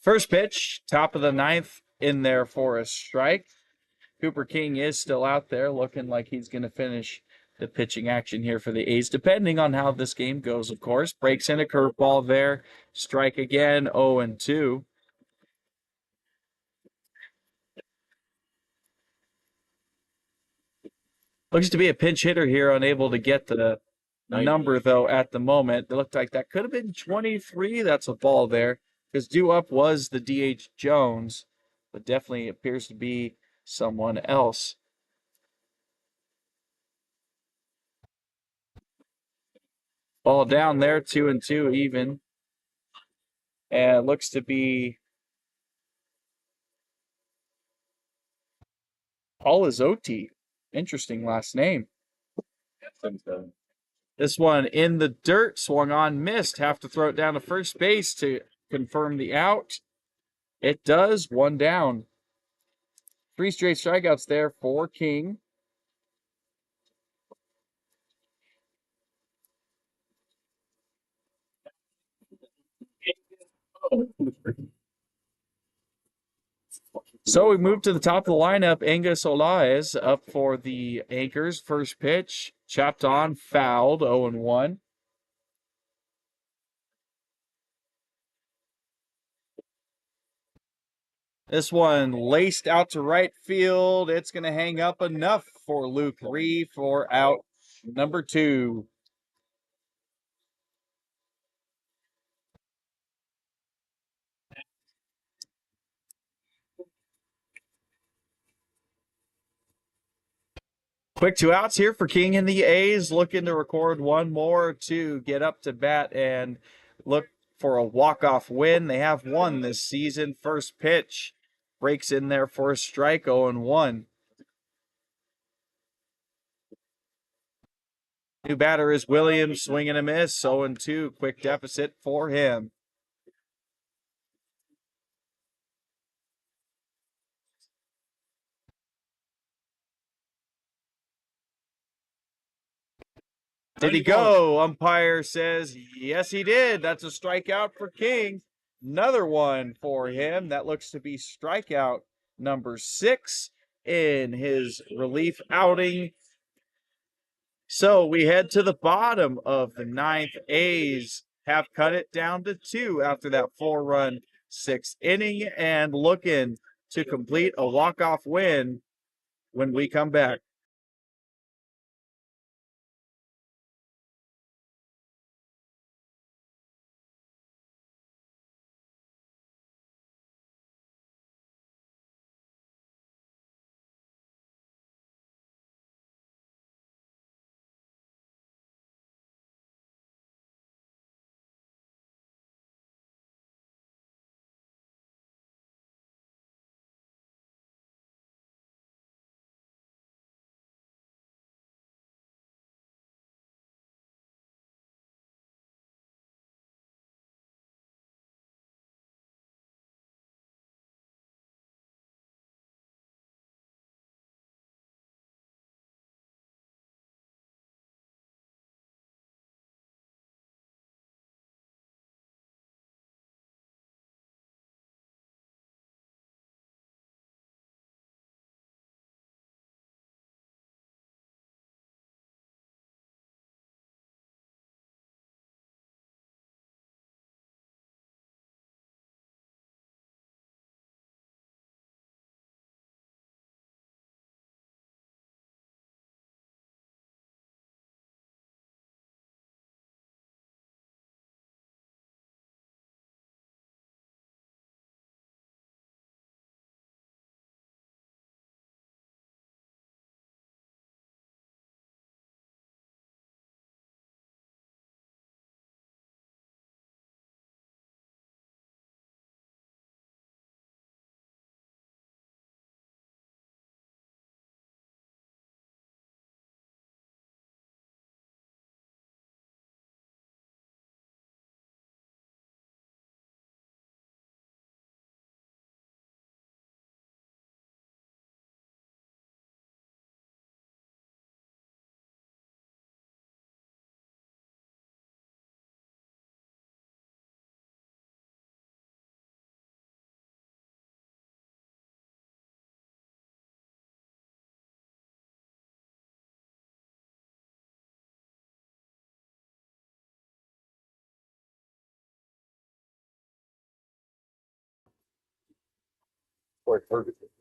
First pitch, top of the 9th, in there for a strike. Cooper King is still out there, looking like he's going to finish the pitching action here for the A's, depending on how this game goes, of course. Breaks in a curveball there. Strike again, 0-2. Looks to be a pinch hitter here, unable to get the number, though, at the moment. It looked like that could have been 23. That's a ball there, because due up was the DH Jones, but definitely appears to be someone else. Ball down there, 2-2 even. And it looks to be Paul Izzotti. Interesting last name. This one in the dirt, swung on, missed. Have to throw it down to first base to confirm the out. It does, 1 down. 3 straight strikeouts there for King. So we move to the top of the lineup. Angus Olaez up for the Anchors. First pitch, chopped on, fouled, 0-1. This one laced out to right field. It's going to hang up enough for Luke Ree for out number 2. Quick 2 outs here for King and the A's, looking to record one more to get up to bat and look for a walk-off win. They have won this season. First pitch breaks in there for a strike, 0-1. New batter is Williams, swing and a miss, 0-2. Quick deficit for him. Did he go? Umpire says, yes, he did. That's a strikeout for King. Another one for him. That looks to be strikeout number 6 in his relief outing. So we head to the bottom of the 9th. A's have cut it down to 2 after that 4-run 6th inning and looking to complete a walk-off win when we come back.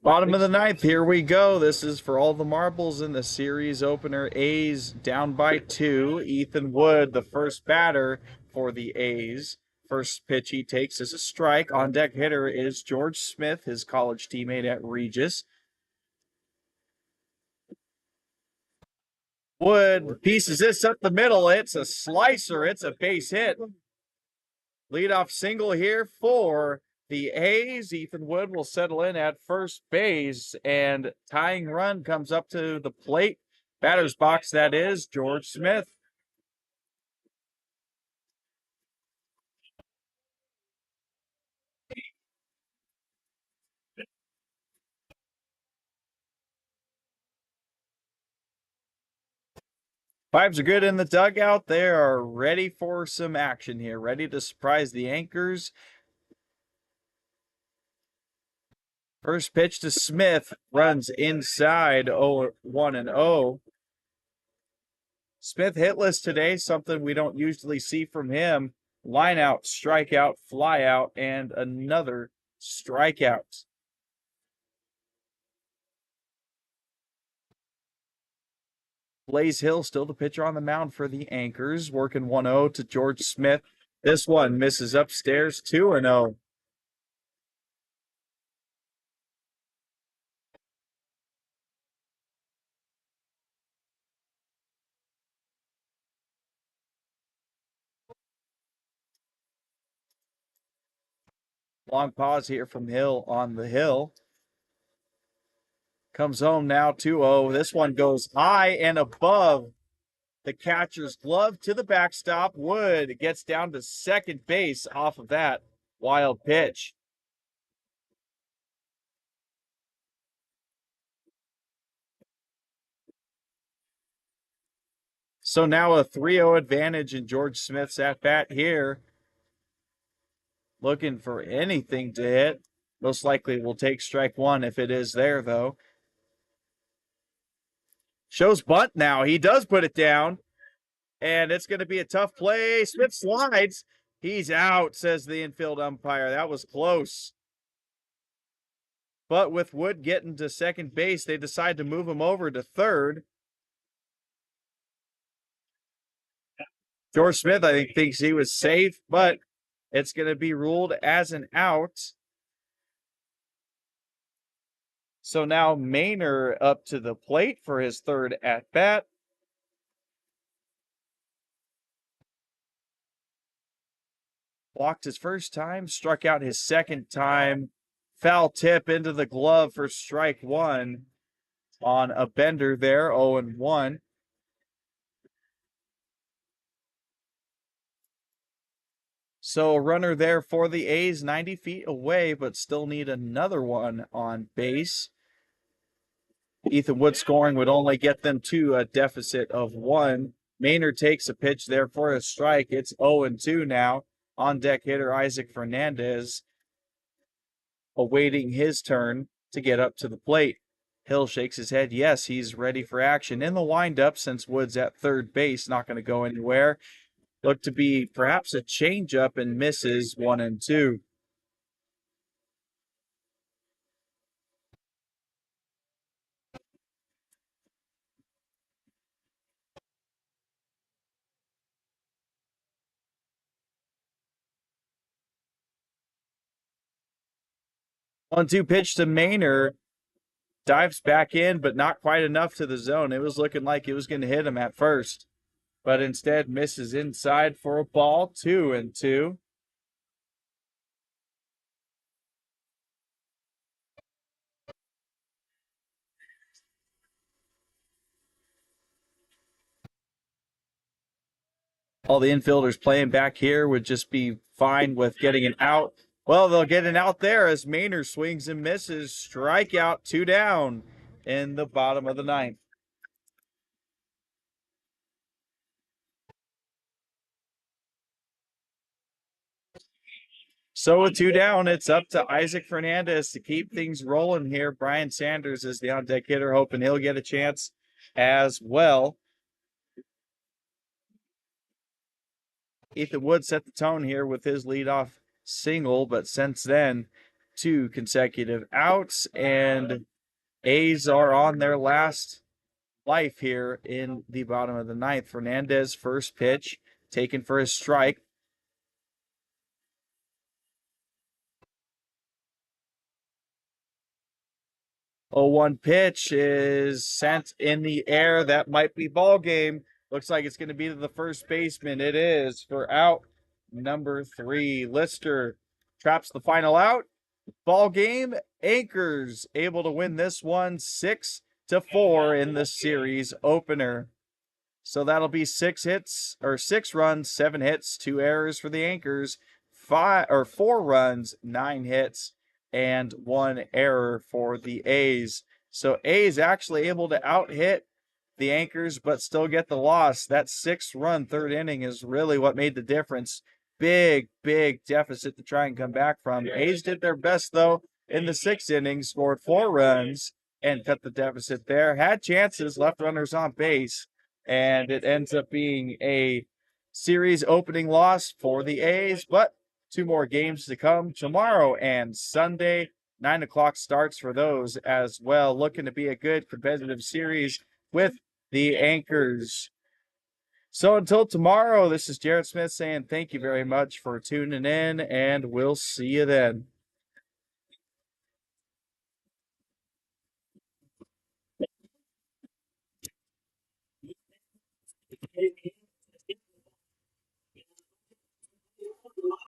Bottom of the 9th, here we go. This is for all the marbles in the series opener. A's down by 2. Ethan Wood, the first batter for the A's. First pitch he takes is a strike. On deck hitter is George Smith, his college teammate at Regis. Wood pieces this up the middle. It's a slicer. It's a base hit. Leadoff single here for the A's. Ethan Wood will settle in at first base, and tying run comes up to the plate. Batter's box, that is, George Smith. Vibes are good in the dugout. They are ready for some action here, ready to surprise the Anchors. First pitch to Smith, runs inside 1-0. Smith hitless today, something we don't usually see from him. Line out, strikeout, fly out, and another strikeout. Blaze Hill still the pitcher on the mound for the Anchors, working 1-0 to George Smith. This one misses upstairs, 2-0. Long pause here from Hill on the hill. Comes home now, 2-0. This one goes high and above the catcher's glove to the backstop. Wood gets down to second base off of that wild pitch. So now a 3-0 advantage in George Smith's at bat here. Looking for anything to hit. Most likely will take strike one if it is there, though. Shows bunt now. He does put it down. And it's going to be a tough play. Smith slides. He's out, says the infield umpire. That was close. But with Wood getting to second base, they decide to move him over to third. George Smith, I think, thinks he was safe, but it's going to be ruled as an out. So now Maynor up to the plate for his third at-bat. Walked his first time, struck out his second time. Foul tip into the glove for strike one on a bender there, 0-1. So a runner there for the A's, 90 feet away, but still need another one on base. Ethan Wood scoring would only get them to a deficit of 1. Maynard takes a pitch there for a strike. It's 0-2 now. On deck hitter Isaac Fernandez awaiting his turn to get up to the plate. Hill shakes his head. Yes, he's ready for action in the windup since Wood's at third base, not going to go anywhere. Look to be perhaps a changeup and misses 1-2. One-two pitch to Maynard. Dives back in, but not quite enough to the zone. It was looking like it was going to hit him at first, but instead misses inside for a ball. 2-2. All the infielders playing back here would just be fine with getting an out. Well, they'll get an out there as Maynard swings and misses. Strikeout, 2 down in the bottom of the ninth. So with 2 down, it's up to Isaac Fernandez to keep things rolling here. Brian Sanders is the on-deck hitter, hoping he'll get a chance as well. Ethan Wood set the tone here with his leadoff single, but since then, 2 consecutive outs, and A's are on their last life here in the bottom of the ninth. Fernandez, first pitch, taken for his strike. 0-1 pitch is sent in the air. That might be ball game. Looks like it's going to be to the first baseman. It is for out number 3. Lister traps the final out. Ball game. Anchors able to win this one 6-4 in the series opener. So that'll be 6 runs, 7 hits, 2 errors for the Anchors, 4 runs, 9 hits, and 1 error for the A's. So A's actually able to out-hit the Anchors, but still get the loss. That 6-run third inning is really what made the difference. Big deficit to try and come back from. A's did their best, though, in the 6th inning, scored 4 runs and cut the deficit there. Had chances, left runners on base, and it ends up being a series opening loss for the A's, but 2 more games to come tomorrow and Sunday. 9 o'clock starts for those as well. Looking to be a good competitive series with the Anchors. So until tomorrow, this is Jared Smith saying thank you very much for tuning in, and we'll see you then.